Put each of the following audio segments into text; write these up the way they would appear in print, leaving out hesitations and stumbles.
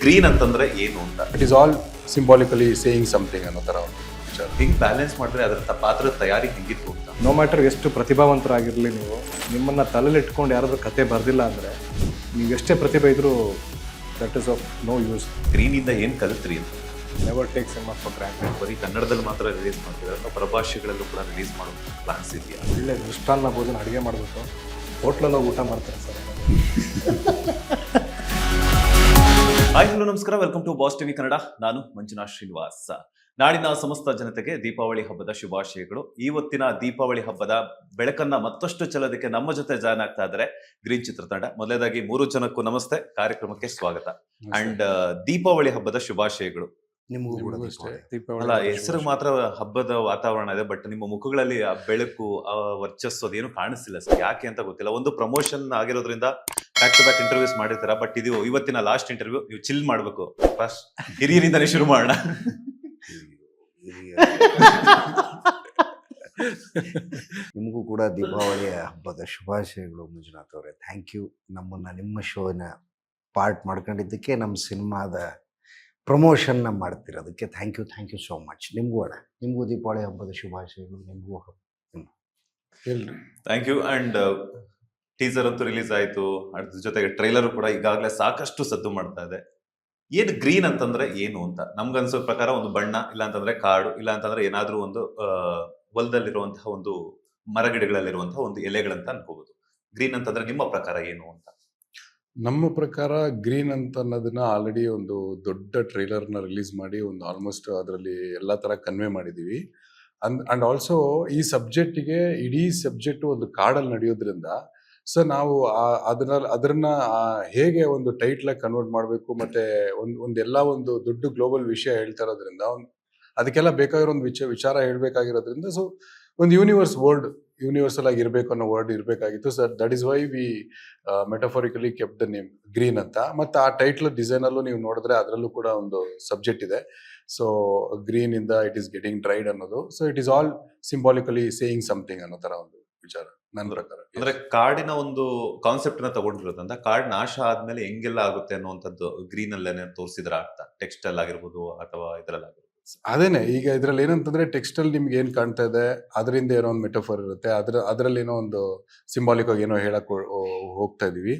Green ಅಂತಂದ್ರೆ ಏನು ಅಂತ it is all symbolically saying something ಅನ್ನೋ ಥರ ಒಂದು ವಿಚಾರ. ಹಿಂಗ್ ಬ್ಯಾಲೆನ್ಸ್ ಮಾಡಿದ್ರೆ ಅದರ ಪಾತ್ರದ ತಯಾರಿ ಹೆಂಗಿತ್ತು ಅಂತ. ನೋ ಮ್ಯಾಟರ್ ಎಷ್ಟು ಪ್ರತಿಭಾವಂತರಾಗಿರಲಿ ನೀವು, ನಿಮ್ಮನ್ನು ತಲೆಯಲ್ಲಿ ಇಟ್ಕೊಂಡು ಯಾರಾದ್ರೂ ಕತೆ ಬರೆದಿಲ್ಲ ಅಂದರೆ ನೀವು ಎಷ್ಟೇ ಪ್ರತಿಭೆ ಇದ್ರೂ that is of no use. Green ಇಂದ ಏನ್ ಕಲಿತ್ರಿ ಅಂತ. Never take cinema for granted. ಬರೀ ಕನ್ನಡದಲ್ಲಿ ಮಾತ್ರ ರಿಲೀಸ್ ಮಾಡ್ತಿದ್ದಾರೆ ಅಥವಾ ಪ್ರಭಾಷೆಗಳಲ್ಲೂ ಕೂಡ ರಿಲೀಸ್ ಮಾಡೋ ಪ್ಲಾನ್ಸ್ ಇದೆಯಾ? ಒಳ್ಳೆ ಮೃಷ್ಟಾನ್ನ ಭೋಜನ ಅಡುಗೆ ಮಾಡಬೇಕು, ಹೋಟ್ಲಲ್ಲಿ ಊಟ ಮಾಡ್ತಾರೆ ಸರ್. ಹಾಯ್ ಹಲೋ ನಮಸ್ಕಾರ, welcome to Boss TV Kannada. ನಾನು ಮಂಜುನಾಥ್ ಶ್ರೀನಿವಾಸ್. ನಾಡಿನ ಸಮಸ್ತ ಜನತೆಗೆ ದೀಪಾವಳಿ ಹಬ್ಬದ ಶುಭಾಶಯಗಳು. ಇವತ್ತಿನ ದೀಪಾವಳಿ ಹಬ್ಬದ ಬೆಳಕನ್ನ ಮತ್ತಷ್ಟು ಚೆಲ್ಲೋದಕ್ಕೆ ನಮ್ಮ ಜೊತೆ ಜಾಯ್ನ್ ಆಗ್ತಾ ಇದ್ದಾರೆ ಗ್ರೀನ್ ಚಿತ್ರತಂಡ. ಮೊದಲನೇದಾಗಿ 3 ಜನಕ್ಕೂ ನಮಸ್ತೆ, ಕಾರ್ಯಕ್ರಮಕ್ಕೆ ಸ್ವಾಗತ. ಅಂಡ್ ದೀಪಾವಳಿ ಹಬ್ಬದ ಶುಭಾಶಯಗಳು. ನಿಮಗೂ ಕೂಡ ಅಷ್ಟೇ. ಅಲ್ಲ, ಹೆಸರು ಮಾತ್ರ ಹಬ್ಬದ ವಾತಾವರಣ ಇದೆ, ಬಟ್ ನಿಮ್ಮ ಮುಖಗಳಲ್ಲಿ ಆ ಬೆಳಕು, ಆ ವರ್ಚಸ್ಸು ಅದೇನು ಕಾಣಿಸ್ತಿಲ್ಲ ಸರ್. ಯಾಕೆ ಅಂತ ಗೊತ್ತಿಲ್ಲ. ಒಂದು ಪ್ರಮೋಷನ್ ಆಗಿರೋದ್ರಿಂದ ಬ್ಯಾಕ್ ಟು ಬ್ಯಾಕ್ ಇಂಟರ್ವ್ಯೂಸ್ ಮಾಡಿರ್ತೀರಾ, ಬಟ್ ಇದು ಇವತ್ತಿನ ಲಾಸ್ಟ್ ಇಂಟರ್ವ್ಯೂ. ನೀವು ಚಿಲ್ ಮಾಡ್ಬೇಕು. ಫಸ್ಟ್ ಹಿರಿಯರಿಂದನೇ ಶುರು ಮಾಡೋಣ. ನಿಮಗೂ ಕೂಡ ದೀಪಾವಳಿಯ ಹಬ್ಬದ ಶುಭಾಶಯಗಳು ಮಂಜುನಾಥ್ ಅವರೇ. ಥ್ಯಾಂಕ್ ಯು, ನಮ್ಮನ್ನು ನಿಮ್ಮ ಶೋನ ಪಾರ್ಟ್ ಮಾಡ್ಕೊಂಡಿದ್ದಕ್ಕೆ, ನಮ್ಮ ಸಿನಿಮಾದ ಪ್ರಮೋಷನ್ನ ಮಾಡ್ತಿರೋದಕ್ಕೆ ಥ್ಯಾಂಕ್ ಯು ಸೋ ಮಚ್. ನಿಮಗೂ ನಿಮಗೂ ದೀಪಾವಳಿ ಹಬ್ಬದ ಶುಭಾಶಯಗಳು. ನಿಮಗೂ ಥ್ಯಾಂಕ್ ಯು. ಅಂಡ್ ಟೀಸರ್ ಅಂತೂ ರಿಲೀಸ್ ಆಯ್ತು, ಅದ್ರ ಜೊತೆಗೆ ಟ್ರೈಲರ್ ಕೂಡ ಈಗಾಗಲೇ ಸಾಕಷ್ಟು ಸದ್ದು ಮಾಡ್ತಾ ಇದೆ. ಏನು ಗ್ರೀನ್ ಅಂತಂದ್ರೆ ಏನು ಅಂತ ನಮ್ಗನ್ಸೋ ಪ್ರಕಾರ ಒಂದು ಬಣ್ಣ, ಇಲ್ಲ ಅಂತಂದ್ರೆ ಕಾಡು, ಇಲ್ಲ ಅಂತಂದ್ರೆ ಏನಾದ್ರೂ ಒಂದು ಹೊಲದಲ್ಲಿರುವಂತಹ ಒಂದು ಮರಗಿಡಗಳಲ್ಲಿರುವಂತಹ ಒಂದು ಎಲೆಗಳಂತ ಅನ್ಕೋಬಹುದು. ಗ್ರೀನ್ ಅಂತಂದ್ರೆ ನಿಮ್ಮ ಪ್ರಕಾರ ಏನು ಅಂತ? ನಮ್ಮ ಪ್ರಕಾರ ಗ್ರೀನ್ ಅಂತ ಅನ್ನೋದನ್ನ ಆಲ್ರೆಡಿ ಒಂದು ದೊಡ್ಡ ಟ್ರೈಲರ್ನ ರಿಲೀಸ್ ಮಾಡಿ ಒಂದು ಆಲ್ಮೋಸ್ಟ್ ಅದರಲ್ಲಿ ಎಲ್ಲ ತರ ಕನ್ವೆ ಮಾಡಿದೀವಿ. ಅಂಡ್ ಆಲ್ಸೋ ಈ ಸಬ್ಜೆಕ್ಟಿಗೆ, ಇಡೀ ಸಬ್ಜೆಕ್ಟ್ ಒಂದು ಕಾಡಲ್ಲಿ ನಡೆಯೋದ್ರಿಂದ ಸೊ ನಾವು ಅದನ್ನ ಹೇಗೆ ಒಂದು ಟೈಟ್ಲ್ ಆಗಿ ಕನ್ವರ್ಟ್ ಮಾಡಬೇಕು, ಮತ್ತೆ ಒಂದೆಲ್ಲ ಒಂದು ದೊಡ್ಡ ಗ್ಲೋಬಲ್ ವಿಷಯ ಹೇಳ್ತಾ ಇರೋದ್ರಿಂದ ಅದಕ್ಕೆಲ್ಲ ಬೇಕಾಗಿರೋ ಒಂದು ವಿಚಾರ ಹೇಳ್ಬೇಕಾಗಿರೋದ್ರಿಂದ ಸೊ ಒಂದು ಯೂನಿವರ್ಸಲ್ ಆಗಿ ಇರಬೇಕು ಅನ್ನೋ ವರ್ಡ್ ಇರಬೇಕಾಗಿತ್ತು. So that is why we metaphorically kept the name green ಅಂತ. ಮತ್ತೆ ಆ ಟೈಟ್ಲ್ ಡಿಸೈನ್ ಅಲ್ಲೂ ನೀವು ನೋಡಿದ್ರೆ ಅದರಲ್ಲೂ ಕೂಡ ಒಂದು ಸಬ್ಜೆಕ್ಟ್ ಇದೆ. ಸೊ ಗ್ರೀನ್ ಇಂದ ಇಟ್ ಈಸ್ ಗೆಟಿಂಗ್ ಡ್ರೈಡ್ ಅನ್ನೋದು. So it is all symbolically saying something ಅನ್ನೋ ತರ ಒಂದು ವಿಚಾರ ನನ್ನ ಪ್ರಕಾರ. ಅಂದ್ರೆ ಕಾಡಿನ ಒಂದು ಕಾನ್ಸೆಪ್ಟ್ ನ ತಗೊಂಡಿರೋದ್ರಿಂದ ಕಾಡ್ ನಾಶ ಆದ್ಮೇಲೆ ಹೆಂಗೆಲ್ಲ ಆಗುತ್ತೆ ಅನ್ನುವಂಥದ್ದು ಗ್ರೀನ್ ಅಲ್ಲೇನೆ ತೋರಿಸಿದ್ರ ಆಗ್ತಾ, ಟೆಕ್ಸ್ಟೈಲ್ ಆಗಿರ್ಬೋದು ಅಥವಾ ಇದ್ರಲ್ಲಿ. ಅದೇನೆ, ಈಗ ಇದ್ರಲ್ಲಿ ಏನಂತಂದ್ರೆ ಟೆಕ್ಸ್ಟೈಲ್ ನಿಮ್ಗೆ ಏನ್ ಕಾಣ್ತಾ ಇದೆ, ಅದರಿಂದ ಏನೋ ಒಂದು ಮೆಟಫರ್ ಇರುತ್ತೆ, ಅದರಲ್ಲಿ ಏನೋ ಒಂದು ಸಿಂಬಾಲಿಕ್ ಆಗಿ ಏನೋ ಹೇಳಕ್ ಹೋಗ್ತಾ ಇದೀವಿ.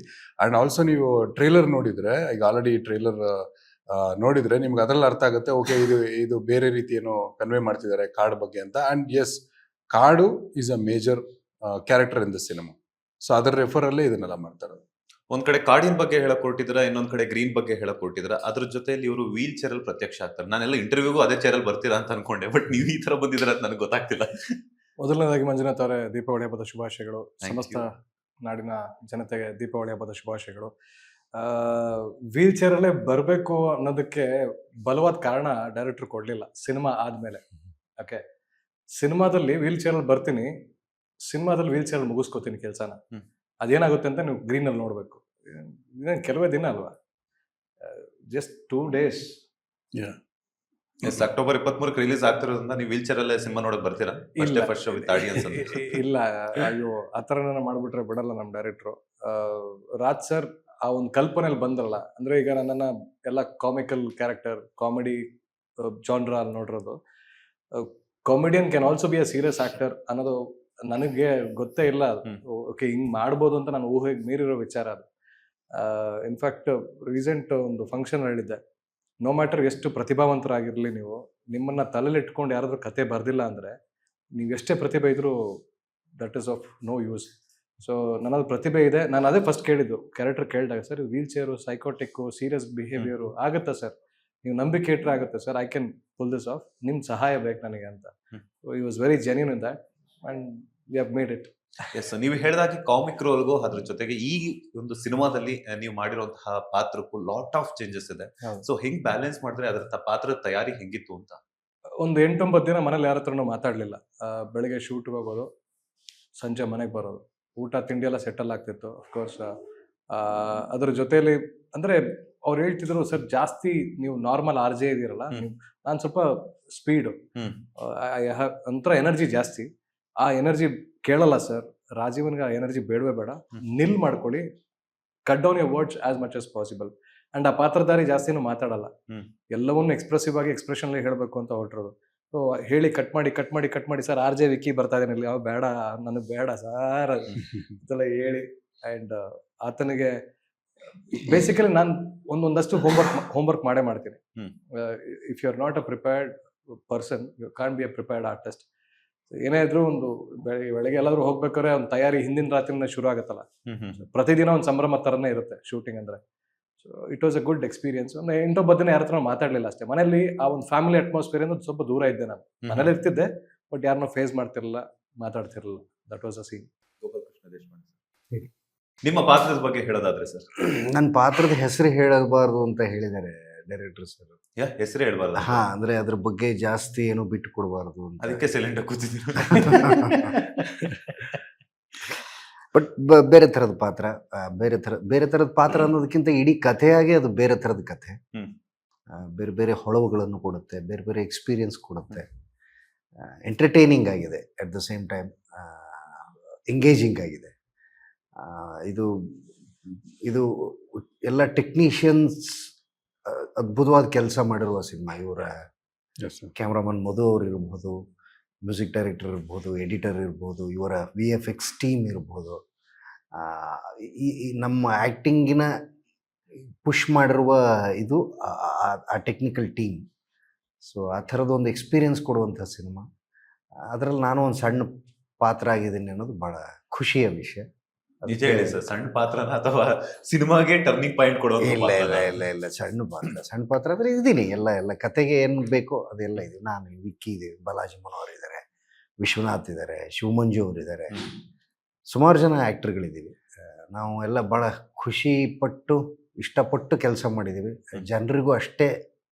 ಅಂಡ್ ಆಲ್ಸೋ ನೀವು ಟ್ರೈಲರ್ ನೋಡಿದ್ರೆ, ಈಗ ಆಲ್ರೆಡಿ ಟ್ರೈಲರ್ ನೋಡಿದ್ರೆ ನಿಮ್ಗೆ ಅದ್ರಲ್ಲಿ ಅರ್ಥ ಆಗುತ್ತೆ, ಓಕೆ ಇದು ಬೇರೆ ರೀತಿ ಏನೋ ಕನ್ವೆ ಮಾಡ್ತಿದ್ದಾರೆ ಕಾಡು ಬಗ್ಗೆ ಅಂತ. ಅಂಡ್ ಎಸ್, ಕಾಡು is a major character in the cinema. So ಅದರ ರೆಫರ್ ಅಲ್ಲೇ ಇದನ್ನೆಲ್ಲ ಮಾಡ್ತಾರೆ. ಒಂದ್ ಕಡೆ ಕಾಡಿನ ಬಗ್ಗೆ ಹೇಳಕ್ ಹೊರಟಿದ್ರ, ಇನ್ನೊಂದ್ ಕಡೆ ಗ್ರೀನ್ ಬಗ್ಗೆ ಹೇಳಕ್ ಹೊರಟಿದ್ರ. ಅದ್ರ ಜೊತೆಲಿ ಇವರು ವೀಲ್ ಚೇರ್ ಅಲ್ಲಿ ಪ್ರತ್ಯಕ್ಷ ಆಗ್ತಾರೆ. ನಾನೆಲ್ಲ ಇಂಟರ್ವ್ಯೂಗೂ ಅದೇ ಚೇರ್ ಅಲ್ಲಿ ಬರ್ತೀರಾ ಅಂತ ಅನ್ಕೊಂಡೆ, ಬಟ್ ನೀವು ಈ ತರ ಬಂದಿದ್ರ ಅಂತ ನನಗೆ ಗೊತ್ತಾಗ್ತಿಲ್ಲ. ಮೊದಲನೇದಾಗಿ ಮಂಜುನಾಥ್ ಅವರೇ, ದೀಪಾವಳಿ ಹಬ್ಬದ ಶುಭಾಶಯಗಳು. ಸಮಸ್ತ ನಾಡಿನ ಜನತೆಗೆ ದೀಪಾವಳಿ ಹಬ್ಬದ ಶುಭಾಶಯಗಳು. ವೀಲ್ ಚೇರಲ್ಲೇ ಬರಬೇಕು ಅನ್ನೋದಕ್ಕೆ ಬಲವಾದ ಕಾರಣ ಡೈರೆಕ್ಟರ್ ಕೊಡ್ಲಿಲ್ಲ ಸಿನಿಮಾ ಆದ್ಮೇಲೆ. ಓಕೆ, ಸಿನಿಮಾದಲ್ಲಿ ವೀಲ್ ಚೇರಲ್ಲಿ ಬರ್ತೀನಿ, ಸಿನಿಮಾದಲ್ಲಿ ವೀಲ್ ಚೇರಲ್ಲಿ ಮುಗಿಸ್ಕೋತೀನಿ ಕೆಲಸನ. ಅದೇನಾಗುತ್ತೆ ಅಂತ ನೀವು ಗ್ರೀನ್ ಅಲ್ಲಿ ನೋಡ್ಬೇಕು. ಕೆಲವೇ ದಿನ ಅಲ್ವಾ, ಜಸ್ಟ್ 2 days. ಅಕ್ಟೋಬರ್ 23 ರಿಲೀಸ್ ಆಗ್ತಿರೋದ್ರಿಂದ ನೀವು ವೀಲ್ ಚೇರ್ ಅಲ್ಲೇ ಸಿನಿಮಾ ನೋಡಕ್ ಬರ್ತೀರಾ? ಇಲ್ಲ, ಅಯ್ಯೋ ಆತರ ಮಾಡ್ಬಿಟ್ರೆ ಬಿಡಲ್ಲ ನಮ್ ಡೈರೆಕ್ಟ್ರು. ರಾಜ್ ಸರ್ ಆ ಒಂದು ಕಲ್ಪನೆಯಲ್ಲಿ ಬಂದ್ರಲ್ಲ, ಅಂದ್ರೆ ಈಗ ನನ್ನನ್ನ ಎಲ್ಲ ಕಾಮಿಕಲ್ ಕ್ಯಾರೆಕ್ಟರ್, ಕಾಮಿಡಿ ಜಾನ್ರ ಅಲ್ಲಿ ನೋಡಿರೋದು. Comedian can also be a serious actor ಅನ್ನೋದು ನನಗೆ ಗೊತ್ತೇ ಇಲ್ಲ. ಓಕೆ, ಹಿಂಗ್ ಮಾಡ್ಬೋದು ಅಂತ ನಾನು ಊಹೆಗೆ ಮೀರಿರೋ ವಿಚಾರ ಅದು. ಇನ್ಫ್ಯಾಕ್ಟ್ ರೀಸೆಂಟ್ ಒಂದು ಫಂಕ್ಷನ್ ಹೇಳಿದ್ದೆ, ನೋ ಮ್ಯಾಟರ್ ಎಷ್ಟು ಪ್ರತಿಭಾವಂತರಾಗಿರ್ಲಿ ನೀವು, ನಿಮ್ಮನ್ನ ತಲೆಯಲ್ಲಿ ಇಟ್ಕೊಂಡು ಯಾರಾದ್ರೂ ಕತೆ ಬರ್ದಿಲ್ಲ ಅಂದ್ರೆ ನೀವು ಎಷ್ಟೇ ಪ್ರತಿಭೆ ಇದ್ರೂ that is of no use. So ನನ್ನಲ್ಲಿ ಪ್ರತಿಭೆ ಇದೆ. ನಾನು ಅದೇ ಫಸ್ಟ್ ಕೇಳಿದ್ದು ಕ್ಯಾರೆಕ್ಟರ್ ಕೇಳಿದಾಗ, sir wheelchair, psychotic, serious behaviour ಆಗುತ್ತಾ ಸರ್? ನೀವು ನಂಬಿಕೆ ಇಟ್ಟರೆ ಆಗುತ್ತೆ sir, I can pull this off, ನಿಮ್ಮ ಸಹಾಯ ಬೇಕು ನನಗೆ ಅಂತ. He was very genuine in that and we have made it. Yes, ನೀವು ಹೇಳಿದಾಗೆ ಕಾಮಿಕ್ ರೋಲ್ಗೂ ಅದ್ರ ಜೊತೆಗೆ ಈ ಒಂದು ಸಿನಿಮಾದಲ್ಲಿ ನೀವು ಮಾಡಿರುವಂತಹ ಪಾತ್ರಕ್ಕೂ ಲಾಟ್ ಆಫ್ ಚೇಂಜಸ್ ಇದೆ. ಸೊ ಹೆಂಗ್ ಬ್ಯಾಲೆನ್ಸ್ ಮಾಡಿದ್ರೆ ಅದರ ಪಾತ್ರದ ತಯಾರಿ ಹೆಂಗಿತ್ತು ಅಂತ? ಒಂದು 8-9 ದಿನ ಮನೇಲಿ ಯಾರ ಹತ್ರನೂ ಮಾತಾಡ್ಲಿಲ್ಲ. ಬೆಳಿಗ್ಗೆ ಶೂಟ್ಗೆ ಹೋಗೋದು, ಸಂಜೆ ಮನೆಗೆ ಬರೋದು, ಊಟ ತಿಂಡಿ ಎಲ್ಲ ಸೆಟಲ್ ಆಗ್ತಿತ್ತು. ಅಫ್ಕೋರ್ಸ್ ಅದ್ರ ಜೊತೆಲಿ ಅಂದ್ರೆ ಅವ್ರು ಹೇಳ್ತಿದ್ರು, ಸರ್ ಜಾಸ್ತಿ ನೀವು ನಾರ್ಮಲ್ RJ ಇದೀರಲ್ಲ, ನಾನು ಸ್ವಲ್ಪ ಸ್ಪೀಡು, ಒಂಥರ ಎನರ್ಜಿ ಜಾಸ್ತಿ. ಆ ಎನರ್ಜಿ ಕೇಳಲ್ಲ ಸರ್, ರಾಜೀವನ್ಗೆ ಆ ಎನರ್ಜಿ ಬೇಡವೇ ಬೇಡ, ನಿಲ್ ಮಾಡ್ಕೊಳ್ಳಿ, cut down your words as much as possible. And ಆ ಪಾತ್ರಧಾರಿ ಜಾಸ್ತಿನೂ ಮಾತಾಡಲ್ಲ, ಹ್ಮ್. ಎಲ್ಲವನ್ನೂ ಎಕ್ಸ್ಪ್ರೆಸಿವ್ ಆಗಿ ಎಕ್ಸ್ಪ್ರೆಷನ್ ಹೇಳಬೇಕು ಅಂತ ಹೊರಟಿರೋದು. ಸೊ ಹೇಳಿ ಕಟ್ ಮಾಡಿ ಸರ್ RJ ವಿಕ್ಕಿ ಬರ್ತಾ ಇದ್ದಾನೆ ಇಲ್ಲಿ, ಯಾವ ಬೇಡ ನನಗೆ ಬೇಡ ಸಾರ್ ಅಂತೆಲ್ಲ ಹೇಳಿ. ಅಂಡ್ ಆತನಿಗೆ ಬೇಸಿಕಲಿ ನಾನು ಒಂದಷ್ಟು ಹೋಮ್ವರ್ಕ್ ಮಾಡೇ ಮಾಡ್ತೀನಿ. Hmm. If you are not a prepared person you can't be a prepared artist. ಏನೇ ಇದ್ರು ಒಂದು ಬೆಳಗ್ಗೆ ಎಲ್ಲಾದ್ರೂ ಹೋಗ್ಬೇಕಾದ್ರೆ ಒಂದು ತಯಾರಿ ಹಿಂದಿನ ರಾತ್ರಿನೇ ಶುರು ಆಗುತ್ತಲ್ಲ, ಪ್ರತಿದಿನ ಒಂದು ಸಂಭ್ರಮ ಥರನೇ ಇರುತ್ತೆ ಶೂಟಿಂಗ್ ಅಂದ್ರೆ. So it was a good experience. ಒಂದು 8-9 ದಿನ ಯಾರ ಹತ್ರ ಮಾತಾಡಲಿಲ್ಲ ಅಷ್ಟೇ. ಮನೇಲಿ ಆ ಒಂದು ಫ್ಯಾಮಿಲಿ ಅಟ್ಮಾಸ್ಫಿಯರ್ ಇಂದ ಸ್ವಲ್ಪ ದೂರ ಇದ್ದೆ ನಾನು. ಮನೇಲಿ ಇರ್ತಿದ್ದೆ, ಬಟ್ ಯಾರನ್ನೂ ಫೇಸ್ ಮಾಡ್ತಿರಲಿಲ್ಲ, ಮಾತಾಡ್ತಿರಲಿಲ್ಲ. That was a scene. Gopalakrishna Deshpande, ನಿಮ್ಮ ಪಾತ್ರದ ಬಗ್ಗೆ ಹೇಳೋದಾದ್ರೆ ಸರ್? ನನ್ನ ಪಾತ್ರದ ಹೆಸರು ಹೇಳಬಾರ್ದು ಅಂತ ಹೇಳಿದ್ದಾರೆ ಡೈರೆಕ್ಟರ್ ಸರ್. ಹೆಸರು ಹೇಳ್ಬಾರ್ದು? ಹಾ, ಅಂದ್ರೆ ಅದ್ರ ಬಗ್ಗೆ ಜಾಸ್ತಿ ಏನು ಬಿಟ್ಟು ಕೊಡಬಾರ್ದು ಅಂತ. ಅದಕ್ಕೆ ಸೈಲೆಂಟ್ ಆಗಿ ಕೂತಿದ್ದೀರಿ. ಬಟ್ ಬೇರೆ ಥರದ ಪಾತ್ರ, ಬೇರೆ ಥರದ ಪಾತ್ರ ಅನ್ನೋದಕ್ಕಿಂತ ಇಡೀ ಕಥೆಯಾಗಿ ಅದು ಬೇರೆ ಥರದ ಕಥೆ. ಹ್ಮ್. ಬೇರೆ ಬೇರೆ ಹೊಳವುಗಳನ್ನು ಕೊಡುತ್ತೆ, ಬೇರೆ ಬೇರೆ ಎಕ್ಸ್ಪೀರಿಯನ್ಸ್ ಕೊಡುತ್ತೆ. ಎಂಟರ್ಟೈನಿಂಗ್ ಆಗಿದೆ, at the same time engaging ಆಗಿದೆ. ಇದು ಇದು ಎಲ್ಲ ಟೆಕ್ನಿಷಿಯನ್ಸ್ ಅದ್ಭುತವಾದ ಕೆಲಸ ಮಾಡಿರುವ ಸಿನಿಮಾ. ಇವರ ಕ್ಯಾಮ್ರಾಮನ್ ಮಧು ಅವರು ಇರ್ಬೋದು, ಮ್ಯೂಸಿಕ್ ಡೈರೆಕ್ಟರ್ ಇರ್ಬೋದು, ಎಡಿಟರ್ ಇರ್ಬೋದು, ಇವರ VFX ಟೀಮ್ ಇರ್ಬೋದು, ಈ ನಮ್ಮ ಆ್ಯಕ್ಟಿಂಗಿನ ಪುಷ್ ಮಾಡಿರುವ ಇದು ಆ ಟೆಕ್ನಿಕಲ್ ಟೀಮ್. ಸೊ ಆ ಥರದ್ದು ಒಂದು ಎಕ್ಸ್ಪೀರಿಯನ್ಸ್ ಕೊಡುವಂಥ ಸಿನಿಮಾ. ಅದರಲ್ಲಿ ನಾನು ಒಂದು ಸಣ್ಣ ಪಾತ್ರ ಆಗಿದ್ದೀನಿ ಅನ್ನೋದು ಭಾಳ ಖುಷಿಯ ವಿಷಯ. ನಿಜ ಹೇಳಿ ಸರ್, ಸಣ್ಣ ಪಾತ್ರನ ಅಥವಾ ಸಿನಿಮಾಗೆ ಟರ್ನಿಂಗ್ ಪಾಯಿಂಟ್ ಕೊಡೋ? ಇಲ್ಲ, ಸಣ್ಣ ಪಾತ್ರ ಅಂದರೆ ಇದ್ದೀನಿ. ಎಲ್ಲ ಕತೆಗೆ ಏನು ಬೇಕೋ ಅದೆಲ್ಲ ಇದೆ. ನಾನು, ವಿಕ್ಕಿ ಇದೆ, ಬಾಲಾಜಿ ಮನೋಹರ್ ಇದ್ದಾರೆ, ವಿಶ್ವನಾಥ್ ಇದ್ದಾರೆ, ಶಿವಮಂಜು ಅವರಿದ್ದಾರೆ, ಸುಮಾರು ಜನ ಆ್ಯಕ್ಟರ್ಗಳಿದ್ದೀವಿ. ನಾವು ಎಲ್ಲ ಭಾಳ ಇಷ್ಟಪಟ್ಟು ಕೆಲಸ ಮಾಡಿದ್ದೀವಿ. ಜನರಿಗೂ ಅಷ್ಟೇ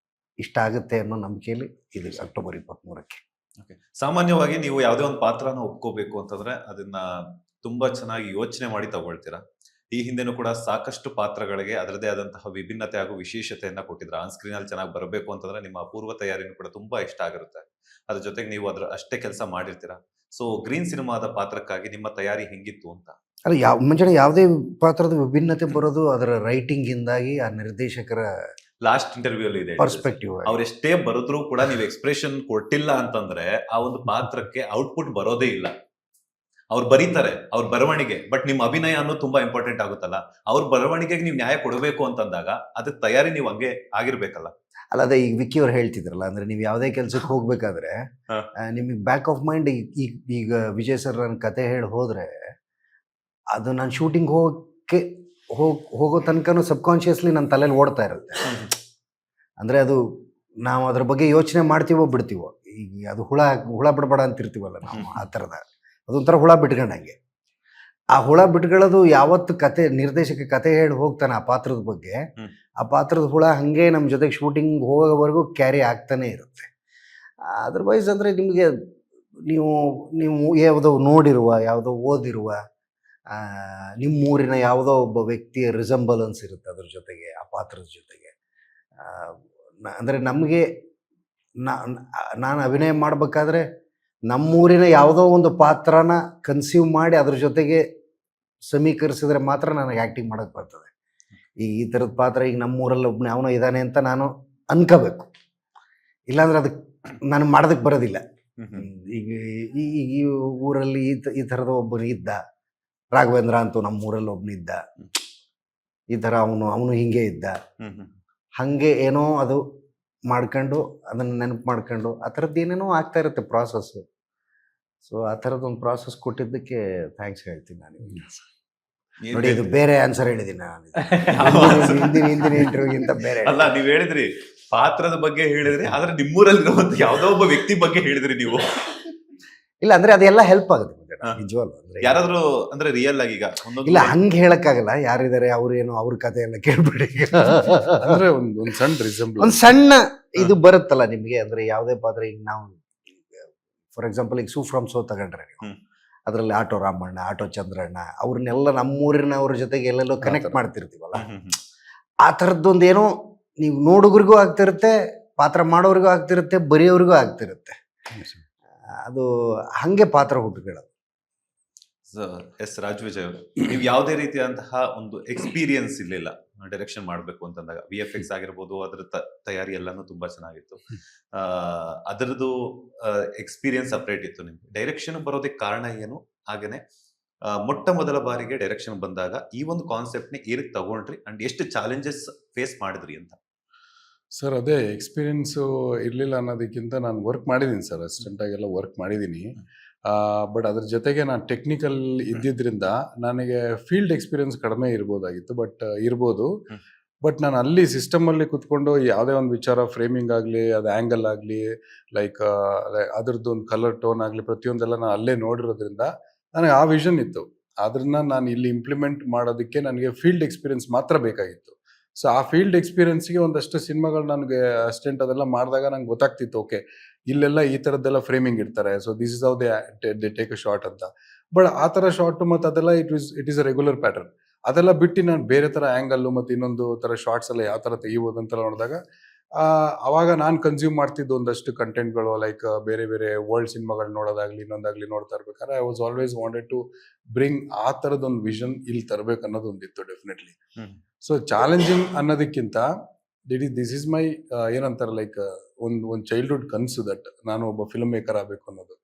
ಇಷ್ಟ ಆಗುತ್ತೆ ಅನ್ನೋ ನಂಬಿಕೆಯಲ್ಲಿ ಇದೆ. ಅಕ್ಟೋಬರ್ 23ಕ್ಕೆ. ಸಾಮಾನ್ಯವಾಗಿ ನೀವು ಯಾವುದೇ ಒಂದು ಪಾತ್ರನ ಒಪ್ಕೋಬೇಕು ಅಂತಂದ್ರೆ ಅದನ್ನ ತುಂಬಾ ಚೆನ್ನಾಗಿ ಯೋಚನೆ ಮಾಡಿ ತಗೊಳ್ತೀರಾ. ಈ ಹಿಂದೆನೂ ಕೂಡ ಸಾಕಷ್ಟು ಪಾತ್ರಗಳಿಗೆ ಅದರದೇ ಆದಂತಹ ವಿಭಿನ್ನತೆ ಹಾಗೂ ವಿಶೇಷತೆಯನ್ನ ಕೊಟ್ಟಿದ್ರ. ಆನ್ ಸ್ಕ್ರೀನ್ ಅಲ್ಲಿ ಚೆನ್ನಾಗಿ ಬರಬೇಕು ಅಂತಂದ್ರೆ ನಿಮ್ಮ ಪೂರ್ವ ತಯಾರಿನೂ ಕೂಡ ತುಂಬಾ ಇಷ್ಟ ಆಗಿರುತ್ತೆ. ಅದ್ರ ಜೊತೆಗೆ ನೀವು ಅಷ್ಟೇ ಕೆಲಸ ಮಾಡಿರ್ತೀರಾ. ಸೊ ಗ್ರೀನ್ ಸಿನಿಮಾದ ಪಾತ್ರಕ್ಕಾಗಿ ನಿಮ್ಮ ತಯಾರಿ ಹೆಂಗಿತ್ತು ಅಂತ? ಅಲ್ಲ, ಮುಂಚೆ ಯಾವುದೇ ಪಾತ್ರದ ವಿಭಿನ್ನತೆ ಬರೋದು ಅದರ ರೈಟಿಂಗ್ ಇಂದಾಗಿ, ಆ ನಿರ್ದೇಶಕರ ಲಾಸ್ಟ್ ಇಂಟರ್ವ್ಯೂ ಅಲ್ಲಿ ಇದೆ ಪರ್ಸ್ಪೆಕ್ಟಿವ್. ಅವ್ರೆಷ್ಟೇ ಬರೆದ್ರು ಕೂಡ ನೀವು ಎಕ್ಸ್ಪ್ರೆಷನ್ ಕೊಟ್ಟಿಲ್ಲ ಅಂತಂದ್ರೆ ಆ ಒಂದು ಪಾತ್ರಕ್ಕೆ ಔಟ್ಪುಟ್ ಬರೋದೇ ಇಲ್ಲ. ಅವ್ರು ಬರೀತಾರೆ, ಅವ್ರ ಬರವಣಿಗೆ, ಬಟ್ ನಿಮ್ಮ ಅಭಿನಯ ಅನ್ನೋದು ತುಂಬಾ ಇಂಪಾರ್ಟೆಂಟ್ ಆಗುತ್ತಲ್ಲ. ಅವ್ರ ಬರವಣಿಗೆಗೆ ನೀವು ನ್ಯಾಯ ಕೊಡಬೇಕು ಅಂತಂದಾಗ ಅದಕ್ಕೆ ತಯಾರಿ ನೀವು ಹಂಗೆ ಆಗಿರ್ಬೇಕಲ್ಲ. ಅಲ್ಲ, ಅದೇ ಈಗ ವಿಕ್ಕಿ ಅವ್ರು ಹೇಳ್ತಿದ್ರಲ್ಲ, ಅಂದ್ರೆ ನೀವು ಯಾವುದೇ ಕೆಲಸಕ್ಕೆ ಹೋಗ್ಬೇಕಾದ್ರೆ ನಿಮಗೆ ಬ್ಯಾಕ್ ಆಫ್ ಮೈಂಡ್ ಈಗ ವಿಜಯ್ ಸರ್ ನನ್ನ ಕತೆ ಹೇಳಿ ಹೋದ್ರೆ ಅದು ನಾನು ಶೂಟಿಂಗ್ ಹೋಗೋ ತನಕನೂ ಸಬ್ಕಾನ್ಷಿಯಸ್ಲಿ ನನ್ನ ತಲೆಯಲ್ಲಿ ಓಡ್ತಾ ಇರುತ್ತೆ. ಅಂದರೆ ಅದು ನಾವು ಅದ್ರ ಬಗ್ಗೆ ಯೋಚನೆ ಮಾಡ್ತೀವೋ ಬಿಡ್ತೀವೋ. ಈಗ ಅದು ಹುಳ ಬಿಡಬೇಡ ಅಂತಿರ್ತೀವಲ್ಲ ನಾವು, ಆ ಥರದ ಅದೊಂಥರ ಹುಳ ಬಿಟ್ಕೊಂಡಂಗೆ. ಆ ಹುಳ ಬಿಟ್ಕೊಳ್ಳೋದು ಯಾವತ್ತು ನಿರ್ದೇಶಕ ಕತೆ ಹೇಳಿ ಹೋಗ್ತಾನೆ ಆ ಪಾತ್ರದ ಬಗ್ಗೆ, ಆ ಪಾತ್ರದ ಹುಳ ಹಾಗೆ ನಮ್ಮ ಜೊತೆಗೆ ಶೂಟಿಂಗ್ ಹೋಗೋವರೆಗೂ ಕ್ಯಾರಿ ಆಗ್ತಾನೆ ಇರುತ್ತೆ. ಅದರ್ವೈಸ್ ಅಂದರೆ ನಿಮಗೆ ನೀವು ಯಾವುದೋ ನೋಡಿರುವ, ಯಾವುದೋ ಓದಿರುವ, ನಿಮ್ಮೂರಿನ ಯಾವುದೋ ಒಬ್ಬ ವ್ಯಕ್ತಿಯ ರಿಸಂಬಲೆನ್ಸ್ ಇರುತ್ತೆ ಅದ್ರ ಜೊತೆಗೆ, ಆ ಪಾತ್ರದ ಜೊತೆಗೆ. ಅಂದರೆ ನಮಗೆ ನಾನು ಅಭಿನಯ ಮಾಡಬೇಕಾದ್ರೆ ನಮ್ಮೂರಿನ ಯಾವುದೋ ಒಂದು ಪಾತ್ರನ ಕನ್ಸೀವ್ ಮಾಡಿ ಅದ್ರ ಜೊತೆಗೆ ಸಮೀಕರಿಸಿದ್ರೆ ಮಾತ್ರ ನನಗೆ ಆ್ಯಕ್ಟಿಂಗ್ ಮಾಡೋಕ್ಕೆ ಬರ್ತದೆ. ಈ ಥರದ ಪಾತ್ರ ಈಗ ನಮ್ಮೂರಲ್ಲಿ ಒಬ್ಬನೇ ಅವನು ಇದ್ದಾನೆ ಅಂತ ನಾನು ಅನ್ಕೋಬೇಕು, ಇಲ್ಲಾಂದ್ರೆ ಅದಕ್ಕೆ ನಾನು ಮಾಡೋದಕ್ಕೆ ಬರೋದಿಲ್ಲ. ಈಗ ಈ ಊರಲ್ಲಿ ಈ ಥರದ ಒಬ್ಬನು ಇದ್ದ, ರಾಘವೇಂದ್ರ ಅಂತೂ ನಮ್ಮೂರಲ್ಲಿ ಒಬ್ಬನಿದ್ದ, ಈ ಥರ ಅವನು ಹಿಂಗೆ ಇದ್ದ, ಹಾಗೆ ಏನೋ ಅದು ಮಾಡ್ಕೊಂಡು ಅದನ್ನು ನೆನಪು ಮಾಡ್ಕೊಂಡು ಆ ಥರದ್ದು ಏನೇನೋ ಆಗ್ತಾ ಇರುತ್ತೆ ಪ್ರಾಸೆಸ್ಸು. ಸೊ ಆ ಥರದ್ದೊಂದು ಪ್ರಾಸೆಸ್ ಕೊಟ್ಟಿದ್ದಕ್ಕೆ ಥ್ಯಾಂಕ್ಸ್ ಹೇಳ್ತೀನಿ ನಾನು. ನೋಡಿ, ಇದು ಬೇರೆ ಆನ್ಸರ್ ಹೇಳಿದ್ದೀನಿ ನಾನು. ಹಿಂದಿನ ಇಂಟರ್ವ್ಯೂಗಿಂತ ಬೇರೆ ಅಲ್ಲ, ನೀವು ಹೇಳಿದ್ರಿ ಪಾತ್ರದ ಬಗ್ಗೆ ಹೇಳಿದ್ರಿ, ಆದ್ರೆ ನಿಮ್ಮೂರಲ್ಲಿರುವಂತ ಯಾವುದೋ ಒಬ್ಬ ವ್ಯಕ್ತಿ ಬಗ್ಗೆ ಹೇಳಿದ್ರಿ ನೀವು. ಇಲ್ಲ, ಅಂದ್ರೆ ಅದೆಲ್ಲ ಹೆಲ್ಪ್ ಆಗುತ್ತೆ ನಿಜವಲ್ಲ. ಅಂದ್ರೆ ಯಾರಾದ್ರೂ ಅಂದ್ರೆ ರಿಯಲ್ ಆಗಿ ಈಗ ಇಲ್ಲ, ಹಂಗೆ ಹೇಳಕ್ಕಾಗಲ್ಲ. ಯಾರಿದ್ದಾರೆ ಅವ್ರೇನು ಅವ್ರ ಕಥೆ ಎಲ್ಲ ಕೇಳ್ಬೇಡಿ. ಅಂದ್ರೆ ಒಂದು ಸಣ್ಣ ರಿಸೆಂಬಲ್, ಒಂದು ಸಣ್ಣ ಇದು ಬರುತ್ತಲ್ಲ ನಿಮಗೆ. ಅಂದ್ರೆ ಯಾವುದೇ ಪಾತ್ರ, ಈಗ ನಾವು ಫಾರ್ ಎಕ್ಸಾಂಪಲ್ ಈಗ ಸೂ ಫ್ರಮ್ ಸೋ ತಗೊಂಡ್ರೆ ನೀವು, ಅದರಲ್ಲಿ ಆಟೋ ರಾಮಣ್ಣ, ಆಟೋ ಚಂದ್ರಣ್ಣ, ಅವ್ರನ್ನೆಲ್ಲ ನಮ್ಮೂರಿನವ್ರ ಜೊತೆಗೆ ಎಲ್ಲೆಲ್ಲೋ ಕನೆಕ್ಟ್ ಮಾಡ್ತಿರ್ತೀವಲ್ಲ. ಆ ಥರದ್ದೊಂದು ಏನೋ ನೀವು ನೋಡುಗರಿಗೂ ಆಗ್ತಿರುತ್ತೆ, ಪಾತ್ರ ಮಾಡೋರಿಗೂ ಆಗ್ತಿರುತ್ತೆ, ಬರೆಯೋರಿಗೂ ಆಗ್ತಿರುತ್ತೆ. ಅದು ಹಂಗೆ ಪಾತ್ರ ಹುಟ್ಟುಕೊಳ್ಳೋದು. ಎಸ್ ರಾಜ್ ವಿಜಯ್ ಅವರು, ನೀವು ಯಾವುದೇ ರೀತಿಯಾದಂತಹ ಒಂದು ಎಕ್ಸ್ಪೀರಿಯನ್ಸ್ ಇರಲಿಲ್ಲ ಡೈರೆಕ್ಷನ್ ಮಾಡಬೇಕು ಅಂತಂದಾಗ VFX ಆಗಿರ್ಬೋದು, ಅದ್ರ ತಯಾರಿ ಎಲ್ಲಾನು ತುಂಬಾ ಚೆನ್ನಾಗಿತ್ತು. ಅದರದ್ದು ಎಕ್ಸ್ಪೀರಿಯನ್ಸ್ ಸಪ್ರೇಟ್ ಇತ್ತು. ನಿಮ್ಗೆ ಡೈರೆಕ್ಷನ್ ಬರೋದಕ್ಕೆ ಕಾರಣ ಏನು? ಹಾಗೇನೆ ಮೊಟ್ಟ ಮೊದಲ ಬಾರಿಗೆ ಡೈರೆಕ್ಷನ್ ಬಂದಾಗ ಈ ಒಂದು ಕಾನ್ಸೆಪ್ಟ್ ನ ಏನಕ್ಕೆ ತಗೊಂಡ್ರಿ ಅಂಡ್ ಎಷ್ಟು ಚಾಲೆಂಜಸ್ ಫೇಸ್ ಮಾಡಿದ್ರಿ ಅಂತ? ಸರ್ ಅದೇ ಎಕ್ಸ್ಪೀರಿಯನ್ಸು ಇರಲಿಲ್ಲ ಅನ್ನೋದಕ್ಕಿಂತ ನಾನು ವರ್ಕ್ ಮಾಡಿದ್ದೀನಿ ಸರ್, ಅಸಿಸ್ಟೆಂಟಾಗೆಲ್ಲ ವರ್ಕ್ ಮಾಡಿದ್ದೀನಿ. ಬಟ್ ಅದ್ರ ಜೊತೆಗೆ ನಾನು ಟೆಕ್ನಿಕಲ್ ಇದ್ದಿದ್ದರಿಂದ ನನಗೆ ಫೀಲ್ಡ್ ಎಕ್ಸ್ಪೀರಿಯನ್ಸ್ ಕಡಿಮೆ ಇರ್ಬೋದಾಗಿತ್ತು, ಬಟ್ ನಾನು ಅಲ್ಲಿ ಸಿಸ್ಟಮಲ್ಲಿ ಕುತ್ಕೊಂಡು ಯಾವುದೇ ಒಂದು ವಿಚಾರ, ಫ್ರೇಮಿಂಗ್ ಆಗಲಿ, ಅದು ಆ್ಯಂಗಲ್ ಆಗಲಿ, ಲೈಕ್ ಅದ್ರದ್ದು ಒಂದು ಕಲರ್ ಟೋನ್ ಆಗಲಿ, ಪ್ರತಿಯೊಂದೆಲ್ಲ ನಾನು ಅಲ್ಲೇ ನೋಡಿರೋದ್ರಿಂದ ನನಗೆ ಆ ವಿಷನ್ ಇತ್ತು. ಅದನ್ನ ನಾನು ಇಲ್ಲಿ ಇಂಪ್ಲಿಮೆಂಟ್ ಮಾಡೋದಕ್ಕೆ ನನಗೆ ಫೀಲ್ಡ್ ಎಕ್ಸ್ಪೀರಿಯನ್ಸ್ ಮಾತ್ರ ಬೇಕಾಗಿತ್ತು. ಸೊ ಆ ಫೀಲ್ಡ್ ಎಕ್ಸ್ಪೀರಿಯನ್ಸ್ಗೆ ಒಂದಷ್ಟು ಸಿನಿಮಾಗಳು ನನಗೆ ಅಸಿಸ್ಟೆಂಟ್ ಅದೆಲ್ಲ ಮಾಡಿದಾಗ ನಂಗೆ ಗೊತ್ತಾಗ್ತಿತ್ತು, ಓಕೆ ಇಲ್ಲೆಲ್ಲ ಈ ಥರದ್ದೆಲ್ಲ ಫ್ರೇಮಿಂಗ್ ಇರ್ತಾರೆ, so this is how they take a short ಅಂತ. ಬಟ್ ಆ ಥರ ಶಾರ್ಟ್ ಮತ್ತು ಅದೆಲ್ಲ it is a regular pattern. ಅದೆಲ್ಲ ಬಿಟ್ಟು ನಾನು ಬೇರೆ ಥರ ಆ್ಯಂಗಲ್ಲು ಮತ್ತು ಇನ್ನೊಂದು ಥರ ಶಾರ್ಟ್ಸ್ ಎಲ್ಲ ಯಾವ ಥರ ತೆಗಿಬೋದು ಅಂತ ನೋಡಿದಾಗ ಅವಾಗ ನಾನು ಕನ್ಸ್ಯೂಮ್ ಮಾಡ್ತಿದ್ದು ಒಂದಷ್ಟು ಕಂಟೆಂಟ್ಗಳು, ಲೈಕ್ ಬೇರೆ ಬೇರೆ ವರ್ಲ್ಡ್ ಸಿನಿಮಾಗಳು ನೋಡೋದಾಗ್ಲಿ, ಇನ್ನೊಂದಾಗಲಿ ನೋಡ್ತಾ ಇರ್ಬೇಕಾದ್ರೆ I was always wanted to bring ಆ ಥರದೊಂದು ವಿಷನ್ ಇಲ್ಲಿ ತರಬೇಕು ಅನ್ನೋದು ಒಂದಿತ್ತು ಡೆಫಿನೆಟ್ಲಿ. ಸೊ ಚಾಲೆಂಜಿಂಗ್ ಅನ್ನೋದಕ್ಕಿಂತ ದಿಸ್ ಇಸ್ ಮೈ ಏನಂತಾರೆ, ಲೈಕ್ ಒಂದು ಚೈಲ್ಡ್ಹುಡ್ ಕನಸು ದಟ್ ನಾನು ಒಬ್ಬ ಫಿಲ್ಮ್ ಮೇಕರ್ ಆಗಬೇಕು ಅನ್ನೋದು.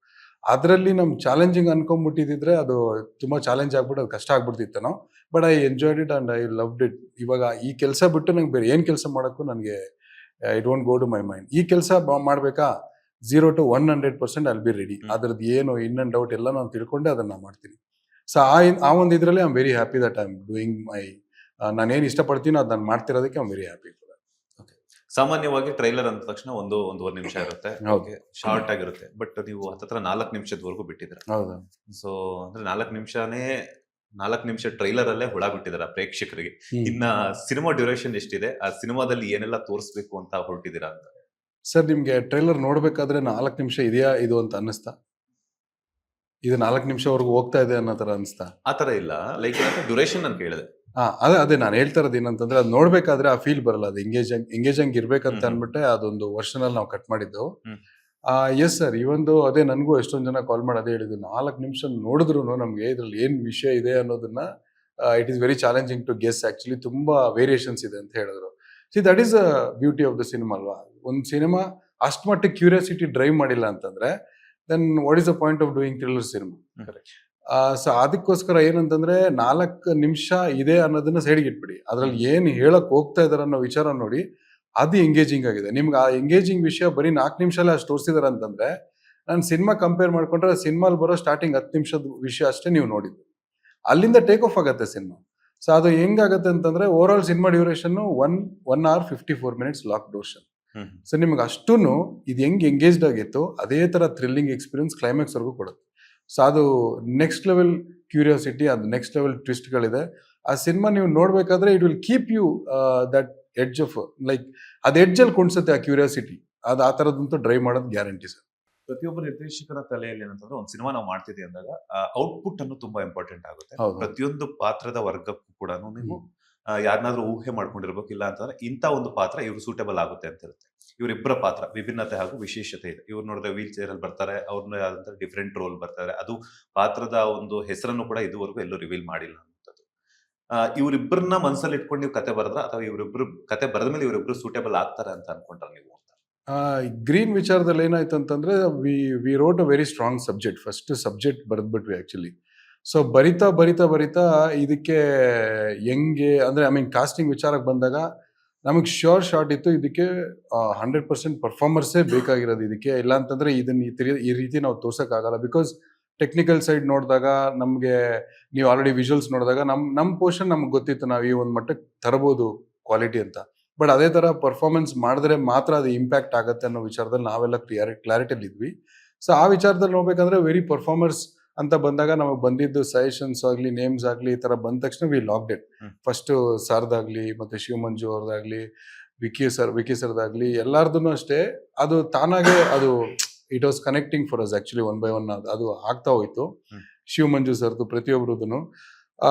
ಅದರಲ್ಲಿ ನಮ್ಮ ಚಾಲೆಂಜಿಂಗ್ ಅನ್ಕೊಂಡ್ಬಿಟ್ಟಿದ್ರೆ ಅದು ತುಂಬ ಚಾಲೆಂಜ್ ಆಗ್ಬಿಟ್ಟು ಅದು ಕಷ್ಟ ಆಗ್ಬಿಡ್ತಿತ್ತು ನಾವು. But I enjoyed it and I loved it. ಇವಾಗ ಈ ಕೆಲಸ ಬಿಟ್ಟು ನಂಗೆ ಬೇರೆ ಏನು ಕೆಲಸ ಮಾಡೋಕ್ಕೂ ನನಗೆ it won't go to my mind. ಈ ಕೆಲಸ ಮಾಡಬೇಕಾ 0 to 100% I will be ready. ಅದ್ರದ್ದು ಏನು ಇನ್ ಅಂಡ್ ಔಟ್ ಎಲ್ಲ ನಾನು ತಿಳ್ಕೊಂಡೆ ಅದನ್ನು ಮಾಡ್ತೀನಿ. ಸೊ ಆ ಒಂದು ಇದರಲ್ಲಿ I am very happy that I am doing my, ನಾನೇನು ಇಷ್ಟಪಡ್ತೀನೋ ಅದು ನಾನು ಮಾಡ್ತಿರೋದಕ್ಕೆ ಐ ಆಮ್ ವೆರಿ ಹ್ಯಾಪಿ. ಸಾಮಾನ್ಯವಾಗಿ ಟ್ರೈಲರ್ ಅಂದ ತಕ್ಷಣ ಒಂದೂವರೆ ನಿಮಿಷ ಇರುತ್ತೆ, ಶಾರ್ಟ್ ಆಗಿರುತ್ತೆ. ಬಟ್ ನೀವು ಹತ್ತತ್ರ 4 ನಿಮಿಷದವರೆಗೂ ಬಿಟ್ಟಿದ್ದೀರ. ಹೌದಾ? ಸೊ ಅಂದ್ರೆ 4 ನಿಮಿಷ ಟ್ರೈಲರ್ ಅಲ್ಲೇ ಹುಳ ಬಿಟ್ಟಿದಾರ ಪ್ರೇಕ್ಷಕರಿಗೆ. ಇನ್ನ ಸಿನಿಮಾ ಡ್ಯೂರೇಷನ್ ಎಷ್ಟಿದೆ, ಆ ಸಿನಿಮಾದಲ್ಲಿ ಏನೆಲ್ಲ ತೋರಿಸ್ಬೇಕು ಅಂತ ಹೊರಟಿದ್ದೀರಾ ಅಂತ? ಸರ್ ನಿಮ್ಗೆ ಟ್ರೈಲರ್ ನೋಡ್ಬೇಕಾದ್ರೆ 4 ನಿಮಿಷ ಇದೆಯಾ ಇದು ಅಂತ ಅನ್ನಿಸ್ತಾ? ಇದು 4 ನಿಮಿಷವರೆಗೂ ಹೋಗ್ತಾ ಇದೆ ಅನ್ನೋ ತರ ಅನಿಸ್ತಾ? ಆ ತರ ಇಲ್ಲ, ಲೈಕ್ ಡ್ಯೂರೇಷನ್ ಅಂತ ಕೇಳಿದೆ. ಅದೇ ನಾನು ಹೇಳ್ತಾ ಇರೋದು ಏನಂತಂದ್ರೆ, ಅದು ನೋಡ್ಬೇಕಾದ್ರೆ ಆ ಫೀಲ್ ಬರಲ್ಲ, ಅದು ಎಂಗೇಜಿಂಗ್ ಇರ್ಬೇಕಂತ ಅನ್ಬಿಟ್ಟೆ ಅದೊಂದು ವರ್ಷನ್ ಅಲ್ಲಿ ನಾವು ಕಟ್ ಮಾಡಿದ್ದು. ಎಸ್ ಸರ್, ಈ ಒಂದು ಅದೇ ನನಗೂ ಎಷ್ಟೊಂದು ಜನ ಕಾಲ್ ಮಾಡಿ ಅದೇ ಹೇಳಿದ್ರು, 4 ನಿಮಿಷ ನೋಡಿದ್ರು ನಮ್ಗೆ ಇದ್ರಲ್ಲಿ ಏನ್ ವಿಷಯ ಇದೆ ಅನ್ನೋದನ್ನ it is very challenging to guess. Actually ತುಂಬಾ ವೇರಿಯೇಷನ್ಸ್ ಇದೆ ಅಂತ ಹೇಳಿದ್ರು. See that is a beauty of the cinema ಅಲ್ವಾ. ಒಂದು ಸಿನಿಮಾ ಅಷ್ಟು ಮಟ್ಟಿಗೆ ಕ್ಯೂರಿಯಾಸಿಟಿ ಡ್ರೈವ್ ಮಾಡಿಲ್ಲ ಅಂತಂದ್ರೆ then what is the point of doing thriller cinema? So ಅದಕ್ಕೋಸ್ಕರ ಏನಂತಂದ್ರೆ 4 ನಿಮಿಷ ಇದೆ ಅನ್ನೋದನ್ನ ಸೈಡ್ಗೆ ಇಟ್ಬಿಡಿ, ಅದ್ರಲ್ಲಿ ಏನ್ ಹೇಳಕ್ ಹೋಗ್ತಾ ಇದಾರೆ ಅನ್ನೋ ವಿಚಾರ ನೋಡಿ, ಅದು ಎಂಗೇಜಿಂಗ್ ಆಗಿದೆ. ನಿಮ್ಗೆ ಆ ಎಂಗೇಜಿಂಗ್ ವಿಷಯ ಬರೀ 4 ನಿಮಿಷಲ್ಲೇ ಅಷ್ಟು ತೋರಿಸಿದಾರೆ ಅಂತಂದ್ರೆ, ನಾನು ಸಿನಿಮಾ ಕಂಪೇರ್ ಮಾಡ್ಕೊಂಡ್ರೆ ಸಿನಿಮಾಲ್ ಬರೋ ಸ್ಟಾರ್ಟಿಂಗ್ 10 ನಿಮಿಷದ ವಿಷಯ ಅಷ್ಟೇ ನೀವು ನೋಡಿದ್ದು, ಅಲ್ಲಿಂದ ಟೇಕ್ ಆಫ್ ಆಗತ್ತೆ ಸಿನಿಮಾ. ಸೊ ಅದು ಹೆಂಗಾಗತ್ತೆ ಅಂತಂದ್ರೆ, over all cinema duration 1 hour 54 minutes lock duration. So ನಿಮ್ಗೆ ಅಷ್ಟೂ ಇದು ಹೆಂಗ್ ಎಂಗೇಜ್ಡ್ ಆಗಿತ್ತು ಅದೇ ತರ ಥ್ರಿಲ್ಲಿಂಗ್ ಎಕ್ಸ್ಪೀರಿಯನ್ಸ್ ಕ್ಲೈಮ್ಯಾಕ್ಸ್ ವರ್ಗೂ ಕೊಡುತ್ತೆ. ಸೊ ಅದು ನೆಕ್ಸ್ಟ್ ಲೆವೆಲ್ ಕ್ಯೂರಿಯಾಸಿಟಿ, ಅದು ನೆಕ್ಸ್ಟ್ ಲೆವೆಲ್ ಟ್ವಿಸ್ಟ್ಗಳಿದೆ. ಆ ಸಿನಿಮಾ ನೀವು ನೋಡ್ಬೇಕಾದ್ರೆ it will keep you that edge of, like ಅದು ಎಡ್ಜಲ್ಲಿ ಕುಣಿಸುತ್ತೆ ಆ ಕ್ಯೂರಿಯಾಸಿಟಿ. ಅದು ಆ ಥರದಂತೂ ಡ್ರೈವ್ ಮಾಡೋದು ಗ್ಯಾರಂಟಿ ಸರ್. ಪ್ರತಿಯೊಬ್ಬ ನಿರ್ದೇಶಕರ ತಲೆಯಲ್ಲಿ ಏನಂತಂದ್ರೆ, ಒಂದು ಸಿನಿಮಾ ನಾವು ಮಾಡ್ತಿದ್ದೀವಿ ಅಂದಾಗ ಔಟ್ಪುಟ್ ಅನ್ನು ತುಂಬಾ ಇಂಪಾರ್ಟೆಂಟ್ ಆಗುತ್ತೆ. ಪ್ರತಿಯೊಂದು ಪಾತ್ರದ ವರ್ಗಕ್ಕೂ ಕೂಡ ನೀವು ಯಾರನ್ನಾದ್ರೂ ಊಹೆ ಮಾಡ್ಕೊಂಡಿರ್ಬೇಕು, ಇಲ್ಲ ಅಂತಂದ್ರೆ ಇಂಥ ಒಂದು ಪಾತ್ರ ಇವ್ರು ಸೂಟೇಬಲ್ ಆಗುತ್ತೆ ಅಂತ ಇರುತ್ತೆ. ಇವರಿಬ್ಬರ ಪಾತ್ರ ವಿಭಿನ್ನತೆ ಹಾಗೂ ವಿಶೇಷತೆ ಇದೆ. ಇವ್ರು ನೋಡಿದ್ರೆ ವೀಲ್ ಚೇರ್ ಅಲ್ಲಿ ಬರ್ತಾರೆ, ಅವ್ರನ್ನ ಆದಂತ ಡಿಫ್ರೆಂಟ್ ರೋಲ್ ಬರ್ತಾರೆ. ಅದು ಪಾತ್ರದ ಒಂದು ಹೆಸರನ್ನು ಕೂಡ ಇದುವರೆಗೂ ಎಲ್ಲೂ ರಿವೀಲ್ ಮಾಡಿಲ್ಲ ಅನ್ನೋದು. ಇವರಿಬ್ಬರನ್ನ ಮನಸ್ಸಲ್ಲಿ ಇಟ್ಕೊಂಡು ನೀವು ಕತೆ ಬರೆದ್ರ, ಅಥವಾ ಇವರಿಬ್ರು ಕತೆ ಬರೆದ ಮೇಲೆ ಇವರಿಬ್ರು ಸೂಟೇಬಲ್ ಆಗ್ತಾರೆ ಅಂತ ಅನ್ಕೊಂಡ್ರ ನೀವು? ಗ್ರೀನ್ ವಿಚಾರದಲ್ಲಿ ಏನಾಯ್ತು ಅಂತಂದ್ರೆ, we wrote a very strong subject. First subject ಬರೆದ್ಬಿಟ್ವಿ ಆಕ್ಚುಲಿ. ಸೊ ಬರಿತಾ ಇದಕ್ಕೆ ಹೆಂಗೆ ಅಂದ್ರೆ, ಐ ಮೀನ್ ಕಾಸ್ಟಿಂಗ್ ವಿಚಾರಕ್ಕೆ ಬಂದಾಗ ನಮಗೆ ಶ್ಯೂರ್ ಶಾರ್ಟ್ ಇತ್ತು, ಇದಕ್ಕೆ 100% ಪರ್ಫಾರ್ಮರ್ಸೇ ಬೇಕಾಗಿರೋದು ಇದಕ್ಕೆ. ಇಲ್ಲ ಅಂತಂದ್ರೆ ಇದನ್ನ ಈ ರೀತಿ ನಾವು ತೋರ್ಸಕ್ಕಾಗಲ್ಲ. ಬಿಕಾಸ್ ಟೆಕ್ನಿಕಲ್ ಸೈಡ್ ನೋಡಿದಾಗ ನಮಗೆ, ನೀವು ಆಲ್ರೆಡಿ ವಿಜುವಲ್ಸ್ ನೋಡಿದಾಗ ನಮ್ಮ ಪೋರ್ಷನ್ ನಮ್ಗೆ ಗೊತ್ತಿತ್ತು, ನಾವು ಈ ಒಂದು ಮಟ್ಟಕ್ಕೆ ತರಬಹುದು ಕ್ವಾಲಿಟಿ ಅಂತ. ಬಟ್ ಅದೇ ತರ ಪರ್ಫಾರ್ಮೆನ್ಸ್ ಮಾಡಿದ್ರೆ ಮಾತ್ರ ಅದು ಇಂಪ್ಯಾಕ್ಟ್ ಆಗುತ್ತೆ ಅನ್ನೋ ವಿಚಾರದಲ್ಲಿ ನಾವೆಲ್ಲ ಕ್ಲಾರಿಟಿಯಲ್ಲಿ ಇದ್ವಿ. ಸೊ ಆ ವಿಚಾರದಲ್ಲಿ ನೋಡ್ಬೇಕಂದ್ರೆ, ವೆರಿ ಪರ್ಫಾರ್ಮರ್ಸ್ ಅಂತ ಬಂದಾಗ ನಮಗೆ ಬಂದಿದ್ದು ಸಜೆಷನ್ಸ್ ಆಗಲಿ, ನೇಮ್ಸ್ ಆಗಲಿ, ಈ ತರ ಬಂದ ತಕ್ಷಣ ವಿ ಲಾಕ್ಡ್ ಇಟ್. ಫಸ್ಟ್ ಸಾರ್ದಾಗ್ಲಿ, ಮತ್ತೆ ಶಿವಮಂಜು ಅವ್ರದ್ದಾಗ್ಲಿ, ವಿಕಿ ಸರ್ದಾಗ್ಲಿ, ಎಲ್ಲಾರ್ದು ಅಷ್ಟೇ ಅದು ತಾನಾಗೆ ಅದು it was connecting for us actually. 1 by 1 ಅದು ಆಗ್ತಾ ಹೋಯ್ತು. ಶಿವಮಂಜು ಸರ್ದು ಪ್ರತಿಯೊಬ್ಬರದನ್ನು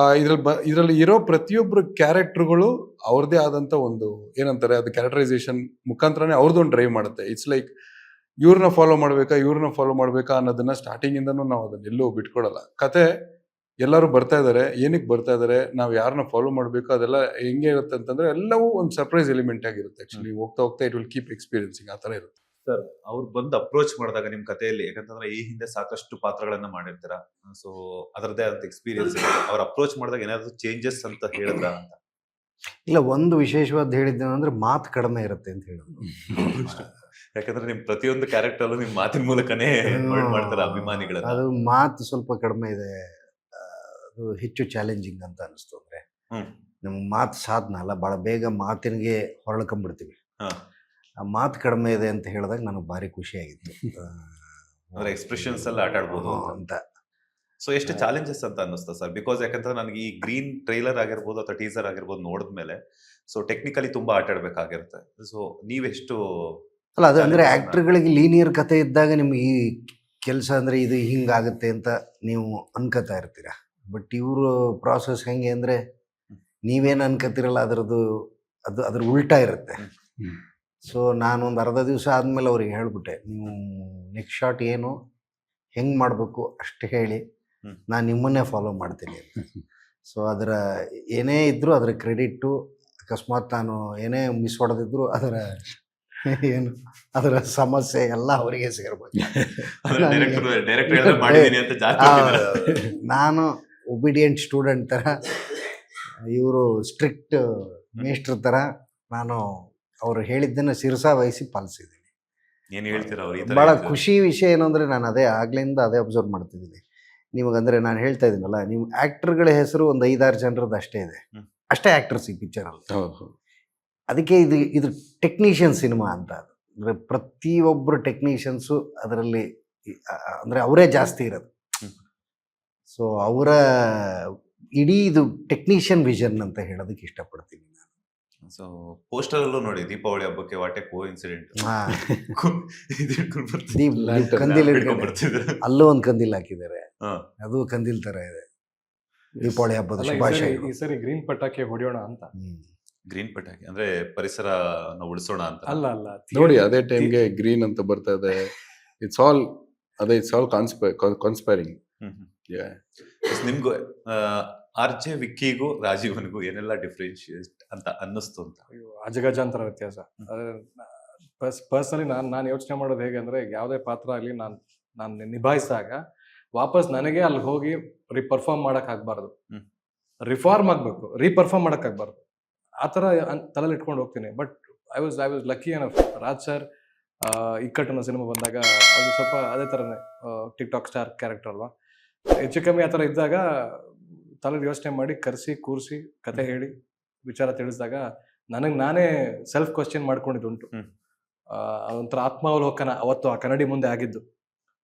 ಇದ್ರಲ್ಲಿ ಇರೋ ಪ್ರತಿಯೊಬ್ಬರು ಕ್ಯಾರೆಕ್ಟರ್ಗಳು ಅವ್ರದೇ ಆದಂತ ಒಂದು ಏನಂತಾರೆ, ಅದು ಕ್ಯಾರೆಕ್ಟರೈಸೇಷನ್ ಮುಖಾಂತರನೇ ಅವ್ರದ್ದೊಂದು ಡ್ರೈವ್ ಮಾಡುತ್ತೆ. ಇಟ್ಸ್ ಲೈಕ್ ಇವ್ರನ್ನ ಫಾಲೋ ಮಾಡ್ಬೇಕಾ ಅನ್ನೋದನ್ನ ಸ್ಟಾರ್ಟಿಂಗ್ ಇಂದನೂ ನಾವು ಅದನ್ನ ಎಲ್ಲೂ ಬಿಟ್ಕೊಡಲ್ಲ. ಕತೆ ಎಲ್ಲರೂ ಬರ್ತಾ ಇದಾರೆ, ಏನಕ್ಕೆ ಬರ್ತಾ ಇದಾರೆ, ನಾವು ಯಾರನ್ನ ಫಾಲೋ ಮಾಡಬೇಕು, ಅದೆಲ್ಲ ಹೆಂಗೆ ಇರುತ್ತೆ ಅಂತಂದ್ರೆ ಎಲ್ಲವೂ ಒಂದು ಸರ್ಪ್ರೈಸ್ ಎಲಿಮೆಂಟ್ ಆಗಿರುತ್ತೆ. ಆಕ್ಚುಲಿ ಹೋಗ್ತಾ ಹೋಗ್ತಾ ಇಟ್ ವಿಲ್ ಕೀಪ್ ಎಕ್ಸ್ಪೀರಿಯನ್ಸಿಂಗ್ ಆ ತರ ಇರುತ್ತೆ. ಸರ್ ಅವ್ರು ಬಂದು ಅಪ್ರೋಚ್ ಮಾಡಿದಾಗ ನಿಮ್ ಕಥೆಯಲ್ಲಿ, ಯಾಕಂತಂದ್ರೆ ಈ ಹಿಂದೆ ಸಾಕಷ್ಟು ಪಾತ್ರಗಳನ್ನ ಮಾಡಿರ್ತೀರ, ಸೊ ಅದರದೇ ಆದ ಎಕ್ಸ್ಪೀರಿಯನ್ಸ್ ಇದೆ. ಅವ್ರು ಅಪ್ರೋಚ್ ಮಾಡಿದಾಗ ಏನಾದ್ರು ಚೇಂಜಸ್ ಅಂತ ಹೇಳಿದ್ರ ಅಂತ? ಇಲ್ಲ, ಒಂದು ವಿಶೇಷವಾದ ಹೇಳಿದ್ದೇನೆಂದ್ರೆ ಮಾತು ಕಡಿಮೆ ಇರುತ್ತೆ ಅಂತ ಹೇಳೋದು. ಯಾಕಂದ್ರೆ ನಿಮ್ ಪ್ರತಿಯೊಂದು ಕ್ಯಾರೆಕ್ಟರ್ ಅಲ್ಲೂ ನಿಮ್ ಮಾತಿನ ಮೂಲಕನೇ ಮಾಡ್ತಾರೆ ಅಭಿಮಾನಿಗಳನ್ನ. ಅದು ಮಾತು ಸ್ವಲ್ಪ ಕಡಿಮೆ ಇದೆ, ಅದು ಹೆಚ್ಚು ಚಾಲೆಂಜಿಂಗ್ ಅಂತ ಅನಿಸ್ತು. ಅಂದ್ರೆ ನಮ್ಗೆ ಮಾತು ಸಾಧನ ಅಲ್ಲ, ಭಾಳ ಬೇಗ ಮಾತಿನಿಗೆ ಹೊರಳ್ಕೊಂಡ್ಬಿಡ್ತೀವಿ. ಆ ಮಾತು ಕಡಿಮೆ ಇದೆ ಅಂತ ಹೇಳಿದಾಗ ನನಗೆ ಭಾರಿ ಖುಷಿಯಾಗಿತ್ತು. ಅಂದ್ರೆ ಎಕ್ಸ್ಪ್ರೆಷನ್ಸ್ ಎಲ್ಲ ಆಟ ಆಡ್ಬೋದು ಅಂತ. ಸೊ ಎಷ್ಟು ಚಾಲೆಂಜಸ್ ಅಂತ ಅನ್ನಿಸ್ತಾ ಸರ್? ಬಿಕಾಸ್ ಯಾಕಂದ್ರೆ ನನಗೆ ಈ ಗ್ರೀನ್ ಟ್ರೈಲರ್ ಆಗಿರ್ಬೋದು ಅಥವಾ ಟೀಸರ್ ಆಗಿರ್ಬೋದು ನೋಡಿದ್ಮೇಲೆ ಸೊ ಟೆಕ್ನಿಕಲಿ ತುಂಬಾ ಆಟ ಆಡ್ಬೇಕಾಗಿರುತ್ತೆ. ಸೊ ನೀವೆಷ್ಟು ಅಲ್ಲ, ಅದು ಅಂದ್ರೆ ಆಕ್ಟರ್ಗಳಿಗೆ ಲೀನಿಯರ್ ಕತೆ ಇದ್ದಾಗ ನಿಮ್ಗೆ ಈ ಕೆಲಸ ಅಂದ್ರೆ ಇದು ಹಿಂಗಾಗುತ್ತೆ ಅಂತ ನೀವು ಅನ್ಕೋತಾ ಇರ್ತೀರ. ಬಟ್ ಇವರು ಪ್ರಾಸೆಸ್ ಹೆಂಗೆ ಅಂದ್ರೆ ನೀವೇನು ಅನ್ಕೋತಿರಲ್ಲ ಅದರದ್ದು ಅದ್ರ ಉಲ್ಟಾ ಇರುತ್ತೆ. ಸೊ ನಾನೊಂದು ಅರ್ಧ ದಿವಸ ಆದಮೇಲೆ ಅವ್ರಿಗೆ ಹೇಳ್ಬಿಟ್ಟೆ, ನೀವು ನೆಕ್ಸ್ಟ್ ಶಾಟ್ ಏನು ಹೆಂಗೆ ಮಾಡಬೇಕು ಅಷ್ಟು ಹೇಳಿ, ನಾನು ನಿಮ್ಮನ್ನೇ ಫಾಲೋ ಮಾಡ್ತೀನಿ ಅಂತ. ಸೊ ಅದರ ಏನೇ ಇದ್ದರೂ ಅದರ ಕ್ರೆಡಿಟ್ಟು, ಅಕಸ್ಮಾತ್ ನಾನು ಏನೇ ಮಿಸ್ ಹೊಡೆದಿದ್ರು ಅದರ ಸಮಸ್ಯೆ ಎಲ್ಲ ಅವರಿಗೆ ಸೇರ್ಬೇಕು. ನಾನು ಒಬಿಡಿಯಂಟ್ ಸ್ಟೂಡೆಂಟ್ ಥರ, ಇವರು ಸ್ಟ್ರಿಕ್ಟ್ ಮೇಸ್ಟ್ರ್ ಥರ ನಾನು ಅವ್ರು ಹೇಳಿದ್ದನ್ನು ಶಿರಸಾ ವಹಿಸಿ ಪಾಲಿಸಿದ್ದೀನಿ. ಏನು ಹೇಳ್ತೀರಾ? ಭಾಳ ಖುಷಿ ವಿಷಯ ಏನು ಅಂದರೆ, ನಾನು ಆಗ್ಲಿಂದ ಅದೇ ಅಬ್ಸರ್ವ್ ಮಾಡ್ತಿದ್ದೀನಿ. ನಿಮಗಂದರೆ ನಾನು ಹೇಳ್ತಾ ಇದ್ದೀನಲ್ಲ, ನೀವು ಆ್ಯಕ್ಟರ್ಗಳ ಹೆಸರು ಒಂದು 5-6 ಜನರದ್ದು ಅಷ್ಟೇ ಇದೆ, ಅಷ್ಟೇ ಆ್ಯಕ್ಟರ್ಸ್ ಈ ಪಿಕ್ಚರಲ್ಲಿ. ಅದಕ್ಕೆ ಇದು ಟೆಕ್ನಿಷಿಯನ್ ಸಿನಿಮಾ ಅಂತ. ಅಂದರೆ ಪ್ರತಿಯೊಬ್ಬರು ಟೆಕ್ನಿಷಿಯನ್ಸು ಅದರಲ್ಲಿ ಅಂದರೆ ಅವರೇ ಜಾಸ್ತಿ ಇರೋದು. ಸೊ ಅವರ ಇಡೀ ಇದು ಟೆಕ್ನಿಷಿಯನ್ ವಿಷನ್ ಅಂತ ಹೇಳೋದಕ್ಕೆ ಇಷ್ಟಪಡ್ತೀನಿ ನಾನು. ಸೊ ಪೋಸ್ಟರ್ ಅಲ್ಲೂ ನೋಡಿ, ದೀಪಾವಳಿ ಹಬ್ಬಕ್ಕೆ ವಾಟ್ ಎ ಕೋ ಇನ್ಸಿಡೆಂಟ್, ಕಂದಿಲ್ ಅಲ್ಲೂ ಒಂದು ಕಂದಿಲ್ ಹಾಕಿದ್ದಾರೆ, ಅದು ಕಂದಿಲ್ ತರ ಇದೆ. ದೀಪಾವಳಿ ಹಬ್ಬದ ಶುಭಾಶಯಗಳು. ಈ ಸರಿ ಗ್ರೀನ್ ಪಟಾಕಿ ಹೊಡೆಯೋಣ ಅಂತ. ಗ್ರೀನ್ ಪಟಾಕಿ ಅಂದ್ರೆ ಪರಿಸರ ಉಳಿಸೋಣ ಅಂತ ಅಲ್ಲ ನೋಡಿ, ಅದೇ ಟೈಮ್ಗೆ ಗ್ರೀನ್ ಅಂತ ಬರ್ತಾ ಇದೆ. It's all conspiring. ನಿಮ್ಗೂ ಆರ್.ಜೆ. ವಿಕ್ಕಿಗೂ ರಾಜೀವನ್ಗೂ ಏನೆಲ್ಲ ಡಿಫ್ರೆನ್ಶಿಯೇಟ್ ಅಂತ ಅನ್ನಿಸ್ತು ಅಂತ? ಅಜಗಜಾಂತರ ವ್ಯತ್ಯಾಸ. ಪರ್ಸನಲಿ ನಾನು ಯೋಚನೆ ಮಾಡೋದು ಹೇಗೆ ಅಂದ್ರೆ, ಯಾವುದೇ ಪಾತ್ರ ಆಗಲಿ ನಾನು ನಿಭಾಯಿಸಿದಾಗ ವಾಪಸ್ ನನಗೆ ಅಲ್ಲಿ ಹೋಗಿ ಪರ್ಫಾರ್ಮ್ ಮಾಡಕ್ ಆಗ್ಬಾರ್ದು, ರಿಫಾರ್ಮ್ ಆಗ್ಬೇಕು, ರೀಪರ್ಫಾರ್ಮ್ ಮಾಡಕ್ ಆಗ್ಬಾರ್ದು. ಆ ಥರ ತಲೆಯಲ್ಲಿ ಇಟ್ಕೊಂಡು ಹೋಗ್ತೀನಿ. But I was lucky enough. Raj sir ಇಕ್ಕಟ್ಟನ ಸಿನಿಮಾ ಬಂದಾಗ ಅದು ಸ್ವಲ್ಪ ಅದೇ ಥರನೇ ಟಿಕ್ಟಾಕ್ ಸ್ಟಾರ್ ಕ್ಯಾರೆಕ್ಟರ್ ಅಲ್ವಾ, ಹೆಚ್ಚು ಕಮ್ಮಿ ಆ ಥರ ಇದ್ದಾಗ ತಲೆಯಲ್ಲಿ ಯೋಚನೆ ಮಾಡಿ ಕರೆಸಿ ಕೂರಿಸಿ ಕತೆ ಹೇಳಿ ವಿಚಾರ ತಿಳಿಸಿದಾಗ ನನಗೆ ನಾನೇ ಸೆಲ್ಫ್ ಕ್ವಶನ್ ಮಾಡ್ಕೊಂಡಿದ್ದುಂಟು. ಅದೊಂಥರ ಆತ್ಮಾವಲೋಕನ ಅವತ್ತು ಆ ಕನ್ನಡಿ ಮುಂದೆ ಆಗಿದ್ದು.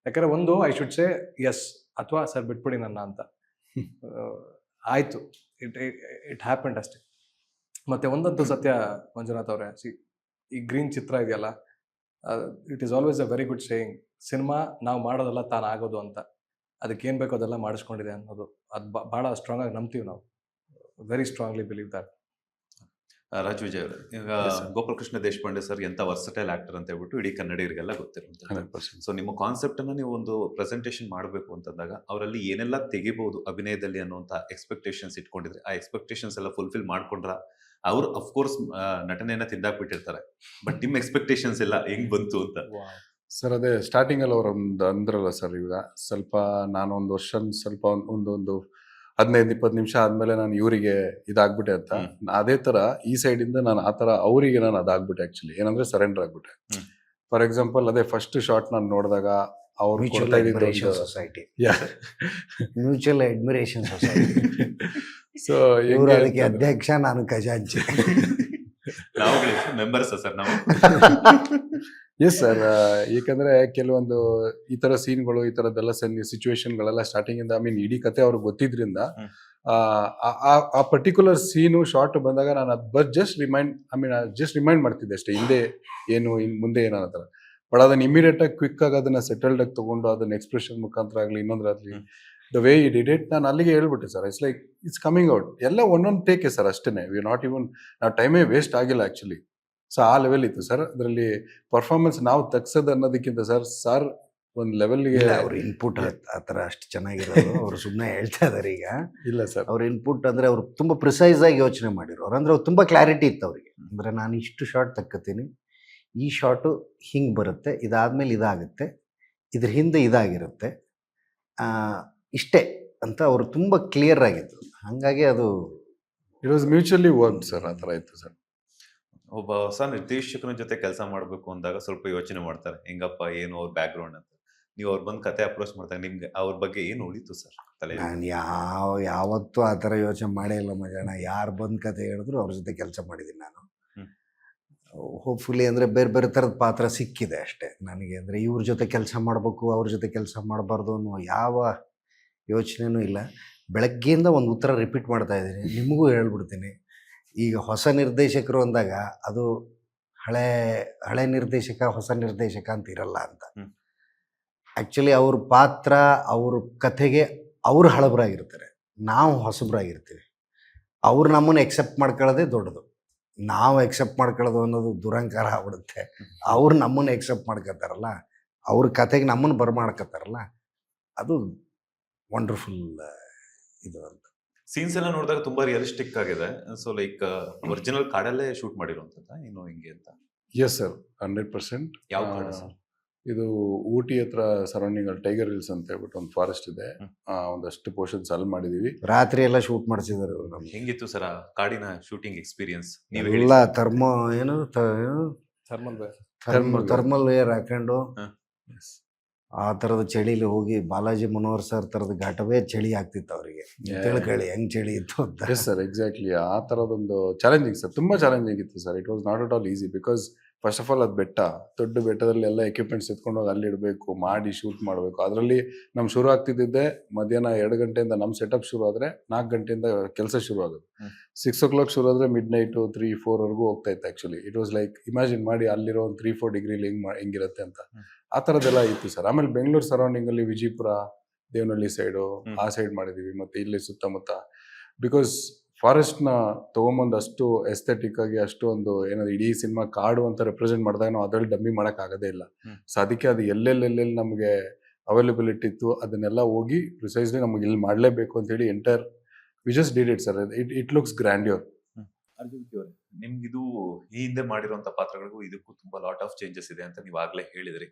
ಯಾಕಂದರೆ ಒಂದು ಐ ಶುಡ್ ಸೇ ಎಸ್ ಅಥವಾ ಸರ್ ಬಿಟ್ಬಿಡಿ ನನ್ನ ಅಂತ. ಆಯಿತು, ಇಟ್ ಹ್ಯಾಪೆಂಡ್ ಅಷ್ಟೇ. ಮತ್ತು ಒಂದಂತೂ ಸತ್ಯ ಮಂಜುನಾಥ್ ಅವರೇ, ಈ ಗ್ರೀನ್ ಚಿತ್ರ ಇದೆಯಲ್ಲ, it is always a very good saying. Cinema ನಾವು ಮಾಡೋದಲ್ಲ, ತಾನು ಆಗೋದು ಅಂತ. ಅದಕ್ಕೇನು ಬೇಕೋ ಅದೆಲ್ಲ ಮಾಡಿಸ್ಕೊಂಡಿದೆ ಅನ್ನೋದು, ಅದು ಭಾಳ ಸ್ಟ್ರಾಂಗ್ ಆಗಿ ನಂಬ್ತೀವಿ ನಾವು. Very strongly believe that. Raj Vijay ಅವರು, ಈಗ ಗೋಪಾಲಕೃಷ್ಣ ದೇಶಪಾಂಡೆ ಸರ್ ಎಂತ ವರ್ಸಟೈಲ್ ಆಕ್ಟರ್ ಅಂತ ಹೇಳ್ಬಿಟ್ಟು ಇಡೀ ಕನ್ನಡಿಗರಿಗೆಲ್ಲ ಗೊತ್ತಿರುವಂತ. ಸೊ ನಿಮ್ಮ ಕಾನ್ಸೆಪ್ಟ್ ಅನ್ನ ನೀವು ಒಂದು ಪ್ರೆಸೆಂಟೇಷನ್ ಮಾಡಬೇಕು ಅಂತಂದಾಗ ಅವರಲ್ಲಿ ಏನೆಲ್ಲ ತೆಗಿಬಹುದು ಅಭಿನಯದಲ್ಲಿ ಅನ್ನುವಂತ ಎಕ್ಸ್ಪೆಕ್ಟೇಷನ್ಸ್ ಇಟ್ಕೊಂಡಿದ್ರೆ, ಆ ಎಕ್ಸ್ಪೆಕ್ಟೇಷನ್ಸ್ ಎಲ್ಲ ಫುಲ್ಫಿಲ್ ಮಾಡ್ಕೊಂಡ್ರ? ಅವ್ರು ಅಫ್ಕೋರ್ಸ್ ನಟನೆಯನ್ನ ತಿಂದಾಕ್ಬಿಟ್ಟಿರ್ತಾರೆ, ಬಟ್ ನಿಮ್ಮ ಎಕ್ಸ್ಪೆಕ್ಟೇಷನ್ಸ್ ಎಲ್ಲ ಹೆಂಗ್ ಬಂತು ಅಂತ? ಸರ್ ಅದೇ ಸ್ಟಾರ್ಟಿಂಗ್ ಅಲ್ಲಿ ಅವ್ರ ಅಂದ್ರಲ್ಲ ಸರ್, ಈಗ ಸ್ವಲ್ಪ ನಾನು ಒಂದು ವರ್ಷ ಸ್ವಲ್ಪ ಒಂದು 15-20 ನಿಮಿಷ ಆದ್ಮೇಲೆ ನಾನು ಇವರಿಗೆ ಇದಾಗ್ಬಿಟ್ಟೆ ಅಂತ. ಅದೇ ತರ ಈ ಸೈಡ್ ಇಂದ ನಾನು ಆ ತರ ಅವರಿಗೆ ನಾನು ಅದಾಗ್ಬಿಟ್ಟೆ. ಆಕ್ಚುಲಿ ಏನಂದ್ರೆ ಸರೆಂಡರ್ ಆಗ್ಬಿಟ್ಟೆ. ಫಾರ್ ಎಕ್ಸಾಂಪಲ್ ಅದೇ ಫಸ್ಟ್ ಶಾಟ್ ನಾನು ನೋಡಿದಾಗ ಅವ್ರು society, mutual admiration society. So ಇವರು ಅದಕ್ಕೆ ಅಧ್ಯಕ್ಷ, ನಾನು ಖಜಾಂಚಿ. ಮೆಂಬರ್ಸ್ ಸರ್ ನಾವು. ಎಸ್ ಸರ್, ಏಕೆಂದ್ರೆ ಕೆಲವೊಂದು ಈ ತರ ಸೀನ್ಗಳು, ಈ ತರದ್ದೆಲ್ಲ ಸಿಚುವೇಶನ್ಗಳೆಲ್ಲ ಸ್ಟಾರ್ಟಿಂಗ್ ಇಂದ, ಐ ಮೀನ್ ಇಡೀ ಕತೆ ಅವ್ರಿಗೆ ಗೊತ್ತಿದ್ರಿಂದ ಆ ಪರ್ಟಿಕ್ಯುಲರ್ ಸೀನು ಶಾರ್ಟ್ ಬಂದಾಗ ನಾನು ಅದು ಜಸ್ಟ್ ರಿಮೈಂಡ್ ಮಾಡ್ತಿದ್ದೆ ಅಷ್ಟೇ, ಹಿಂದೆ ಏನು ಮುಂದೆ ಏನೋ ಅನ್ನೋ ಥರ. ಬಟ್ ಅದನ್ನ ಇಮಿಡಿಯೇಟ್ ಆಗಿ ಕ್ವಿಕ್ ಆಗಿ ಅದನ್ನ ಸೆಟಲ್ಡ್ ಆಗಿ ತಗೊಂಡು ಅದನ್ನ ಎಕ್ಸ್ಪ್ರೆಷನ್ ಮುಖಾಂತರ ಆಗಲಿ ಇನ್ನೊಂದ್ರಾಗ್ಲಿ the way it did it, ನಾನು ಅಲ್ಲಿಗೆ ಹೇಳ್ಬಿಟ್ಟೆ sir, it's like it's coming out. ಎಲ್ಲ ಒಂದೊಂದು ಟೇಕೆ ಸರ್ ಅಷ್ಟೇ, ವಿ ನಾಟ್ ಇವನ್ ನಾವು ಟೈಮೇ ವೇಸ್ಟ್ ಆಗಿಲ್ಲ ಆಕ್ಚುಲಿ. ಸೊ ಆ ಲೆವೆಲ್ ಇತ್ತು ಸರ್. ಅದರಲ್ಲಿ ಪರ್ಫಾರ್ಮೆನ್ಸ್ ನಾವು ತೆಗ್ಸೋದು ಅನ್ನೋದಕ್ಕಿಂತ ಸರ್ ಒಂದು ಲೆವೆಲ್ಗೆ ಇಲ್ಲ, ಅವ್ರ ಇನ್ಪುಟ್ ಆ ಥರ ಅಷ್ಟು ಚೆನ್ನಾಗಿರೋದು. ಅವ್ರು ಸುಮ್ಮನೆ ಹೇಳ್ತಾ ಇದಾರೆ ಈಗ. ಇಲ್ಲ ಸರ್. ಅವ್ರ ಇನ್ಪುಟ್ ಅಂದರೆ ಅವ್ರು ತುಂಬ ಪ್ರಿಸೈಸ್ ಆಗಿ ಯೋಚನೆ ಮಾಡಿರೋರು. ಅಂದರೆ ಅವ್ರು ತುಂಬ ಕ್ಲಾರಿಟಿ ಇತ್ತು ಅವರಿಗೆ. ಅಂದರೆ ನಾನು ಇಷ್ಟು ಶಾರ್ಟ್ ತಕ್ಕತೀನಿ, ಈ ಶಾರ್ಟು ಹಿಂಗೆ ಬರುತ್ತೆ, ಇದಾದ್ಮೇಲೆ ಇದಾಗುತ್ತೆ, ಇದ್ರ ಹಿಂದೆ ಇದಾಗಿರುತ್ತೆ, ಇಷ್ಟೇ ಅಂತ ಅವರು ತುಂಬ ಕ್ಲಿಯರ್ ಆಗಿತ್ತು. ಹಾಗಾಗಿ ಅದು it was mutually work sir, ಆ ಥರ ಇತ್ತು ಸರ್. ಒಬ್ಬ ಹೊಸ ನಿರ್ದೇಶಕನ ಜೊತೆ ಕೆಲಸ ಮಾಡಬೇಕು ಅಂದಾಗ ಸ್ವಲ್ಪ ಯೋಚನೆ ಮಾಡ್ತಾರೆ, ಹೆಂಗಪ್ಪ ಏನು ಅವ್ರ ಬ್ಯಾಕ್ ಗ್ರೌಂಡ್ ಅಂತ. ನೀವು ಅವ್ರು ಬಂದು ಕತೆ ಅಪ್ರೋಚ್ ಮಾಡಿದಾಗ ನಿಮ್ಗೆ ಅವ್ರ ಬಗ್ಗೆ ಏನು ಉಳಿತು ಸರ್ ತಲೆ? ನಾನು ಯಾವತ್ತೂ ಆ ಥರ ಯೋಚನೆ ಮಾಡೇ ಇಲ್ಲ ಮಜಾಣ. ಯಾರು ಬಂದು ಕತೆ ಹೇಳಿದ್ರು ಅವ್ರ ಜೊತೆ ಕೆಲಸ ಮಾಡಿದ್ದೀನಿ ನಾನು. ಹೋಪ್ಫುಲಿ ಅಂದರೆ ಬೇರೆ ಬೇರೆ ಥರದ ಪಾತ್ರ ಸಿಕ್ಕಿದೆ ಅಷ್ಟೇ ನನಗೆ. ಅಂದರೆ ಇವ್ರ ಜೊತೆ ಕೆಲಸ ಮಾಡಬೇಕು, ಅವ್ರ ಜೊತೆ ಕೆಲಸ ಮಾಡಬಾರ್ದು ಅನ್ನೋ ಯಾವ ಯೋಚನೆಯೂ ಇಲ್ಲ. ಬೆಳಗ್ಗೆಯಿಂದ ಒಂದು ಉತ್ತರ ರಿಪೀಟ್ ಮಾಡ್ತಾ ಇದ್ದೀನಿ, ನಿಮಗೂ ಹೇಳ್ಬಿಡ್ತೀನಿ. ಈಗ ಹೊಸ ನಿರ್ದೇಶಕರು ಅಂದಾಗ ಅದು ಹಳೆ ನಿರ್ದೇಶಕ ಹೊಸ ನಿರ್ದೇಶಕ ಅಂತ ಇರಲ್ಲ ಅಂತ. ಆ್ಯಕ್ಚುಲಿ ಅವ್ರ ಪಾತ್ರ, ಅವ್ರ ಕಥೆಗೆ ಅವ್ರು ಹಳಬರಾಗಿರ್ತಾರೆ, ನಾವು ಹೊಸಬರಾಗಿರ್ತೀವಿ. ಅವ್ರು ನಮ್ಮನ್ನು ಎಕ್ಸೆಪ್ಟ್ ಮಾಡ್ಕೊಳ್ಳೋದೇ ದೊಡ್ಡದು. ನಾವು ಎಕ್ಸೆಪ್ಟ್ ಮಾಡ್ಕೊಳ್ಳೋದು ಅನ್ನೋದು ದುರಂಕಾರ ಆಗ್ಬಿಡುತ್ತೆ. ಅವ್ರು ನಮ್ಮನ್ನು ಎಕ್ಸೆಪ್ಟ್ ಮಾಡ್ಕೊತಾರಲ್ಲ, ಅವ್ರ ಕಥೆಗೆ ನಮ್ಮನ್ನು ಬರ್ಮಾಡ್ಕೊತಾರಲ್ಲ, ಅದು ವಂಡರ್ಫುಲ್ ಇದು ಅಂತ. ಸೀನ್ಸ್ ಎಲ್ಲ ನೋಡಿದಾಗ ತುಂಬಾ ರಿಯಲಿಸ್ಟಿಕ್ ಆಗಿದೆ. ಸೊ ಲೈಕ್ ಒರಿಜಿನಲ್ ಕಾಡಲ್ಲೇ ಶೂಟ್ ಮಾಡಿರುವಂತದ್ದ ಏನು ಹಿಂಗೆ ಅಂತ? Yes sir, 100%. ಯಾವ ಕಾಡು ಸರ್? ಇದು ಊಟಿ ಹತ್ರ ಸರೌಂಡಿಂಗ್ ಅಲ್ಲಿ ಟೈಗರ್ ಹಿಲ್ಸ್ ಅಂತ ಹೇಳ್ಬಿಟ್ಟು ಒಂದು ಫಾರೆಸ್ಟ್ ಇದೆ. ಒಂದಷ್ಟು ಪೋರ್ಷನ್ಸ್ ಅಲ್ಲಿ ಮಾಡಿದೀವಿ. ರಾತ್ರಿ ಎಲ್ಲ ಶೂಟ್ ಮಾಡಿಸಿದ್ದಾರೆ ನಮ್ಗೆ. ಹೆಂಗಿತ್ತು ಸರ್ ಆ ಕಾಡಿನ ಶೂಟಿಂಗ್ ಎಕ್ಸ್ಪೀರಿಯನ್ಸ್? ಎಲ್ಲ ಥರ್ಮಲ್ ವೇರ್ ಹಾಕೊಂಡು ಆ ಥರದ ಚಳಿಲಿ ಹೋಗಿ ಬಾಲಾಜಿ ಮನೋಹರ್ ಸರ್ ಥರದ ಘಾಟವೇ ಚಳಿ ಆಗ್ತಿತ್ತು ಅವರಿಗೆ. ತಿಳ್ಕೊಳ್ಳಿ ಹೆಂಗ್ ಚಳಿ ಇತ್ತು ಅಂತ. ಎಸ್ ಸರ್, ಎಕ್ಸಾಕ್ಟ್ಲಿ ಆ ಥರದೊಂದು ಚಾಲೆಂಜಿಂಗ್ ಸರ್, ತುಂಬ ಚಾಲೆಂಜಿಂಗ್ ಇತ್ತು sir. It was not at all easy because first of all ಅದು ಬೆಟ್ಟ, ದೊಡ್ಡ ಬೆಟ್ಟದಲ್ಲಿ ಎಲ್ಲ ಎಕ್ವಿಪ್ಮೆಂಟ್ಸ್ ಎತ್ಕೊಂಡು ಹೋಗಿ ಅಲ್ಲಿ ಇಡಬೇಕು, ಮಾಡಿ ಶೂಟ್ ಮಾಡಬೇಕು. ಅದರಲ್ಲಿ ನಮ್ಮ ಶುರು ಆಗ್ತಿದ್ದೆ ಮಧ್ಯಾಹ್ನ 2 ಗಂಟೆಯಿಂದ ನಮ್ಮ ಸೆಟಪ್ ಶುರು ಆದರೆ 4 ಗಂಟೆಯಿಂದ ಕೆಲಸ ಶುರು ಆಗೋದು. 6 o'clock ಶುರು ಆದರೆ ಮಿಡ್ ನೈಟು 3-4ವರೆಗೂ ಹೋಗ್ತಾ ಇತ್ತು. Actually it was like imagine ಮಾಡಿ ಅಲ್ಲಿರೋ ಒಂದು 3-4 ಡಿಗ್ರಿಲಿ ಹೆಂಗಿರುತ್ತೆ ಅಂತ. ಆ ಥರದ್ದೆಲ್ಲ ಇತ್ತು ಸರ್. ಆಮೇಲೆ ಬೆಂಗಳೂರು ಸರೌಂಡಿಂಗಲ್ಲಿ ವಿಜಯಪುರ, ದೇವನಹಳ್ಳಿ ಸೈಡು ಆ ಸೈಡ್ ಮಾಡಿದ್ದೀವಿ. ಮತ್ತು ಇಲ್ಲಿ ಸುತ್ತಮುತ್ತ ಬಿಕಾಸ್ ಫಾರೆಸ್ಟ್ನ ತೊಗೊಂಬಂದು ಅಷ್ಟು ಎಸ್ಥೆಟಿಕ್ ಆಗಿ ಅಷ್ಟು ಒಂದು ಏನಾದ್ರು ಇಡೀ ಸಿನಿಮಾ ಕಾಡು ಅಂತ ರೆಪ್ರೆಸೆಂಟ್ ಮಾಡಿದಾಗ ನಾವು ಅದರಲ್ಲಿ ಡಮ್ಮಿ ಮಾಡೋಕ್ಕಾಗೋದೇ ಇಲ್ಲ. ಸೊ ಅದಕ್ಕೆ ಅದು ಎಲ್ಲೆಲ್ಲಿ ನಮಗೆ ಅವೈಲಬಿಲಿಟಿ ಇತ್ತು ಅದನ್ನೆಲ್ಲ ಹೋಗಿ ಪ್ರಿಸೈಸ್ಲಿ ನಮಗೆ ಇಲ್ಲಿ ಮಾಡಲೇಬೇಕು ಅಂತೇಳಿ entire we just did it sir. It looks grandeur. ನಿಮ್ಗಿದು ಈ ಹಿಂದೆ ಮಾಡಿರುವಂತ ಪಾತ್ರಗಳಿಗೂ ಇದಕ್ಕೂ ತುಂಬಾ ಲಾಟ್ ಆಫ್ ಚೇಂಜಸ್ ಇದೆ ಅಂತ ನೀವು ಆಗ್ಲೇ ಹೇಳಿದ್ರಿ.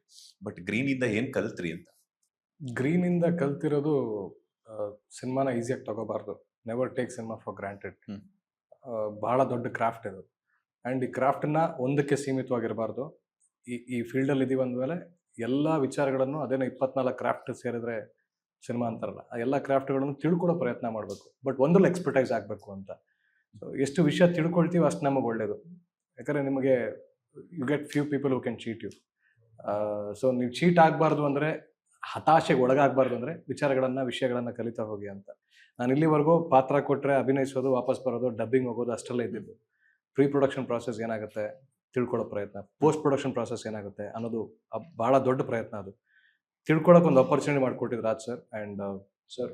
ಬಟ್ ಗ್ರೀನ್ ಇಂದ ಏನ್ ಕಲ್ತ್ರಿ ಅಂತ? ಗ್ರೀನ್ ಇಂದ ಕಲ್ತಿರೋದು ಸಿನಿಮಾನ ಈಸಿಯಾಗಿ ತಗೋಬಾರ್ದು. Never take cinema for granted. ಬಹಳ ದೊಡ್ಡ ಕ್ರಾಫ್ಟ್ ಇದು. ಆ್ಯಂಡ್ ಈ ಕ್ರಾಫ್ಟನ್ನ ಒಂದಕ್ಕೆ ಸೀಮಿತವಾಗಿರಬಾರ್ದು. ಈ ಫೀಲ್ಡಲ್ಲಿ ಇದೀವಿ ಅಂದಮೇಲೆ ಎಲ್ಲ ವಿಚಾರಗಳನ್ನು, ಅದೇನೋ 24 ಕ್ರಾಫ್ಟ್ ಸೇರಿದ್ರೆ ಸಿನಿಮಾ ಅಂತಾರಲ್ಲ, ಆ ಎಲ್ಲ ಕ್ರಾಫ್ಟ್ಗಳನ್ನು ತಿಳ್ಕೊಳ್ಳೋ ಪ್ರಯತ್ನ ಮಾಡಬೇಕು. ಬಟ್ ಒಂದ್ರಲ್ಲಿ ಎಕ್ಸ್ಪರ್ಟೈಸ್ ಆಗಬೇಕು ಅಂತ. ಸೊ ಎಷ್ಟು ವಿಷಯ ತಿಳ್ಕೊಳ್ತೀವಿ ಅಷ್ಟು ನಮಗೆ ಒಳ್ಳೇದು. ಯಾಕಂದರೆ ನಿಮಗೆ you get few people who can cheat you. So ನೀವು ಚೀಟ್ ಆಗಬಾರ್ದು ಅಂದರೆ, ಹತಾಶೆಗೆ ಒಳಗಾಗಬಾರ್ದು ಅಂದರೆ ವಿಷಯಗಳನ್ನು ಕಲಿತಾ ಹೋಗಿ ಅಂತ. ನಾನು ಇಲ್ಲಿವರೆಗೂ ಪಾತ್ರ ಕೊಟ್ಟರೆ ಅಭಿನಯಿಸೋದು, ವಾಪಸ್ ಬರೋದು, ಡಬ್ಬಿಂಗ್ ಹೋಗೋದು ಅಷ್ಟೆಲ್ಲ ಇದ್ದಿದ್ದು. ಪ್ರೀ ಪ್ರೊಡಕ್ಷನ್ ಪ್ರಾಸೆಸ್ ಏನಾಗುತ್ತೆ ತಿಳ್ಕೊಳ್ಳೋ ಪ್ರಯತ್ನ, ಪೋಸ್ಟ್ ಪ್ರೊಡಕ್ಷನ್ ಪ್ರಾಸೆಸ್ ಏನಾಗುತ್ತೆ ಅನ್ನೋದು ಭಾಳ ದೊಡ್ಡ ಪ್ರಯತ್ನ. ಅದು ತಿಳ್ಕೊಳ್ಳೋಕೆ ಒಂದು ಆಪರ್ಚುನಿಟಿ ಮಾಡಿಕೊಟ್ಟಿದ್ದು Raj sir. And sir,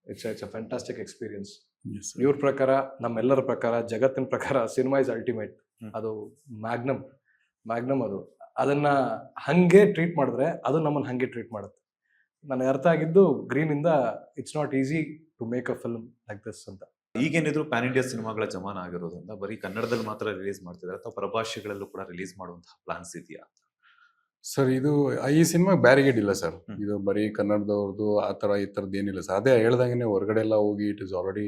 it's a fantastic experience. ಇವ್ರ ಪ್ರಕಾರ, ನಮ್ಮೆಲ್ಲರ ಪ್ರಕಾರ, ಜಗತ್ತಿನ ಪ್ರಕಾರ ಸಿನಿಮಾ ಇಸ್ ಅಲ್ಟಿಮೇಟ್. ಅದು ಮ್ಯಾಗ್ನಮ್ ಅದು. ಅದನ್ನ ಹಂಗೆ ಟ್ರೀಟ್ ಮಾಡಿದ್ರೆ ಅದು ನಮ್ಮನ್ನು ಹಂಗೆ ಟ್ರೀಟ್ ಮಾಡುತ್ತೆ. ನನಗೆ ಅರ್ಥ ಆಗಿದ್ದು ಗ್ರೀನಿಂದ it's not easy to make a film like this ಅಂತ. ಈಗೇನಿದ್ರು ಪ್ಯಾನ್ ಇಂಡಿಯಾ ಸಿನಿಮಾಗಳ ಜಮಾನ ಆಗಿರೋದ್ರಿಂದ ಬರೀ ಕನ್ನಡದಲ್ಲಿ ಮಾತ್ರ ರಿಲೀಸ್ ಮಾಡ್ತಿದ್ದಾರೆ ಅಥವಾ ಪರಭಾಷೆಗಳಲ್ಲೂ ಕೂಡ ರಿಲೀಸ್ ಮಾಡುವಂತಹ ಪ್ಲಾನ್ಸ್ ಇದೆಯಾ? ಸರ್, ಇದು ಈ ಸಿನಿಮಾ ಬ್ಯಾರಿಗೇಡ್ ಇಲ್ಲ ಸರ್. ಇದು ಬರೀ ಕನ್ನಡದವ್ರದ್ದು ಆ ಥರ ಈ ಥರದ್ದು ಏನಿಲ್ಲ ಸರ್. ಅದೇ ಹೇಳ್ದಂಗೆ ಹೊರಗಡೆ ಎಲ್ಲ ಹೋಗಿ it is already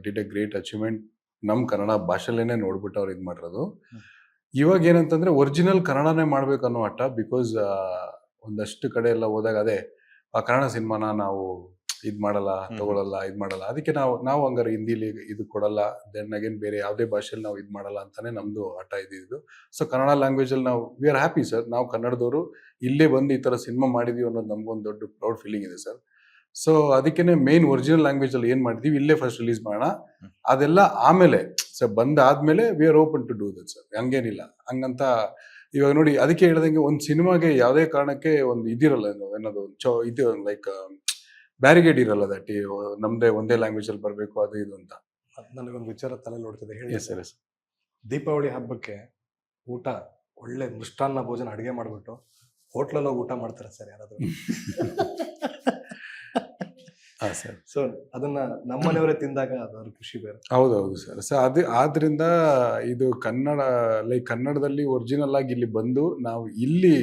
did A great achievement. ನಮ್ಮ ಕನ್ನಡ ಭಾಷೆಲೇನೆ ನೋಡ್ಬಿಟ್ಟು ಅವ್ರು ಇದು ಮಾಡಿರೋದು. ಇವಾಗ ಏನಂತಂದ್ರೆ ಒರಿಜಿನಲ್ ಕನ್ನಡನೇ ಮಾಡ್ಬೇಕು ಅನ್ನೋ ಹಠ. ಬಿಕಾಸ್ ಒಂದಷ್ಟು ಕಡೆ ಎಲ್ಲ ಹೋದಾಗ ಅದೇ ಆ ಕನ್ನಡ ಸಿನಿಮಾನ ನಾವು ಇದು ಮಾಡಲ್ಲ, ತಗೊಳ್ಳಲ್ಲ, ಇದು ಮಾಡಲ್ಲ. ಅದಕ್ಕೆ ನಾವು ಹಂಗಾರೆ ಹಿಂದಿಲಿ ಇದು ಕೊಡಲ್ಲ, ದೆನ್ ಅಗೇನ್ ಬೇರೆ ಯಾವುದೇ ಭಾಷೆಯಲ್ಲಿ ನಾವು ಇದು ಮಾಡಲ್ಲ ಅಂತಾನೆ ನಮ್ದು ಹಠ ಇದ್ದಿದ್ದು. ಸೊ ಕನ್ನಡ ಲ್ಯಾಂಗ್ವೇಜಲ್ಲಿ ನಾವು ವಿ ಆರ್ ಹ್ಯಾಪಿ ಸರ್. ನಾವು ಕನ್ನಡದವರು ಇಲ್ಲೇ ಬಂದು ಈ ಥರ ಸಿನಿಮಾ ಮಾಡಿದೀವಿ ಅನ್ನೋದು ನಮ್ಗೊಂದು ದೊಡ್ಡ ಪ್ರೌಡ್ ಫೀಲಿಂಗ್ ಇದೆ ಸರ್. ಸೊ ಅದಕ್ಕೇನೆ ಮೇನ್ ಒರಿಜಿನಲ್ ಲ್ಯಾಂಗ್ವೇಜಲ್ಲಿ ಏನು ಮಾಡಿದೀವಿ ಇಲ್ಲೇ ಫಸ್ಟ್ ರಿಲೀಸ್ ಮಾಡೋಣ, ಅದೆಲ್ಲ ಆಮೇಲೆ ಸರ್ ಬಂದಾದ್ಮೇಲೆ we are open to do that sir. ಹಂಗೇನಿಲ್ಲ ಹಂಗಂತ ಇವಾಗ ನೋಡಿ, ಅದಕ್ಕೆ ಹೇಳ್ದಂಗೆ ಒಂದು ಸಿನಿಮಾಗೆ ಯಾವುದೇ ಕಾರಣಕ್ಕೆ ಒಂದು ಇದಿರಲ್ಲ, ಏನದು ಇದು ಲೈಕ್ ಬ್ಯಾರಿಗೇಡ್ ಇರಲ್ಲ. ದಟ್ ನಮ್ದೇ ಒಂದೇ ಲ್ಯಾಂಗ್ವೇಜ್ ಅಲ್ಲಿ ಬರಬೇಕು ಅದು ಇದು ಅಂತ. ನನಗೊಂದು ವಿಚಾರ ತಲೆ ನೋಡ್ತಿದೆ, ಹೇಳಿ ಸರ್. ದೀಪಾವಳಿ ಹಬ್ಬಕ್ಕೆ ಊಟ ಒಳ್ಳೆ ಮೃಷ್ಟಾನ್ನ ಭೋಜನ ಅಡುಗೆ ಮಾಡಿಬಿಟ್ಟು ಹೋಟ್ಲಲ್ಲಿ ಹೋಗಿ ಊಟ ಮಾಡ್ತಾರೆ ಸರ್ ಯಾರಾದ್ರೂ. ಹಾಂ ಸರ್. ಸೊ ಅದನ್ನ ನಮ್ಮನೆಯವರೇ ತಿಂದಾಗ ಅದ್ರ ಖುಷಿ ಬೇರೆ. ಹೌದೌದು ಸರ್. ಸೊ ಅದು ಆದ್ರಿಂದ ಇದು ಕನ್ನಡ ಕನ್ನಡದಲ್ಲಿ ಒರಿಜಿನಲ್ ಆಗಿ ಇಲ್ಲಿ ಬಂದು ನಾವು ಇಲ್ಲಿ,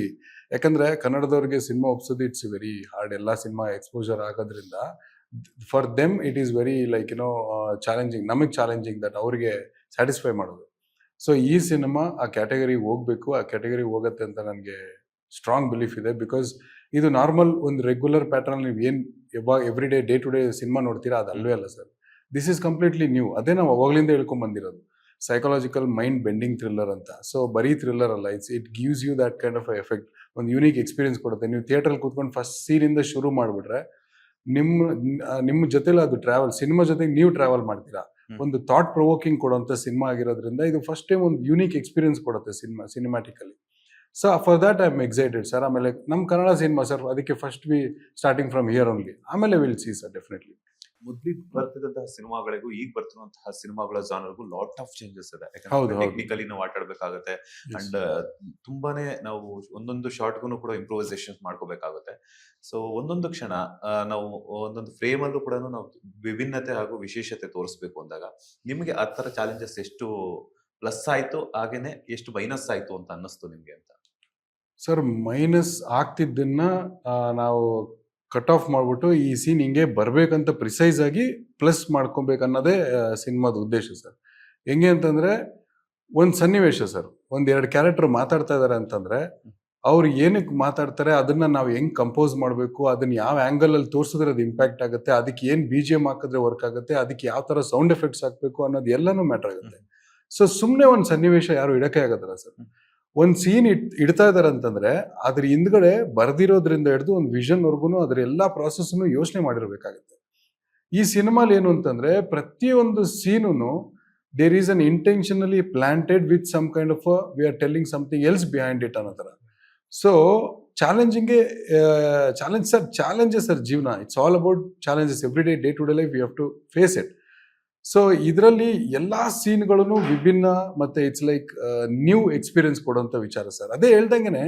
ಯಾಕಂದ್ರೆ ಕನ್ನಡದವ್ರಿಗೆ ಸಿನಿಮಾ ಒಪ್ಸೋದು ಇಟ್ಸ್ ವೆರಿ ಹಾರ್ಡ್. ಎಲ್ಲ ಸಿನಿಮಾ ಎಕ್ಸ್ಪೋಜರ್ ಆಗೋದ್ರಿಂದ for them it is very challenging, ನಮಗೆ ಚಾಲೆಂಜಿಂಗ್ ದಟ್ ಅವ್ರಿಗೆ ಸ್ಯಾಟಿಸ್ಫೈ ಮಾಡೋದು. ಸೊ ಈ ಸಿನಿಮಾ ಆ ಕ್ಯಾಟಗರಿಗೆ ಹೋಗ್ಬೇಕು, ಆ ಕ್ಯಾಟಗರಿಗೆ ಹೋಗುತ್ತೆ ಅಂತ ನನಗೆ ಸ್ಟ್ರಾಂಗ್ ಬಿಲೀಫ್ ಇದೆ. ಬಿಕಾಸ್ ಇದು ನಾರ್ಮಲ್ ಒಂದು ರೆಗ್ಯುಲರ್ ಪ್ಯಾಟರ್ನ್ ನೀವು ಏನು every day to day cinema ನೋಡ್ತೀರಾ, ಅದು ಅಲ್ವೇ ಅಲ್ಲ sir. This is completely new. ಅದೇ ನಾವು ಅವಾಗಲಿಂದ ಹೇಳ್ಕೊಂಡ್ ಬಂದಿರೋದು, ಸೈಕಾಲಜಿಕಲ್ ಮೈಂಡ್ ಬೆಂಡಿಂಗ್ ಥ್ರಿಲ್ಲರ್ ಅಂತ. ಸೊ ಬರೀ ಥ್ರಿಲ್ಲರ್ ಅಲ್ಲ, it gives you that kind of effect, ಒಂದು ಯೂನಿಕ್ ಎಕ್ಸ್ಪೀರಿಯನ್ಸ್ ಕೊಡುತ್ತೆ. ನೀವು ಥಿಯೇಟ್ರಲ್ಲಿ ಕೂತ್ಕೊಂಡು ಫಸ್ಟ್ ಸೀನಿಂದ ಶುರು ಮಾಡಿಬಿಟ್ರೆ ನಿಮ್ಮ ಜೊತೆಲಿ ಅದು ಟ್ರಾವೆಲ್, ಸಿನಿಮಾ ಜೊತೆಗೆ ನೀವು ಟ್ರಾವೆಲ್ ಮಾಡ್ತೀರಾ. ಒಂದು ಥಾಟ್ ಪ್ರೊವೋಕಿಂಗ್ ಕೊಡುವಂಥ ಸಿನಿಮಾ ಆಗಿರೋದ್ರಿಂದ ಇದು ಫಸ್ಟ್ ಟೈಮ್ ಒಂದು ಯೂನಿಕ್ ಎಕ್ಸ್ಪೀರಿಯನ್ಸ್ ಕೊಡುತ್ತೆ cinematically. So for that I am excited sir. ಆಮೇಲೆ ನಮ್ಮ ಕನ್ನಡ ಸಿನಿಮಾ ಸರ್, ಅದಕ್ಕೆ first starting from here only, ಆಮೇಲೆ ವಿಲ್ ಸಿ ಸರ್ ಡೆಫಿನೆಟ್ಲಿ. ಮೊದ್ಲಿಗೆ ಬರ್ತಿದ್ದಂತಹ ಸಿನಿಮಾಗಳಿಗೂ ಈಗ ಬರ್ತಿರುವಂತಹ ಸಿನಿಮಾಗಳ ಜಾನರ್ಗೂ ಲಾಟ್ ಆಫ್ ಚೇಂಜಸ್ ಇದೆ. ಹೌದು, ಹೌದು. ಟೆಕ್ನಿಕಲಿ ನಾವು ಆಟಾಡ್ಬೇಕಾಗುತ್ತೆ ಅಂಡ್ ತುಂಬಾನೇ ನಾವು ಒಂದೊಂದು ಶಾರ್ಟ್ಗೂ ಕೂಡ ಇಂಪ್ರೂವೈಸೇಷನ್ ಮಾಡ್ಕೋಬೇಕಾಗುತ್ತೆ. ಸೊ ಒಂದೊಂದು ಕ್ಷಣ ನಾವು ಒಂದೊಂದು ಫ್ರೇಮ್ ಅಲ್ಲೂ ಕೂಡ ನಾವು ವಿಭಿನ್ನತೆ ಹಾಗೂ ವಿಶೇಷತೆ ತೋರಿಸ್ಬೇಕು ಅಂದಾಗ ನಿಮಗೆ ಆ ತರ ಚಾಲೆಂಜಸ್ ಎಷ್ಟು ಪ್ಲಸ್ ಆಯ್ತು, ಹಾಗೇನೆ ಎಷ್ಟು ಮೈನಸ್ ಆಯ್ತು ಅಂತ ಅನ್ನಿಸ್ತು ನಿಮ್ಗೆ ಅಂತ? ಸರ್ ಮೈನಸ್ ಆಗ್ತಿದ್ದನ್ನ ನಾವು ಕಟ್ ಆಫ್ ಮಾಡ್ಬಿಟ್ಟು ಈ ಸೀನ್ ಹಿಂಗೆ ಬರ್ಬೇಕಂತ ಪ್ರಿಸೈಸ್ ಆಗಿ ಪ್ಲಸ್ ಮಾಡ್ಕೊಬೇಕನ್ನೋದೇ ಸಿನಿಮಾದ ಉದ್ದೇಶ ಸರ್. ಹೆಂಗೆ ಅಂತಂದ್ರೆ ಒಂದು ಸನ್ನಿವೇಶ ಸರ್, ಒಂದೆರಡು ಕ್ಯಾರೆಕ್ಟರ್ ಮಾತಾಡ್ತಾ ಇದಾರೆ ಅಂತಂದ್ರೆ ಅವ್ರು ಏನಕ್ಕೆ ಮಾತಾಡ್ತಾರೆ, ಅದನ್ನ ನಾವು ಹೆಂಗ್ ಕಂಪೋಸ್ ಮಾಡಬೇಕು, ಅದನ್ನ ಯಾವ ಆಂಗಲ್ ಅಲ್ಲಿ ತೋರಿಸಿದ್ರೆ ಅದು ಇಂಪ್ಯಾಕ್ಟ್ ಆಗುತ್ತೆ, ಅದಕ್ಕೆ ಏನ್ BGM ಹಾಕಿದ್ರೆ ವರ್ಕ್ ಆಗುತ್ತೆ, ಅದಕ್ಕೆ ಯಾವ ತರ ಸೌಂಡ್ ಎಫೆಕ್ಟ್ಸ್ ಹಾಕ್ಬೇಕು ಅನ್ನೋದು ಎಲ್ಲಾನು ಮ್ಯಾಟರ್ ಆಗುತ್ತೆ. ಸೊ ಸುಮ್ಮನೆ ಒಂದು ಸನ್ನಿವೇಶ ಯಾರು ಇಡಕ್ಕೆ ಆಗೋದಿಲ್ಲ ಸರ್. ಒಂದು ಸೀನ್ ಇಡ್ತಾ ಇದಾರೆ ಅಂತಂದ್ರೆ ಅದ್ರ ಹಿಂದ್ಗಡೆ ಬರ್ದಿರೋದ್ರಿಂದ ಹಿಡಿದು ಒಂದು ವಿಷನ್ ವರ್ಗುನು ಅದ್ರ ಎಲ್ಲಾ ಪ್ರಾಸೆಸ್ನು ಯೋಚನೆ ಮಾಡಿರ್ಬೇಕಾಗುತ್ತೆ. ಈ ಸಿನಿಮಾಲಿ ಏನು ಅಂತಂದ್ರೆ ಪ್ರತಿಯೊಂದು scene there is an intentionally planted with some kind of we are telling something else behind it ಅನ್ನೋ ತರ. ಸೊ ಚಾಲೆಂಜಸ್ ಸರ್ ಜೀವನ. It's all about challenges every day to day life you have to face it. So ಇದರಲ್ಲಿ ಎಲ್ಲಾ ಸೀನ್ಗಳನ್ನು ವಿಭಿನ್ನ ಮತ್ತೆ it's like new experience ಕೊಡುವಂತ ವಿಚಾರ sir. ಅದೇ ಹೇಳ್ದಂಗೆನೆ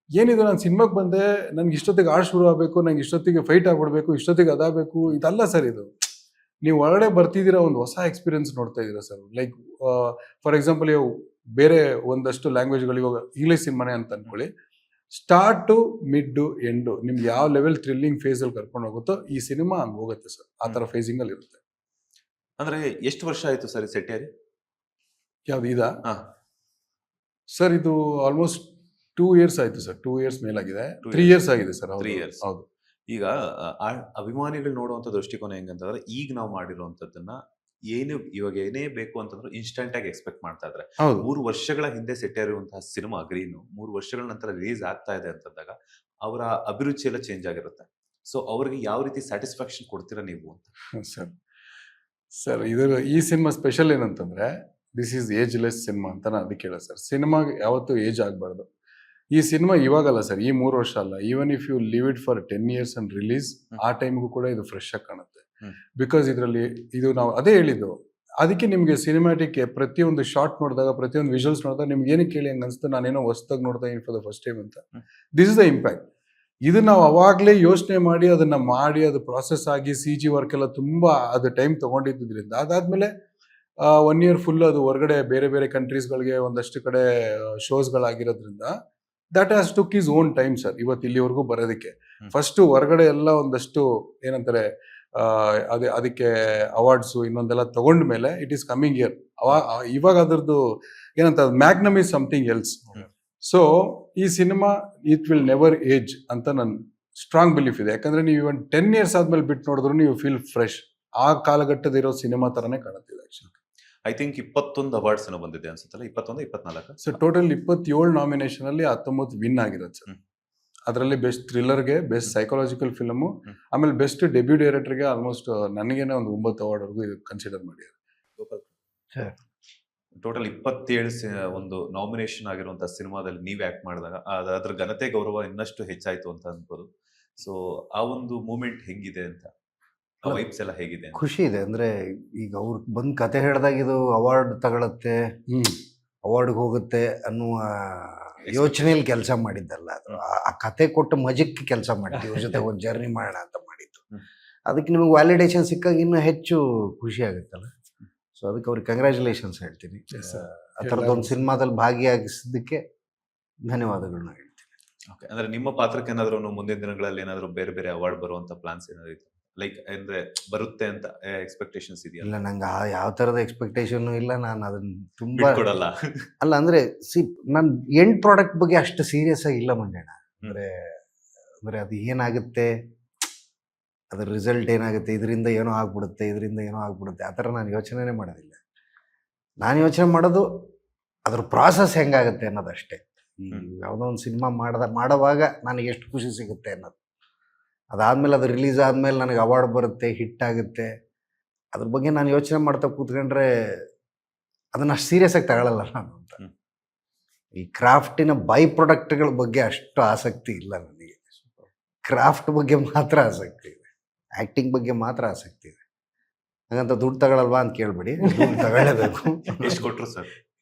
ಏನಿದು, ನಾನು ಸಿನಿಮಾಗೆ ಬಂದೆ, ನನ್ಗೆ ಇಷ್ಟೊತ್ತಿಗೆ ಆಡ್ ಶುರು ಆಗಬೇಕು, ನಂಗೆ ಇಷ್ಟೊತ್ತಿಗೆ ಫೈಟ್ ಆಗ್ಬಿಡ್ಬೇಕು, ಇಷ್ಟೊತ್ತಿಗೆ ಅದಾಗಬೇಕು, ಇದಲ್ಲ ಸರ್. ಇದು ನೀವು ಹೊರಗಡೆ ಬರ್ತಿದ್ದೀರಾ, ಒಂದು ಹೊಸ ಎಕ್ಸ್ಪೀರಿಯನ್ಸ್ ನೋಡ್ತಾ ಇದ್ದೀರಾ ಸರ್. ಲೈಕ್ ಫಾರ್ ಎಕ್ಸಾಂಪಲ್ ನೀವು ಬೇರೆ ಒಂದಷ್ಟು ಲ್ಯಾಂಗ್ವೇಜ್ಗಳಿಗೆ ಇವಾಗ ಇಂಗ್ಲಿಷ್ ಸಿನಿಮಾನೇ ಅಂತ ಅನ್ಕೊಳ್ಳಿ, start to mid to end ನಿಮ್ಗೆ ಯಾವ ಲೆವೆಲ್ ಥ್ರಿಲ್ಲಿಂಗ್ ಫೇಸ್ ಅಲ್ಲಿ ಕರ್ಕೊಂಡು ಹೋಗುತ್ತೋ ಈ ಸಿನಿಮಾ ಹಂಗೆ ಹೋಗುತ್ತೆ ಸರ್. ಆ ತರ ಫೇಸಿಂಗ್ ಅಲ್ಲಿ ಇರುತ್ತೆ. ಅಂದ್ರೆ ಎಷ್ಟು ವರ್ಷ ಆಯ್ತು ಸರ್ ಸೆಟ್ ಏರಿ? ಯಾವ್ದು ಇದಾ ಸರ್? ಇದು ಆಲ್ಮೋಸ್ಟ್ 2 years ಆಯ್ತು ಸರ್. 2 years ಮೇಲಾಗಿದೆ. 3 years ಆಗಿದೆ ಸರ್. 3 years. ಹೌದು. ಈಗ ಅಭಿಮಾನಿಗಳು ನೋಡುವಂತ ದೃಷ್ಟಿಕೋನ ಹೆಂಗಂತಂದ್ರೆ ಈಗ ನಾವು ಮಾಡಿರುವಂತದ್ದನ್ನ ಇವಾಗ ಏನೇ ಬೇಕು ಅಂತಂದ್ರೆ ಇನ್ಸ್ಟೆಂಟ್ ಆಗಿ ಎಕ್ಸ್ಪೆಕ್ಟ್ ಮಾಡ್ತಾ ಇದ್ರೆ, 3 ವರ್ಷಗಳ ಹಿಂದೆ ಸೆಟ್ ಆಗಿರುವಂತಹ ಸಿನಿಮಾ ಗ್ರೀನು 3 ವರ್ಷಗಳ ನಂತರ ರಿಲೀಸ್ ಆಗ್ತಾ ಇದೆ ಅಂತಂದಾಗ ಅವರ ಅಭಿರುಚಿ ಎಲ್ಲ ಚೇಂಜ್ ಆಗಿರುತ್ತೆ. ಸೊ ಅವ್ರಿಗೆ ಯಾವ ರೀತಿ ಸ್ಯಾಟಿಸ್ಫ್ಯಾಕ್ಷನ್ ಕೊಡ್ತೀರಾ ನೀವು ಅಂತ? ಸರ್ ಈ ಸಿನಿಮಾ ಸ್ಪೆಷಲ್ ಏನಂತಂದ್ರೆ ದಿಸ್ ಈಸ್ ಏಜ್ಲೆಸ್ ಸಿನಿಮಾ ಅಂತ ನಾನು ಅದಕ್ಕೆ ಹೇಳ ಸರ್. ಸಿನಿಮಾಗೆ ಯಾವತ್ತೂ ಏಜ್ ಆಗಬಾರ್ದು. ಈ ಸಿನಿಮಾ ಇವಾಗಲ್ಲ ಸರ್, ಈ 3 ವರ್ಷ ಅಲ್ಲ, even if you leave it for 10 years and release, ಆ ಟೈಮ್ಗೂ ಕೂಡ ಇದು ಫ್ರೆಶ್ ಆಗಿ ಕಾಣುತ್ತೆ. ಬಿಕಾಸ್ ಇದರಲ್ಲಿ ಇದು ನಾವು ಅದೇ ಹೇಳಿದ್ದು, ಅದಕ್ಕೆ ನಿಮಗೆ ಸಿನಿಮ್ಯಾಟಿಕ್ ಪ್ರತಿಯೊಂದು ಶಾರ್ಟ್ ನೋಡಿದಾಗ, ಪ್ರತಿಯೊಂದು ವಿಜುವಲ್ಸ್ ನೋಡಿದಾಗ ನಿಮ್ಗೆ ಏನಕ್ಕೆ ಕೇಳಿ ಹಂಗೆ ಅನ್ಸುತ್ತೆ, ನಾನೇನೋ ಹೊಸದಾಗಿ ನೋಡ್ತಾ ಇದೀನಿ ಫಾರ್ ದ ಫಸ್ಟ್ ಟೈಮ್ ಅಂತ. This is the impact. ಇದು ನಾವು ಅವಾಗಲೇ ಯೋಚನೆ ಮಾಡಿ ಅದನ್ನ ಮಾಡಿ ಅದು ಪ್ರಾಸೆಸ್ ಆಗಿ CG ವರ್ಕ್ ಎಲ್ಲ ತುಂಬಾ ಅದು ಟೈಮ್ ತಗೊಂಡಿದ್ದರಿಂದ ಅದಾದ್ಮೇಲೆ 1 year ಫುಲ್ ಅದು ಹೊರಗಡೆ ಬೇರೆ ಬೇರೆ ಕಂಟ್ರೀಸ್ಗಳಿಗೆ ಒಂದಷ್ಟು ಕಡೆ ಶೋಸ್ಗಳಾಗಿರೋದ್ರಿಂದ that has took its own time sir ಇವತ್ತು ಇಲ್ಲಿವರೆಗೂ ಬರೋದಕ್ಕೆ. ಫಸ್ಟ್ ಹೊರಗಡೆ ಎಲ್ಲ ಒಂದಷ್ಟು ಏನಂತಾರೆ ಅದಕ್ಕೆ ಅವಾರ್ಡ್ಸು ಇನ್ನೊಂದೆಲ್ಲ ತಗೊಂಡ್ಮೇಲೆ ಇಟ್ ಈಸ್ ಕಮಿಂಗ್ ಇಯರ್. ಇವಾಗ ಅದ್ರದ್ದು ಏನಂತ magnum is something else. So ಈ cinema it will never age ಅಂತ ನನ್ನ ಸ್ಟ್ರಾಂಗ್ ಬಿಲೀಫ್ ಇದೆ. ಯಾಕಂದ್ರೆ ನೀವು ಇವನ್ 10 years ಆದ್ಮೇಲೆ ಬಿಟ್ಟು ನೋಡಿದ್ರು ನೀವು ಫೀಲ್ ಫ್ರೆಶ್. ಆ ಕಾಲಘಟ್ಟದಿರೋ ಸಿನಿಮಾ ತರನೇ ಕಾಣುತ್ತಿದೆ ಆಕ್ಚುಲಿ. ಐ ಥಿಂಕ್ 21 ಅವಾರ್ಡ್ಸ್ ಬಂದಿದೆ ಅನ್ಸುತ್ತಲ್ಲ, 21 24 ಸರ್ ಟೋಟಲ್ 27 ನಾಮಿನೇಷನ್ ಅಲ್ಲಿ 19 ವಿನ್ ಆಗಿರೋದು ಸರ್. ಅದರಲ್ಲಿ ಬೆಸ್ಟ್ ಥ್ರಿಲ್ಲರ್ಗೆ, ಬೆಸ್ಟ್ ಸೈಕಾಲಜಿಕಲ್ ಫಿಲ್ಮು, ಆಮೇಲೆ ಬೆಸ್ಟ್ ಡೆಬ್ಯೂ ಡೈರೆಕ್ಟರ್ಗೆ ಆಲ್ಮೋಸ್ಟ್ ನನಗೇನೆ ಒಂದು 9 ಅವಾರ್ಡ್ವರೆಗೂ ಇದು ಕನ್ಸಿಡರ್ ಮಾಡಿದ್ದಾರೆ. ಟೋಟಲ್ 27 ಒಂದು ನಾಮಿನೇಷನ್ ಆಗಿರುವಂತಹ ಸಿನಿಮಾದಲ್ಲಿ ನೀವು ಆಕ್ಟ್ ಮಾಡಿದಾಗ ಅದ್ರ ಘನತೆ ಗೌರವ ಇನ್ನಷ್ಟು ಹೆಚ್ಚಾಯ್ತು ಅಂತ ಅನ್ಬೋದು. ಸೊ ಆ ಒಂದು ಮೂಮೆಂಟ್ ಹೆಂಗಿದೆ ಅಂತ, ವೈಬ್ಸ್ ಎಲ್ಲ ಹೇಗಿದೆ? ಖುಷಿ ಇದೆ. ಅಂದ್ರೆ ಈಗ ಅವ್ರು ಬಂದ್ ಕತೆ ಹೇಳಿದಾಗ ಇದು ಅವಾರ್ಡ್ ತಗೊಳತ್ತೆ, ಅವಾರ್ಡ್ಗೆ ಹೋಗುತ್ತೆ ಅನ್ನುವ ಯೋಚನೆಯಲ್ಲಿ ಕೆಲಸ ಮಾಡಿದ್ದಲ್ಲ ಅದು. ಆ ಕತೆ ಕೊಟ್ಟು ಮಜಕ್ಕೆ ಕೆಲಸ ಮಾಡಿದ್ದು, ಇವ್ರ ಜೊತೆ ಒಂದು ಜರ್ನಿ ಮಾಡೋಣ ಅಂತ ಮಾಡಿದ್ದು. ಅದಕ್ಕೆ ನಿಮಗೆ ವ್ಯಾಲಿಡೇಷನ್ ಸಿಕ್ಕಾಗ ಇನ್ನೂ ಹೆಚ್ಚು ಖುಷಿ ಆಗುತ್ತಲ್ಲ. ಸೊ ಅದಕ್ಕೆ ಅವ್ರಿಗೆ ಕಂಗ್ರ್ಯಾಚುಲೇಷನ್ಸ್ ಹೇಳ್ತೀನಿ. ಆ ಥರದ್ದೊಂದು ಸಿನಿಮಾದಲ್ಲಿ ಭಾಗಿಯಾಗಿಸಿದ್ದಕ್ಕೆ ಧನ್ಯವಾದಗಳನ್ನ ಹೇಳ್ತೀನಿ. ಓಕೆ, ಅಂದ್ರೆ ನಿಮ್ಮ ಪಾತ್ರಕ್ಕೆ ಏನಾದ್ರು ಮುಂದಿನ ದಿನಗಳಲ್ಲಿ ಏನಾದ್ರು ಬೇರೆ ಬೇರೆ ಅವಾರ್ಡ್ ಬರುವಂತ ಪ್ಲಾನ್ಸ್ ಏನಾದ್ರು ಇತ್ತು? ಲೈಕ್ ಅಂದ್ರೆ ಬರುತ್ತೆ ಅಂತ ಎಕ್ಸ್ಪೆಕ್ಟೇಷನ್ಸ್ ಇದೆಯಾ? ಇಲ್ಲ, ನಂಗೆ ಯಾವ ಥರದ ಎಕ್ಸ್ಪೆಕ್ಟೇಷನ್ನು ಇಲ್ಲ. ನಾನು ಅದನ್ನ ತುಂಬ ಬಿಟ್ಕೊಡಲ್ಲ. ಅಲ್ಲ ಅಂದರೆ ನಾನು ಎಂಡ್ ಪ್ರಾಡಕ್ಟ್ ಬಗ್ಗೆ ಅಷ್ಟು ಸೀರಿಯಸ್ ಆಗಿ ಇಲ್ಲ ಮಂಜಣ್ಣ. ಅಂದರೆ ಅದು ಏನಾಗುತ್ತೆ, ಅದ್ರ ರಿಸಲ್ಟ್ ಏನಾಗುತ್ತೆ, ಇದರಿಂದ ಏನೋ ಆಗ್ಬಿಡುತ್ತೆ, ಇದರಿಂದ ಏನೋ ಆಗ್ಬಿಡುತ್ತೆ, ಆ ಥರ ನಾನು ಯೋಚನೆನೇ ಮಾಡೋದಿಲ್ಲ. ನಾನು ಯೋಚನೆ ಮಾಡೋದು ಅದ್ರ ಪ್ರಾಸೆಸ್ ಹೆಂಗಾಗುತ್ತೆ ಅನ್ನೋದಷ್ಟೇ. ಯಾವುದೋ ಒಂದು ಸಿನಿಮಾ ಮಾಡೋವಾಗ ನನಗೆ ಎಷ್ಟು ಖುಷಿ ಸಿಗುತ್ತೆ ಅನ್ನೋದು. ಅದಾದಮೇಲೆ ಅದು ರಿಲೀಸ್ ಆದಮೇಲೆ ನನಗೆ ಅವಾರ್ಡ್ ಬರುತ್ತೆ, ಹಿಟ್ ಆಗುತ್ತೆ, ಅದ್ರ ಬಗ್ಗೆ ನಾನು ಯೋಚನೆ ಮಾಡ್ತಾ ಕೂತ್ಕೊಂಡ್ರೆ ಅದನ್ನು ಅಷ್ಟು ಸೀರಿಯಸ್ ಆಗಿ ತಗೊಳ್ಳಲ್ಲ ನಾನು ಅಂತ. ಈ ಕ್ರಾಫ್ಟಿನ ಬೈ ಪ್ರಾಡಕ್ಟ್ಗಳ ಬಗ್ಗೆ ಅಷ್ಟು ಆಸಕ್ತಿ ಇಲ್ಲ ನನಗೆ. ಕ್ರಾಫ್ಟ್ ಬಗ್ಗೆ ಮಾತ್ರ ಆಸಕ್ತಿ ಇದೆ, ಆ್ಯಕ್ಟಿಂಗ್ ಬಗ್ಗೆ ಮಾತ್ರ ಆಸಕ್ತಿ ಇದೆ. ಹಾಗಂತ ದುಡ್ಡು ತಗೊಳ್ಳಲ್ವಾ ಅಂತ ಕೇಳಬೇಡಿ, ದುಡ್ಡು ತಗೊಳ್ಳೇಬೇಕು. ಎಷ್ಟು ಕೊಟ್ರು ಸರ್?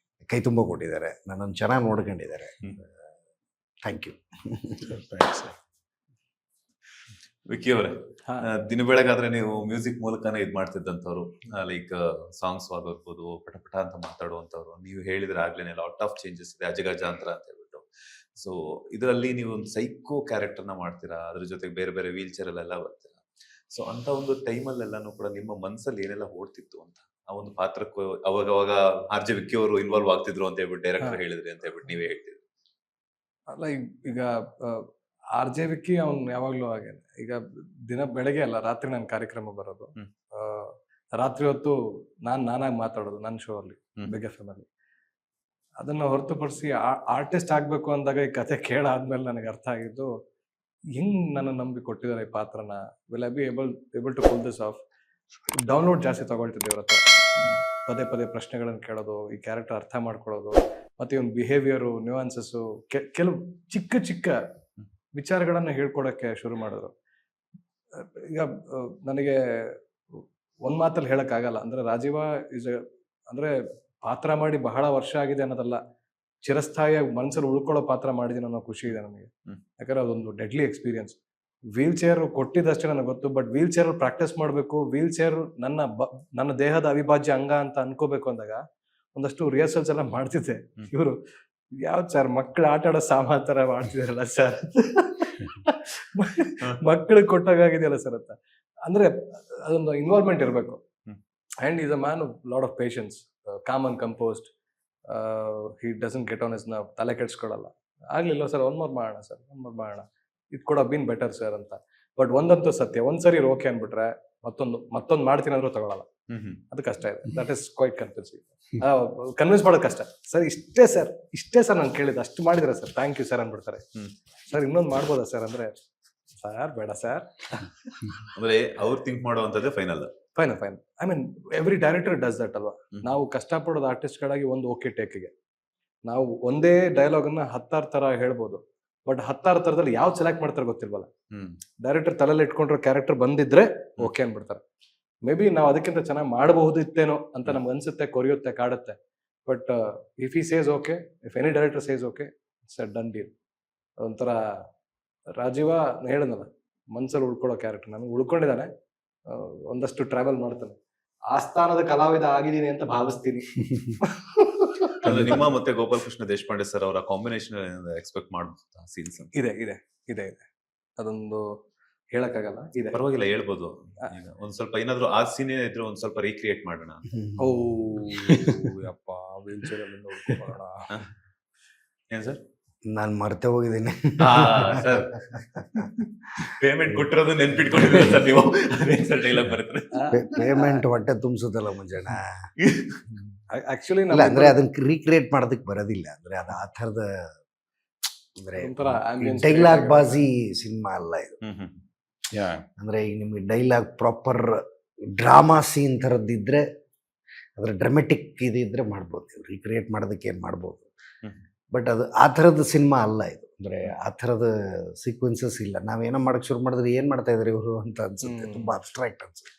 ಕೈ ತುಂಬ ಕೊಟ್ಟಿದ್ದಾರೆ, ನನ್ನನ್ನು ಚೆನ್ನಾಗಿ ನೋಡ್ಕೊಂಡಿದ್ದಾರೆ. Thank you. ವಿಕ್ಕಿ ಅವರೇ, ದಿನ ಬೆಳಗಾದ್ರೆ ನೀವು ಮ್ಯೂಸಿಕ್ ಮೂಲಕನೇ ಇದ್ ಮಾಡ್ತಿದ್ದಂಥವ್ರು, ಲೈಕ್ ಸಾಂಗ್ಸ್ ಆಗಿರ್ಬೋದು, ಪಟಪಟ ಅಂತ ಮಾತಾಡುವಂಥವ್ರು. ನೀವು ಹೇಳಿದ್ರೆ ಆಗ್ಲೇನೆ ಲಾಟ್ ಆಫ್ ಚೇಂಜಸ್ ಇದೆ, ಅಜಗಜಾಂತರ ಅಂತ ಹೇಳ್ಬಿಟ್ಟು. ಸೊ ಇದರಲ್ಲಿ ನೀವು ಒಂದು ಸೈಕೋ ಕ್ಯಾರೆಕ್ಟರ್ನ ಮಾಡ್ತೀರಾ, ಅದ್ರ ಜೊತೆಗೆ ಬೇರೆ ಬೇರೆ ವೀಲ್ ಚೇರ್ ಅಲ್ಲೆಲ್ಲ ಬರ್ತೀರಾ. ಸೊ ಅಂತ ಒಂದು ಟೈಮಲ್ಲೆಲ್ಲಾನು ಕೂಡ ನಿಮ್ಮ ಮನಸ್ಸಲ್ಲಿ ಏನೆಲ್ಲ ಓಡ್ತಿತ್ತು ಅಂತ, ಆ ಒಂದು ಪಾತ್ರಕ್ಕೂ ಅವಾಗ ಆರ್.ಜೆ. ವಿಕ್ಕಿ ಅವರು ಇನ್ವಾಲ್ವ್ ಆಗ್ತಿದ್ರು ಅಂತ ಹೇಳ್ಬಿಟ್ಟು ಡೈರೆಕ್ಟರ್ ಹೇಳಿದ್ರಿ ಅಂತ ಹೇಳ್ಬಿಟ್ಟು ನೀವೇ ಹೇಳ್ತಿದ್ರಿ. ಅಲ್ಲ, ಈಗ ಆರ್.ಜೆ. ವಿಕ್ಕಿ ಅವ್ನು ಯಾವಾಗ್ಲೂ ಹಾಗೆ. ಈಗ ದಿನ ಬೆಳಗ್ಗೆ ಅಲ್ಲ, ರಾತ್ರಿ ನನ್ನ ಕಾರ್ಯಕ್ರಮ ಬರೋದು. ರಾತ್ರಿ ಹೊತ್ತು ನಾನಾಗಿ ಮಾತಾಡೋದು ನನ್ನ ಶೋ ಅಲ್ಲಿ, ಬಿಗ್ ಎಫ್.ಎಂ. ಅಲ್ಲಿ. ಅದನ್ನ ಹೊರತುಪಡಿಸಿ ಆರ್ಟಿಸ್ಟ್ ಆಗ್ಬೇಕು ಅಂದಾಗ ಈ ಕತೆ ಕೇಳಾದ್ಮೇಲೆ ನನಗೆ ಅರ್ಥ ಆಗಿದ್ದು, ಹೆಂಗ್ ನನ್ನ ನಂಬಿ ಕೊಟ್ಟಿದ್ದಾರೆ ಈ ಪಾತ್ರನ, will I be able to pull this off. Download ಜಾಸ್ತಿ ತಗೊಳ್ತಿದ್ದೆ ಇವ್ರ ಹತ್ರ, ಪದೇ ಪದೇ ಪ್ರಶ್ನೆಗಳನ್ನು ಕೇಳೋದು, ಈ ಕ್ಯಾರೆಕ್ಟರ್ ಅರ್ಥ ಮಾಡ್ಕೊಳ್ಳೋದು, ಮತ್ತೆ ಇವನ್ ಬಿಹೇವಿಯರು, ನ್ಯೂಯಾನ್ಸಸ್ಸು, ಕೆಲವು ಚಿಕ್ಕ ಚಿಕ್ಕ ವಿಚಾರಗಳನ್ನು ಹೇಳ್ಕೊಡಕ್ಕೆ ಶುರು ಮಾಡಿದ್ರು. ಈಗ ನನಗೆ ಒಂದ್ ಮಾತಲ್ಲಿ ಹೇಳಕ್ಕಾಗಲ್ಲ. ಅಂದ್ರೆ ರಾಜೀವ ಅಂದ್ರೆ ಪಾತ್ರ ಮಾಡಿ ಬಹಳ ವರ್ಷ ಆಗಿದೆ ಅನ್ನೋದಲ್ಲ, ಚಿರಸ್ಥಾಯಿಯಾಗಿ ಮನಸ್ಸಲ್ಲಿ ಉಳ್ಕೊಳ್ಳೋ ಪಾತ್ರ ಮಾಡಿದ್ದೀನಿ ಅನ್ನೋ ಖುಷಿ ಇದೆ ನನಗೆ. ಯಾಕಂದ್ರೆ ಅದೊಂದು ಡೆಡ್ಲಿ ಎಕ್ಸ್ಪೀರಿಯನ್ಸ್. ವೀಲ್ ಚೇರ್ ಕೊಟ್ಟಿದ್ದಷ್ಟೇ ನನಗೆ ಗೊತ್ತು, ಬಟ್ ವೀಲ್ ಚೇರ್ ಪ್ರಾಕ್ಟೀಸ್ ಮಾಡಬೇಕು, ವೀಲ್ ಚೇರ್ ನನ್ನ ದೇಹದ ಅವಿಭಾಜ್ಯ ಅಂಗ ಅಂತ ಅನ್ಕೋಬೇಕು ಅಂದಾಗ ಒಂದಷ್ಟು ರಿಹರ್ಸಲ್ಸ್ ಎಲ್ಲ ಮಾಡ್ತಿದ್ದೆ. ಇವರು ಯಾವ್ದು ಸರ್, ಮಕ್ಕಳು ಆಟ ಆಡೋ ಸಾಮಾನ್ ತರ ಮಾಡ್ತಿದಾರಲ್ಲ ಸರ್, ಮಕ್ಕಳಿಗೆ ಕೊಟ್ಟಾಗಿದೆಯಲ್ಲ ಸರ್ ಅಂತ. ಅಂದ್ರೆ ಅದೊಂದು ಇನ್ವಾಲ್ವ್ಮೆಂಟ್ ಇರಬೇಕು. And is a man of lot of patience, com and composed. He doesn't get on his nerve, ತಲೆ ಕೆಡ್ಸ್ಕೊಳ್ಳಲ್ಲ. ಆಗ್ಲಿಲ್ಲ ಸರ್, ಒಂದ್ ಮೂರ್ ಮಾಡೋಣ ಸರ್, ಒಂದ್ ಮೂರ್ ಮಾಡೋಣ, ಇಟ್ ಕೂಡ ಬೀನ್ ಬೆಟರ್ ಸರ್ ಅಂತ. ಬಟ್ ಒಂದಂತೂ ಸತ್ಯ, ಒಂದ್ಸರಿ ಓಕೆ ಅನ್ಬಿಟ್ರೆ ಮತ್ತೊಂದು ಮಾಡ್ತೀನಿ ಅಂದ್ರೂ ತಗೊಳಲ್ಲ. ಅದು ಕಷ್ಟ ಇದೆ. That is quite convincing. Convince ಮಾಡೋದು ಕಷ್ಟ. ಸರ್ ಇಷ್ಟೇ ಸರ್ ನಾನು ಕೇಳಿದ್ದು, ಅಷ್ಟು ಮಾಡಿದ್ರೆ ಸರ್ ಥ್ಯಾಂಕ್ ಯು ಸರ್ ಅನ್ಬಿಡ್ತಾರೆ. ಸರ್ ಇನ್ನೊಂದು ಮಾಡ್ಬೋದಾ ಸರ್ ಅಂದ್ರೆ, ಸರ್ ಬೇಡ ಸರ್. ಅಂದ್ರೆ ಅವ್ರು ಥಿಂಕ್ ಮಾಡುವಂತದ್ದೇ final. I mean every director does that ಅಲ್ವಾ. ನಾವು ಕಷ್ಟಪಡೋದು ಆರ್ಟಿಸ್ಟ್ಗಳಾಗಿ ಒಂದು ಓಕೆ ಟೇಕ್ಗೆ ನಾವು ಒಂದೇ ಡೈಲಾಗ್ ಅನ್ನ 10 ತರ ಹೇಳ್ಬೋದು, ಬಟ್ 10 ತರದಲ್ಲಿ ಯಾವ್ದು ಸೆಲೆಕ್ಟ್ ಮಾಡ್ತಾರೆ ಗೊತ್ತಿಲ್ವಲ್ಲ. ಡೈರೆಕ್ಟರ್ ತಲೆಯಲ್ಲಿ ಇಟ್ಕೊಂಡ್ರೆ ಕ್ಯಾರೆಕ್ಟರ್ ಬಂದಿದ್ರೆ ಓಕೆ ಅನ್ಬಿಡ್ತಾರೆ. ಮೇ ಬಿ ನಾವು ಅದಕ್ಕಿಂತ ಚೆನ್ನಾಗಿ ಮಾಡಬಹುದಿತ್ತೇನೋ ಅಂತ ನಮ್ಗೆ ಅನ್ಸುತ್ತೆ, ಕೊರಿಯುತ್ತೆ, ಕಾಡುತ್ತೆ. But if he says okay, if any director says okay, it's a done deal. ಒಂಥರ ರಾಜೀವ ಹೇಳನಲ್ಲ, ಮನ್ಸಲ್ಲಿ ಉಳ್ಕೊಳ್ಳೋ ಕ್ಯಾರೆಕ್ಟರ್ ನನಗೆ ಉಳ್ಕೊಂಡಿದ್ದಾನೆ. ಒಂದಷ್ಟು ಟ್ರಾವೆಲ್ ಮಾಡ್ತಾನೆ, ಆಸ್ಥಾನದ ಕಲಾವಿದ ಆಗಿದ್ದೀನಿ ಅಂತ ಭಾವಿಸ್ತೀನಿ. ನಿಮ್ಮ ಮತ್ತೆ ಗೋಪಾಲ್ ಕೃಷ್ಣ ದೇಶಪಾಂಡೆ ಸರ್ ಅವರ ಕಾಂಬಿನೇಷನ್ ಎಕ್ಸ್ಪೆಕ್ಟ್ ಮಾಡಬಹುದು ಸೀನ್ಸ್? ಇದೆ ಅದೊಂದು ಹೇಳಕ್ಕಾಗಲ್ಲ. ಇದೆ, ಪರವಾಗಿಲ್ಲ, ಹೇಳ್ಬೋದು. ಒಂದ್ ಸ್ವಲ್ಪ ಏನಾದ್ರು ಆ ಸೀನ್ ಇದ್ರೆ ಒಂದ್ ಸ್ವಲ್ಪ ರೀಕ್ರಿಯೇಟ್ ಮಾಡೋಣ. ಓ ಯಪ್ಪ, ವೀಲ್ ಚೇರ್ ಅಲ್ಲಿ ನೋಡ್ಕೊಳ್ಳೋಣ. ಏನ್ ಸರ್? ನಾನು ಮರ್ತೆ ಹೋಗಿದ್ದೀನಿ ಸರ್. ಪೇಮೆಂಟ್ ಕೊಟ್ಟಿರೋದು ನೆನ್ಪಿಟ್ಕೊಂಡಿದ್ದೀರ ಸರ್ ನೀವು? ಡೈಲಾಗ್ ಬರುತ್ತೆ, ಪೇಮೆಂಟ್ ಹೊಟ್ಟೆ ತುಂಬಿಸುತ್ತಲ್ಲ ಮುಂಜಾನೆ. ಆಕ್ಚುಲಿ ಅಂದ್ರೆ ಅದನ್ನ ರೀಕ್ರಿಯೇಟ್ ಮಾಡೋದಕ್ಕೆ ಬರೋದಿಲ್ಲ. ಅಂದ್ರೆ ಅದು ಆ ಥರದ ಅಂದ್ರೆ ಡೈಲಾಗ್ ಬಾಜಿ ಸಿನಿಮಾ ಅಲ್ಲ ಇದು. ಅಂದ್ರೆ ಈಗ ನಿಮ್ಗೆ ಡೈಲಾಗ್ ಪ್ರಾಪರ್ ಡ್ರಾಮಾ ಸೀನ್ ಥರದ್ದಿದ್ರೆ, ಅದ್ರ ಡ್ರಾಮೆಟಿಕ್ ಇದಿದ್ರೆ ಮಾಡ್ಬೋದು, ನೀವು ರೀಕ್ರಿಯೇಟ್ ಮಾಡೋದಕ್ಕೆ ಏನು ಮಾಡ್ಬೋದು. ಬಟ್ ಅದು ಆ ಥರದ ಸಿನಿಮಾ ಅಲ್ಲ ಇದು. ಅಂದರೆ ಆ ಥರದ ಸೀಕ್ವೆನ್ಸಸ್ ಇಲ್ಲ. ನಾವೇನೋ ಮಾಡೋಕ್ಕೆ ಶುರು ಮಾಡಿದ್ರೆ ಏನು ಮಾಡ್ತಾ ಇದ್ದಾರೆ ಇವರು ಅಂತ ಅನ್ಸುತ್ತೆ, ತುಂಬ ಅಬ್ಸ್ಟ್ರಾಕ್ಟ್ ಅನ್ಸುತ್ತೆ.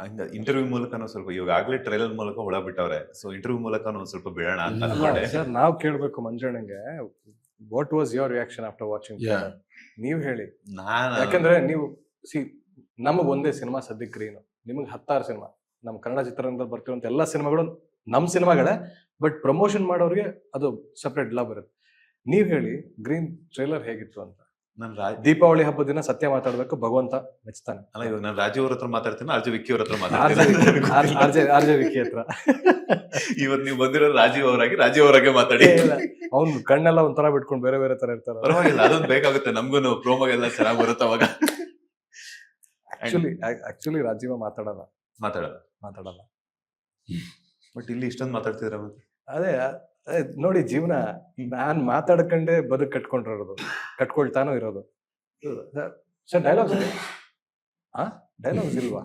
ಹಂಗ ಇಂಟರ್ವ್ಯೂ ಮೂಲಕನೂ ಸ್ವಲ್ಪ ಇವಾಗ ಆಗ್ಲೇ ಟ್ರೈಲರ್ ಮೂಲಕ ಒಳ ಬಿಟ್ಟವ್ರೆ, ಸೊ ಇಂಟರ್ವ್ಯೂ ಮೂಲಕನೂ ಒಂದ್ ಸ್ವಲ್ಪ ಬಿಡೋಣ ಅಂತ ಇಲ್ಲ, ಅನ್ಕೊಂಡೆ. ಸರ್ ನಾವು ಕೇಳ್ಬೇಕು ಮಂಜಣ್ಣಂಗೆ, what was your reaction after watching? ನೀವ್ ಹೇಳಿ. ಯಾಕಂದ್ರೆ ನೀವು ನಮಗ್ ಒಂದೇ ಸಿನಿಮಾ ಸದ್ಯಕ್ಕೆ ಗ್ರೀನು, ನಿಮಗೆ 10 ಸಿನಿಮಾ, ನಮ್ಮ ಕನ್ನಡ ಚಿತ್ರರಂಗದಲ್ಲಿ ಬರ್ತಿರುವಂತ ಎಲ್ಲಾ ಸಿನಿಮಾಗಳು ನಮ್ ಸಿನಿಮಾಗಳೇ, ಬಟ್ ಪ್ರಮೋಷನ್ ಮಾಡೋರಿಗೆ ಅದು ಸಪ್ರೇಟ್ ಲಾಭ ಬರುತ್ತೆ. ನೀವ್ ಹೇಳಿ ಗ್ರೀನ್ ಟ್ರೈಲರ್ ಹೇಗಿತ್ತು ಅಂತ. ದೀಪಾವಳಿ ಹಬ್ಬದ ದಿನ ಸತ್ಯ ಮಾತಾಡ್ಬೇಕು, ಭಗವಂತ ಮೆಚ್ತಾನೆ. ಅಲ್ಲ, ಇವಾಗ ನಾನು ರಾಜೀವ್ ಅವ್ರ ಹತ್ರ ಮಾತಾಡ್ತೀನಿ, ಆರ್ಜೆ ವಿಕ್ಕಿ ಅವ್ರ ಹತ್ರ ಮಾತಾಡ್ತೀನಿ. ಆರ್ಜೆ ವಿಕಿ ಹತ್ರ ಇವತ್ ನೀವು ಬಂದಿರೋ ರಾಜೀವ್ ಅವರಾಗೆ ಮಾತಾಡಿ. ಅವ್ನು ಕಣ್ಣೆಲ್ಲ ಒಂಥರ ಬಿಟ್ಕೊಂಡು ಬೇರೆ ಬೇರೆ ತರ ಇರ್ತಾರ. ಪರವಾಗಿಲ್ಲ, ಅದೊಂದು ಬೇಕಾಗುತ್ತೆ ನಮ್ಗೂನು, ಪ್ರೋಮೋಗೆಲ್ಲ ಚೆನ್ನಾಗಿ ಬರುತ್ತೆ ಅವಾಗ. ಆಕ್ಚುಲಿ ರಾಜೀವ ಮಾತಾಡಲ್ಲ. ಬಟ್ ಇಲ್ಲಿ ಇಷ್ಟೊಂದು ಮಾತಾಡ್ತಿದ್ರ. ಅದೇ ನೋಡಿ, ಜೀವನ ನಾನ್ ಮಾತಾಡ್ಕೊಂಡೆ ಬದುಕು ಕಟ್ಕೊಳ್ತಾನೋ ಇರೋದು. ಸರ್ ಡೈಲಾಗ್ಸ್ ಡೈಲಾಗ್ಸ್ ಇಲ್ವಾ?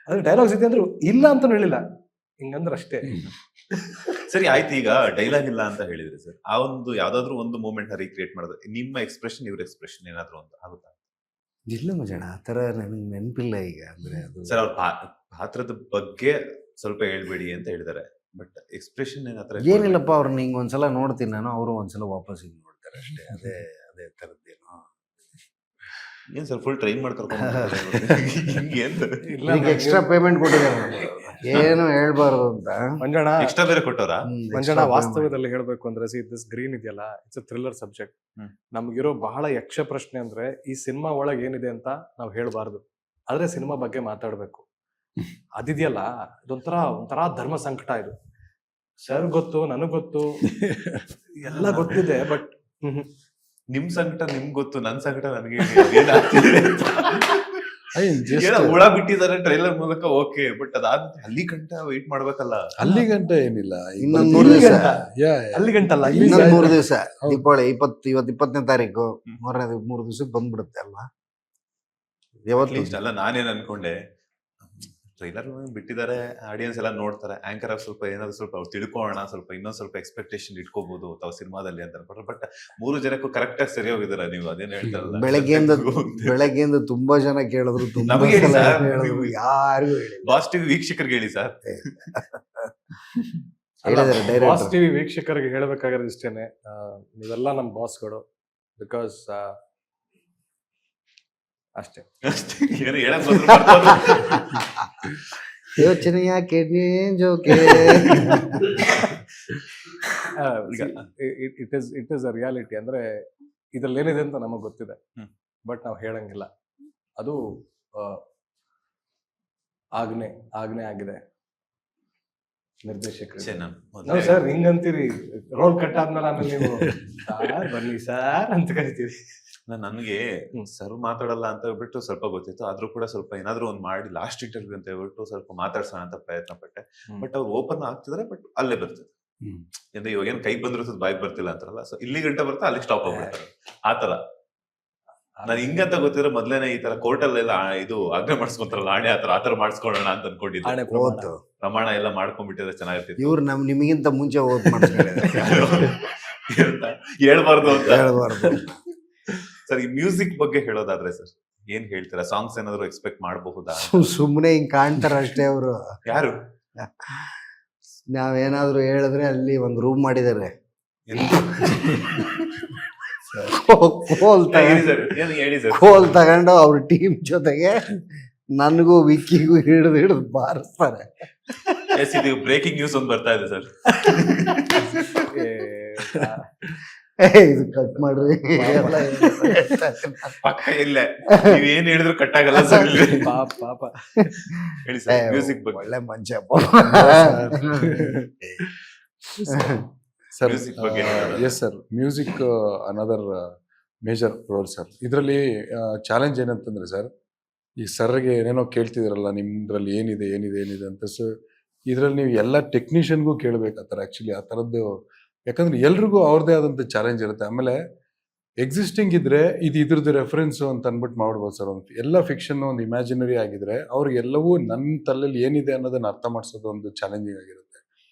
ಅದ್ರ ಡೈಲಾಗ್ಸ್ ಇದೆ ಅಂದ್ರು ಇಲ್ಲ ಅಂತ ಹೇಳಿಲ್ಲ, ಹಿಂಗಂದ್ರೆ ಅಷ್ಟೇ. ಸರಿ ಆಯ್ತು, ಈಗ ಡೈಲಾಗ್ ಇಲ್ಲ ಅಂತ ಹೇಳಿದ್ರಿ ಸರ್, ಆ ಒಂದು ಯಾವ್ದಾದ್ರು ಒಂದು ಮೂಮೆಂಟ್ ರೀಕ್ರಿಯೇಟ್ ಮಾಡೋದು, ನಿಮ್ಮ ಎಕ್ಸ್ಪ್ರೆಷನ್ ಇವ್ರ ಎಕ್ಸ್ಪ್ರೆಷನ್ ಏನಾದ್ರು ಅಂತ ಆಗುತ್ತಾ? ಇಲ್ಲ ಮಜಣ, ಆ ಥರ ನನಗೆ ನೆನಪಿಲ್ಲ ಈಗ. ಅಂದ್ರೆ ಅದು ಸರ್ ಅವ್ರ ಪಾತ್ರದ ಬಗ್ಗೆ ಸ್ವಲ್ಪ ಹೇಳ್ಬೇಡಿ ಅಂತ ಹೇಳಿದಾರೆ, ಬಟ್ ಎಕ್ಸ್ಪ್ರೆಷನ್ ಏನಿಲ್ಲಪ್ಪ, ಅವ್ರನ್ನ ಹಿಂಗೆ ಒಂದ್ಸಲ ನೋಡ್ತೀನಿ ನಾನು, ಅವರು ಒಂದ್ಸಲ ವಾಪಸ್ ಹಿಂಗೆ ನೋಡ್ತಾರೆ ಅಷ್ಟೇ. ಅದೇ ಥರದ್ದೇನೋ. ಏನ್ ಸರ್ ಫುಲ್ ಟ್ರೈನ್ ಈಗ ಎಕ್ಸ್ಟ್ರಾ ಪೇಮೆಂಟ್ ಕೊಟ್ಟಿದ್ದಾರೆ, ಏನು ಹೇಳ್ಬಾರ್ದು ಅಂತ. ಮಂಜಣ್ಣ ಎಕ್ಸ್ಟ್ರಾ ಬೇರೆ ಕೊಟ್ಟವ್ರ? ಮಂಜಣ್ಣ ವಾಸ್ತವದಲ್ಲಿ ಹೇಳ್ಬೇಕು ಅಂದ್ರೆ, ದಿಸ್ ಗ್ರೀನ್ ಇದೆಯಲ್ಲ, ಇಟ್ಸ್ ಅ ಥ್ರಿಲ್ಲರ್ ಸಬ್ಜೆಕ್ಟ್. ನಮ್ಗಿರೋ ಬಹಳ ಯಕ್ಷ ಪ್ರಶ್ನೆ ಅಂದ್ರೆ, ಈ ಸಿನಿಮಾ ಒಳಗೆ ಏನಿದೆ ಅಂತ ನಾವು ಹೇಳ್ಬಾರ್ದು, ಆದ್ರೆ ಸಿನಿಮಾ ಬಗ್ಗೆ ಮಾತಾಡ್ಬೇಕು. ಅದಿದೆಯಲ್ಲ, ಒಂಥರ ಧರ್ಮ ಸಂಕಟ ಇದು. ಸರ್ ಗೊತ್ತು, ನನಗ್ ಗೊತ್ತು, ಎಲ್ಲ ಗೊತ್ತಿದೆ, ಬಟ್ ನಿಮ್ ಸಂಕಟ ನಿಮ್ಗೆ ಗೊತ್ತು, ನನ್ ಸಂಕಟ ನನಗೆ ಹುಳ ಬಿಟ್ಟಿದ್ದಾರೆ ಟ್ರೈಲರ್ ಮೂಲಕ. ಓಕೆ, ಬಟ್ ಅದಾದ್ಮೇಲೆ ಅಲ್ಲಿ ಗಂಟ ವೇಟ್ ಮಾಡ್ಬೇಕಲ್ಲ. ಅಲ್ಲಿ ಗಂಟ ಏನಿಲ್ಲ, ಇನ್ನೊಂದ್ 3 ದಿವಸ, ಅಲ್ಲಿ ಗಂಟಲ್ಲ, ಇನ್ನೊಂದ್ 3 ದಿವಸ. ದೀಪಾವಳಿ ಇವತ್ತು 20ನೇ ತಾರೀಕು, 3 ದಿವಸಕ್ಕೆ ಬಂದ್ಬಿಡುತ್ತೆ ಅಲ್ವಾ? ಯಾವತ್ತು ಅಲ್ಲ, ನಾನೇನ್ ಅನ್ಕೊಂಡೆ, ಟ್ರೈಲರ್ ಬಿಟ್ಟಿದ್ದಾರೆ, ಆಡಿಯನ್ಸ್ ಎಲ್ಲ ನೋಡ್ತಾರೆ, ಆಂಕರ್ ಆಗಿ ಸ್ವಲ್ಪ ಏನಾದ್ರು ಸ್ವಲ್ಪ ಅವ್ರು ತಿಳ್ಕೊಳ್ಳೋಣ, ಸ್ವಲ್ಪ ಇನ್ನೊಂದ್ ಸ್ವಲ್ಪ ಎಕ್ಸ್ಪೆಕ್ಟೇಷನ್ ಇಟ್ಕೋಬಹುದು ತಾವು ಸಿನಿಮಾದಲ್ಲಿ ಅಂತ ಅನ್ಕೊಂಡ್ರೆ, ಬಟ್ 3 ಜನಕ್ಕೂ ಕರೆಕ್ಟ್ ಆಗಿ ಸರಿ ಹೋಗಿದಾರ. ನೀವು ಅದೇನ್ ಹೇಳ್ತಾರಲ್ಲ, ಬೆಳಗ್ಗೆಯಿಂದ ತುಂಬಾ ಜನ ಕೇಳಿದ್ರು, ಯಾರಿಗೂ ಬಾಸ್ ಟಿವಿ ವೀಕ್ಷಕರಿಗೆ ಹೇಳಿ ಸರ್. ಬಾಸ್ ಟಿವಿ ವೀಕ್ಷಕರಿಗೆ ಹೇಳ್ಬೇಕಾಗಿರೋದು ಇಷ್ಟೇನೆ, ನೀವೆಲ್ಲ ನಮ್ ಬಾಸ್ಗಳು, ಬಿಕಾಸ್ ಅಷ್ಟೇ. ಏನು ಹೇಳಕ್ ಯೋಚನೆ ಯಾಕೆ ಜೋಕೆ. It is a reality. ಅಂದ್ರೆ ಇದ್ರಲ್ಲಿ ಏನಿದೆ ಅಂತ ನಮಗ್ ಗೊತ್ತಿದೆ, ಬಟ್ ನಾವು ಹೇಳಂಗಿಲ್ಲ. ಅದು ಆಜ್ಞೆ ಆಗಿದೆ ನಿರ್ದೇಶಕರು. ಸರ್ ಹಿಂಗಂತೀರಿ, ರೋಲ್ ಕಟ್ ಆದ್ಮೇಲೆ ಆಮೇಲೆ ನೀವು ಸಾರ್ ಬನ್ನಿ ಸಾರ್ ಅಂತ ಕರಿತೀರಿ. ನನಗೆ ಸರ್ ಮಾತಾಡಲ್ಲ ಅಂತ ಹೇಳ್ಬಿಟ್ಟು ಸ್ವಲ್ಪ ಗೊತ್ತಿತ್ತು, ಆದ್ರೂ ಕೂಡ ಸ್ವಲ್ಪ ಏನಾದ್ರು ಒಂದ್ ಮಾಡಿ ಲಾಸ್ಟ್ ಇಂಟರ್ವ್ಯೂ ಅಂತ ಹೇಳ್ಬಿಟ್ಟು ಸ್ವಲ್ಪ ಮಾತಾಡ್ಸೋಣ ಅಂತ ಪ್ರಯತ್ನ ಪಟ್ಟೆ. ಬಟ್ ಅವ್ರು ಓಪನ್ ಆಗ್ತಿದ್ರೆ, ಬಟ್ ಅಲ್ಲೇ ಬರ್ತದೆ. ಅಂದ್ರೆ ಇವಾಗ ಏನ್ ಕೈ ಬಂದಿರ್ತದೆ ಬಾಯಿಗೆ ಬರ್ತಿಲ್ಲ ಅಂತಾರಲ್ಲ, ಸೊ ಇಲ್ಲಿ ಗಂಟೆ ಬರ್ತಾ ಅಲ್ಲಿ ಸ್ಟಾಪ್ ಆಗ್ಬಿಡ್ತಾರೆ. ಆತರ ನಾನು ಹಿಂಗಂತ ಗೊತ್ತಿರೋ ಮೊದ್ಲೇನೆ ಈ ತರ ಕೋರ್ಟಲ್ಲೆಲ್ಲ ಇದು ಆಜ್ಞೆ ಮಾಡಿಸ್ಕೊಂತಾರಲ್ಲ, ಆಣೆ ಆತರ ಮಾಡಿಸ್ಕೊಳ್ಳೋಣ ಅಂತ ಅನ್ಕೊಂಡಿದ್ದೆ. ಪ್ರಮಾಣ ಎಲ್ಲ ಮಾಡ್ಕೊಂಡ್ಬಿಟ್ಟಿದ್ರೆ ಚೆನ್ನಾಗಿರ್ತಿತ್ತು. ಇವ್ರು ನಿಮಗಿಂತ ಮುಂಚೆ ಓದ್ ಹೇಳ್ಬಾರ್ದು ಅಂತ. ಸರ್, ಈ ಮ್ಯೂಸಿಕ್ ಬಗ್ಗೆ ಹೇಳೋದಾದ್ರೆ ಸರ್ ಏನ್ ಹೇಳ್ತೀರಾ? ಸಾಂಗ್ಸ್ ಏನಾದ್ರು ಎಕ್ಸ್ಪೆಕ್ಟ್ ಮಾಡಬಹುದಾ? ಸುಮ್ಮನೆ ಹಿಂಗ್ ಕಾಣ್ತಾರ ಅಷ್ಟೇ ಅವರು. ಯಾರು? ನಾವೇನಾದ್ರು ಹೇಳಿದ್ರೆ ಅಲ್ಲಿ ಒಂದ್ ರೂಮ್ ಮಾಡಿದ್ದಾರೆ, ಕೋಲ್ ತಗೊಂಡು ಅವ್ರ ಟೀಮ್ ಜೊತೆಗೆ ನನಗೂ ವಿಕ್ಕಿಗೂ ಹಿಡಿದು ಬಾರಿಸ್ತಾರೆ. ಬ್ರೇಕಿಂಗ್ ನ್ಯೂಸ್ ಒಂದು ಬರ್ತಾ ಇದೆ ಸರ್. ಇದು ಕಟ್ ಮಾಡ್ರಿ, ಪಕ್ಕ ಇಲ್ಲ, ನೀವೇನ್ ಹೇಳಿದ್ರು ಕಟ್ ಆಗಲ್ಲ ಸರ್. ಪಾಪ ಹೇಳಿ ಸರ್, ಮ್ಯೂಸಿಕ್ ಬಗ್ಗೆ. ಒಳ್ಳೆ ಮಂಚ sir. Yes sir, music another major role sir. ಇದರಲ್ಲಿ ಚಾಲೆಂಜ್ ಏನಂತಂದ್ರೆ ಸರ್, ಈ ಸರ್ಗೆ ಏನೇನೋ ಕೇಳ್ತಿದ್ರಲ್ಲ, ನಿಮ್ದ್ರಲ್ಲಿ ಏನಿದೆ ಅಂತ. ಸೊ ಇದ್ರಲ್ಲಿ ನೀವು ಎಲ್ಲ ಟೆಕ್ನಿಷಿಯನ್ಗೂ ಕೇಳ್ಬೇಕು ಆ ಥರ. ಆ್ಯಕ್ಚುಲಿ ಆ ಥರದ್ದು, ಯಾಕಂದ್ರೆ ಎಲ್ರಿಗೂ ಅವ್ರದ್ದೇ ಆದಂಥ ಚಾಲೆಂಜ್ ಇರುತ್ತೆ. ಆಮೇಲೆ ಎಕ್ಸಿಸ್ಟಿಂಗ್ ಇದ್ರೆ ಇದ್ರದ್ದು ರೆಫರೆನ್ಸು ಅಂತ ಅಂದ್ಬಿಟ್ಟು ಮಾಡ್ಬೋದು ಸರ್. ಒಂದು ಎಲ್ಲ ಫಿಕ್ಷನ್ ಒಂದು ಇಮ್ಯಾಜಿನರಿ ಆಗಿದ್ರೆ ಅವ್ರಿಗೆಲ್ಲವೂ ನನ್ನ ತಲೆಯಲ್ಲಿ ಏನಿದೆ ಅನ್ನೋದನ್ನ ಅರ್ಥ ಮಾಡಿಸೋದು ಒಂದು ಚಾಲೆಂಜಿಂಗ್ ಆಗಿರುತ್ತೆ.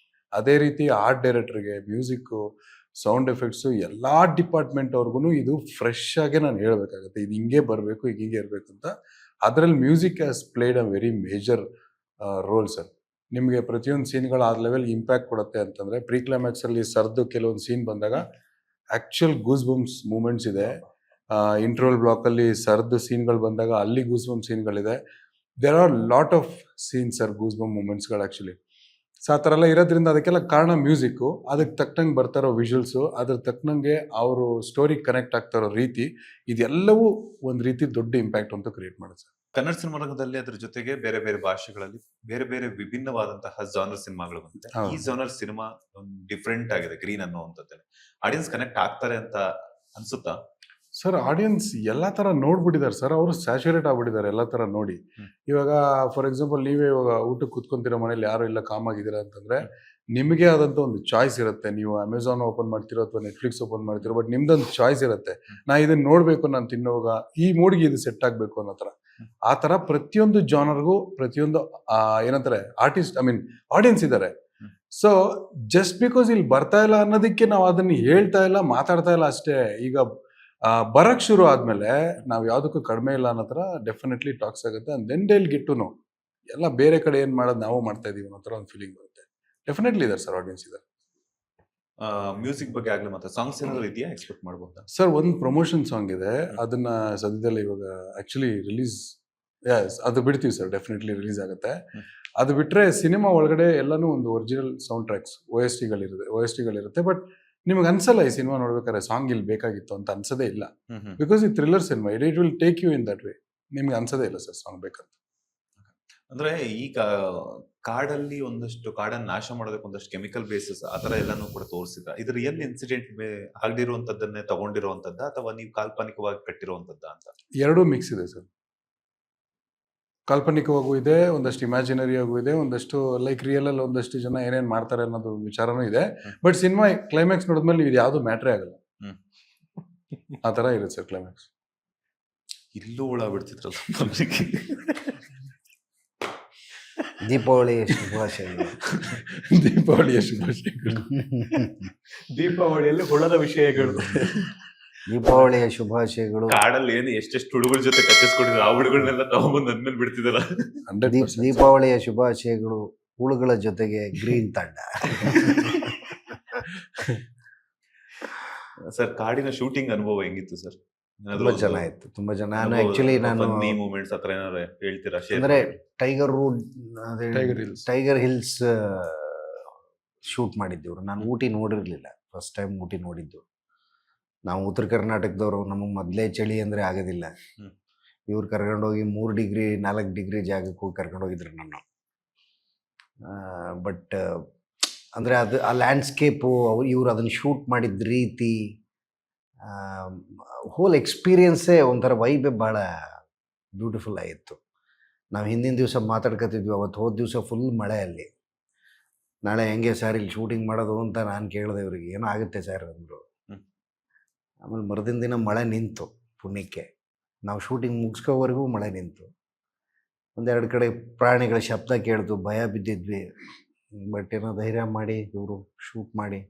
ಅದೇ ರೀತಿ ಆರ್ಟ್ ಡೈರೆಕ್ಟರ್ಗೆ, ಮ್ಯೂಸಿಕ್ಕು, ಸೌಂಡ್ ಎಫೆಕ್ಟ್ಸು, ಎಲ್ಲ ಡಿಪಾರ್ಟ್ಮೆಂಟ್ ಅವ್ರಿಗೂ ಇದು ಫ್ರೆಶ್ ಆಗೇ ನಾನು ಹೇಳಬೇಕಾಗುತ್ತೆ, ಇದು ಹಿಂಗೆ ಬರಬೇಕು, ಹಿಂಗೆ ಇರಬೇಕು ಅಂತ. ಅದರಲ್ಲಿ music has played a very major role sir. ನಿಮಗೆ ಪ್ರತಿಯೊಂದು ಸೀನ್ಗಳು ಆ ಲೆವೆಲ್ ಇಂಪ್ಯಾಕ್ಟ್ ಕೊಡುತ್ತೆ ಅಂತಂದ್ರೆ ಪ್ರೀ ಕ್ಲೈಮ್ಯಾಕ್ಸ್ ಅಲ್ಲಿ ಸರ್ದು ಕೆಲವೊಂದು ಸೀನ್ ಬಂದಾಗ ಆಕ್ಚುಯಲ್ ಗೂಸ್ ಬಂಪ್ಸ್ ಮೂಮೆಂಟ್ಸ್ ಇದೆ. ಇಂಟರ್ವಲ್ ಬ್ಲಾಕ್ ಅಲ್ಲಿ ಸರ್ದು ಸೀನ್ಗಳು ಬಂದಾಗ ಅಲ್ಲಿ ಗೂಸ್ ಬಂಪ್ ಸೀನ್ಗಳಿದೆ. There are lot of scenes sir, goose bump ಮೂಮೆಂಟ್ಸ್ಗಳು ಆಕ್ಚುಲಿ. ಸೊ ಆ ಥರ ಎಲ್ಲ ಇರೋದ್ರಿಂದ ಅದಕ್ಕೆಲ್ಲ ಕಾರಣ ಮ್ಯೂಸಿಕ್ಕು, ಅದಕ್ಕೆ ತಕ್ಕಂಗೆ ಬರ್ತಾರೋ ವಿಜುವಲ್ಸು, ಅದ್ರ ತಕ್ಕನಂಗೆ ಅವರು ಸ್ಟೋರಿ ಕನೆಕ್ಟ್ ಆಗ್ತಾರೋ ರೀತಿ, ಇದೆಲ್ಲವೂ ಒಂದು ರೀತಿ ದೊಡ್ಡ ಇಂಪ್ಯಾಕ್ಟ್ ಅಂತ ಕ್ರಿಯೇಟ್ ಮಾಡುತ್ತೆ ಸರ್. ಕನ್ನಡ ಸಿನಿಮಾರಂಗದಲ್ಲಿ ಅದ್ರ ಜೊತೆಗೆ ಬೇರೆ ಬೇರೆ ಭಾಷೆಗಳಲ್ಲಿ ಬೇರೆ ಬೇರೆ ವಿಭಿನ್ನವಾದಂತಹ ಜಾನರ್ ಸಿನಿಮಾಗಳು ಬಂದಿದೆ. ಹೌದು. ಈ ಜಾನರ್ ಸಿನಿಮಾ ಡಿಫ್ರೆಂಟ್ ಆಗಿದೆ, ಗ್ರೀನ್ ಅನ್ನುವಂಥದ್ದು. ಆಡಿಯನ್ಸ್ ಕನೆಕ್ಟ್ ಆಗ್ತಾರೆ ಅಂತ ಅನ್ಸುತ್ತಾ? ಸರ್ ಆಡಿಯನ್ಸ್ ಎಲ್ಲ ಥರ ನೋಡ್ಬಿಟ್ಟಿದ್ದಾರೆ ಸರ್, ಅವರು ಸ್ಯಾಚುರೇಟ್ ಆಗ್ಬಿಟ್ಟಿದ್ದಾರೆ ಎಲ್ಲ ಥರ ನೋಡಿ. ಇವಾಗ ಫಾರ್ ಎಕ್ಸಾಂಪಲ್ ನೀವೇ ಇವಾಗ ಊಟಕ್ಕೆ ಕೂತ್ಕೊಂತಿರೋ ಮನೇಲಿ ಯಾರು ಇಲ್ಲ ಕಾಮ್ ಆಗಿದ್ದೀರಾ ಅಂತಂದ್ರೆ ನಿಮಗೆ ಆದಂಥ ಒಂದು ಚಾಯ್ಸ್ ಇರುತ್ತೆ. ನೀವು ಅಮೆಝಾನ್ ಓಪನ್ ಮಾಡ್ತಿರೋ ಅಥವಾ ನೆಟ್ಫ್ಲಿಕ್ಸ್ ಓಪನ್ ಮಾಡ್ತಿರೋ, ಬಟ್ ನಿಮ್ದೊಂದು ಚಾಯ್ಸ್ ಇರುತ್ತೆ. ನಾ ಇದನ್ನ ನೋಡ್ಬೇಕು, ನಾನು ತಿನ್ನೋವಾಗ ಈ ಮೂಡ್ಗೆ ಇದು ಸೆಟ್ ಆಗ್ಬೇಕು ಅನ್ನೋ ಥರ. ಆ ಥರ ಪ್ರತಿಯೊಂದು ಜಾನರ್ಗೂ ಪ್ರತಿಯೊಂದು ಏನಂತಾರೆ ಆಡಿಯನ್ಸ್ ಇದ್ದಾರೆ. ಸೊ ಜಸ್ಟ್ ಬಿಕಾಸ್ ಇಲ್ಲಿ ಬರ್ತಾ ಇಲ್ಲ ಅನ್ನೋದಕ್ಕೆ ನಾವು ಅದನ್ನ ಹೇಳ್ತಾ ಇಲ್ಲ, ಮಾತಾಡ್ತಾ ಇಲ್ಲ ಅಷ್ಟೇ. ಈಗ ಬರಕ್ ಶುರು ಆದ್ಮೇಲೆ ನಾವು ಯಾವ್ದಕ್ಕೂ ಕಡಿಮೆ ಇಲ್ಲ ಅನ್ನೋ ಥರ ಡೆಫಿನೆಟ್ಲಿ ಟಾಕ್ಸ್ ಆಗುತ್ತೆ. And then they'll get to know ಎಲ್ಲ ಬೇರೆ ಕಡೆ ಏನ್ ಮಾಡೋದು ನಾವು ಮಾಡ್ತಾ ಇದೀವಿ ಅನ್ನೋ ಥರ ಒಂದು ಫೀಲಿಂಗ್ ಬರುತ್ತೆ. ಡೆಫಿನೆಟ್ಲಿ ಇದಾರೆ ಸರ್, ಆಡಿಯನ್ಸ್ ಇದ್ದಾರೆ. ಮ್ಯೂಸಿಕ್ ಬಗ್ಗೆ ಆಗ್ಲಿ ಮತ್ತೆ ಸಾಂಗ್ಸ್ ಏನಾದ್ರು ಇದೆಯಾ, ಎಕ್ಸ್ಪೆಕ್ಟ್ ಮಾಡಬಹುದಾ? ಸರ್ ಒಂದು ಪ್ರಮೋಷನ್ ಸಾಂಗ್ ಇದೆ, ಅದನ್ನ ಸದ್ಯದಲ್ಲೇ ಇವಾಗ ಆಕ್ಚುಲಿ ರಿಲೀಸ್, ಅದು ಬಿಡ್ತೀವಿ ಸರ್, ಡೆಫಿನೆಟ್ಲಿ ರಿಲೀಸ್ ಆಗುತ್ತೆ. ಅದು ಬಿಟ್ರೆ ಸಿನಿಮಾ ಒಳಗಡೆ ಎಲ್ಲಾನು ಒಂದು original sound tracks O S ಟಿಗಳಿರುತ್ತೆ. ಬಟ್ ನಿಮ್ಗೆ ಅನ್ಸಲ್ಲ ಈ ಸಿನಿಮಾ ನೋಡ್ಬೇಕಾದ್ರೆ ಸಾಂಗ್ ಇಲ್ಲಿ ಬೇಕಾಗಿತ್ತು ಅಂತ ಅನ್ಸದೇ ಇಲ್ಲ. ಬಿಕಾಸ್ ಈ thriller cinema, it will take you in that way. ನಿಮ್ಗೆ ಅನ್ಸದೇ ಇಲ್ಲ ಸರ್ ಸಾಂಗ್ ಬೇಕಂತ. ಅಂದ್ರೆ ಈಗ ಕಾಡಲ್ಲಿ ಒಂದಷ್ಟು ಕಾಡನ್ನು ನಾಶ ಮಾಡೋದಕ್ಕೆ ಒಂದಷ್ಟು ಕೆಮಿಕಲ್ ಬೇಸಸ್ ಆತರ ಎಲ್ಲಾನು ಕೂಡ ತೋರಿಸಿದ್ರ. ಇದು ರಿಯಲ್ ಇನ್ಸಿಡೆಂಟ್ ಆಗದಿರುವಂತದ್ದನ್ನೇ ತಗೊಂಡಿರುವಂತದ್ದ ಅಥವಾ ನೀವು ಕಾಲ್ಪನಿಕವಾಗಿ ಕಟ್ಟಿರುವಂತದ್ದ ಅಂತ? ಎರಡೂ ಮಿಕ್ಸ್ ಇದೆ ಸರ್. ಕಾಲ್ಪನಿಕವಾಗೂ ಇದೆ, ಒಂದಷ್ಟು ಇಮ್ಯಾಜಿನರಿ ಆಗೂ ಇದೆ, ಒಂದಷ್ಟು ಲೈಕ್ ರಿಯಲ್ ಅಲ್ಲಿ ಒಂದಷ್ಟು ಜನ ಏನೇನ್ ಮಾಡ್ತಾರೆ ಅನ್ನೋದು ವಿಚಾರನೂ ಇದೆ. ಬಟ್ ಸಿನಿಮಾ ಕ್ಲೈಮ್ಯಾಕ್ಸ್ ನೋಡಿದ್ಮೇಲೆ ಇದು ಯಾವ್ದು ಮ್ಯಾಟ್ರೇ ಆಗಲ್ಲ, ಆ ತರ ಇರುತ್ತೆ ಸರ್ ಕ್ಲೈಮ್ಯಾಕ್ಸ್. ಇಲ್ಲೂ ಹುಳ ಬಿಡ್ತಿದ್ರಲ್ಲ. ದೀಪಾವಳಿಯ ಶುಭಾಶಯಗಳು. ದೀಪಾವಳಿಯ ಶುಭಾಶಯಗಳು. ದೀಪಾವಳಿಯಲ್ಲಿ ಹುಳದ ವಿಷಯಗಳು. ದೀಪಾವಳಿಯ ಶುಭಾಶಯಗಳು. ಕಾಡಲ್ಲಿ ಏನು ಎಷ್ಟೆಷ್ಟು ಹುಡುಗರ ಜೊತೆ ಕಚ್ಚಿಸ್ಕೊಂಡಿದ್ರು, ಆ ಹುಡುಗರನ್ನೆಲ್ಲ ತಗೊಂಡ್ಬಂದು ಅಂದ್ಮೇಲೆ ಬಿಡ್ತಿದ್ದಲ್ಲ. ದೀಪಾವಳಿಯ ಶುಭಾಶಯಗಳು ಹುಳುಗಳ ಜೊತೆಗೆ ಗ್ರೀನ್ ತಂಡ. ಸರ್ ಕಾಡಿನ ಶೂಟಿಂಗ್ ಅನುಭವ ಹೆಂಗಿತ್ತು ಸರ್? ತುಂಬಾ ಚೆನ್ನಾಗಿತ್ತು, ತುಂಬಾ ಜನ. ನಾನು ಆಕ್ಚುಲಿ ನಾನು ಮೂಮೆಂಟ್ಸ್ ಹತ್ರ ಏನಾದ್ರು ಹೇಳ್ತೀರಾ? ಅಂದ್ರೆ ಟೈಗರ್ ಹಿಲ್ಸ್ ಶೂಟ್ ಮಾಡಿದ್ದೀವ್ರು. ನಾನು ಊಟಿ ನೋಡಿರ್ಲಿಲ್ಲ, ಫಸ್ಟ್ ಟೈಮ್ ಊಟಿ ನೋಡಿದ್ದು. ನಾವು ಉತ್ತರ ಕರ್ನಾಟಕದವರು, ನಮಗೆ ಮೊದಲೇ ಚಳಿ ಅಂದರೆ ಆಗೋದಿಲ್ಲ. ಇವ್ರು ಕರ್ಕೊಂಡೋಗಿ 3 ಡಿಗ್ರಿ 4 ಡಿಗ್ರಿ ಜಾಗಕ್ಕೆ ಹೋಗಿ ಕರ್ಕೊಂಡೋಗಿದ್ರು ನನ್ನ. ಬಟ್ ಅಂದರೆ ಅದು ಆ ಲ್ಯಾಂಡ್ಸ್ಕೇಪು, ಇವ್ರು ಅದನ್ನು ಶೂಟ್ ಮಾಡಿದ ರೀತಿ, ಹೋಲ್ ಎಕ್ಸ್ಪೀರಿಯನ್ಸೇ ಒಂಥರ ವೈಬೇ ಭಾಳ ಬ್ಯೂಟಿಫುಲ್ ಆಗಿತ್ತು. ನಾವು ಹಿಂದಿನ ದಿವಸ ಮಾತಾಡ್ಕೊತಿದ್ವಿ, ಅವತ್ತು ಹೋದ ದಿವಸ ಫುಲ್ ಮಳೆ ಅಲ್ಲಿ. ನಾಳೆ ಹೆಂಗೆ ಸರ್ ಇಲ್ಲಿ ಶೂಟಿಂಗ್ ಮಾಡೋದು ಅಂತ ನಾನು ಕೇಳಿದೆ ಇವ್ರಿಗೆ. ಏನೋ ಆಗುತ್ತೆ ಸರ್ ಅಂದರು. ಆಮೇಲೆ ಮರುದಿನ ದಿನ ಮಳೆ ನಿಂತು, ಪುಣ್ಯಕ್ಕೆ ನಾವು ಶೂಟಿಂಗ್ ಮುಗಿಸ್ಕೋವರೆಗೂ ಮಳೆ ನಿಂತು. ಒಂದೆರಡು ಕಡೆ ಪ್ರಾಣಿಗಳ ಶಬ್ದ ಕೇಳಿದ್ವು, ಭಯ ಬಿದ್ದಿದ್ವಿ. ಬಟ್ ಏನೋ ಧೈರ್ಯ ಮಾಡಿ ಇವರು ಶೂಟ್ ಮಾಡಿ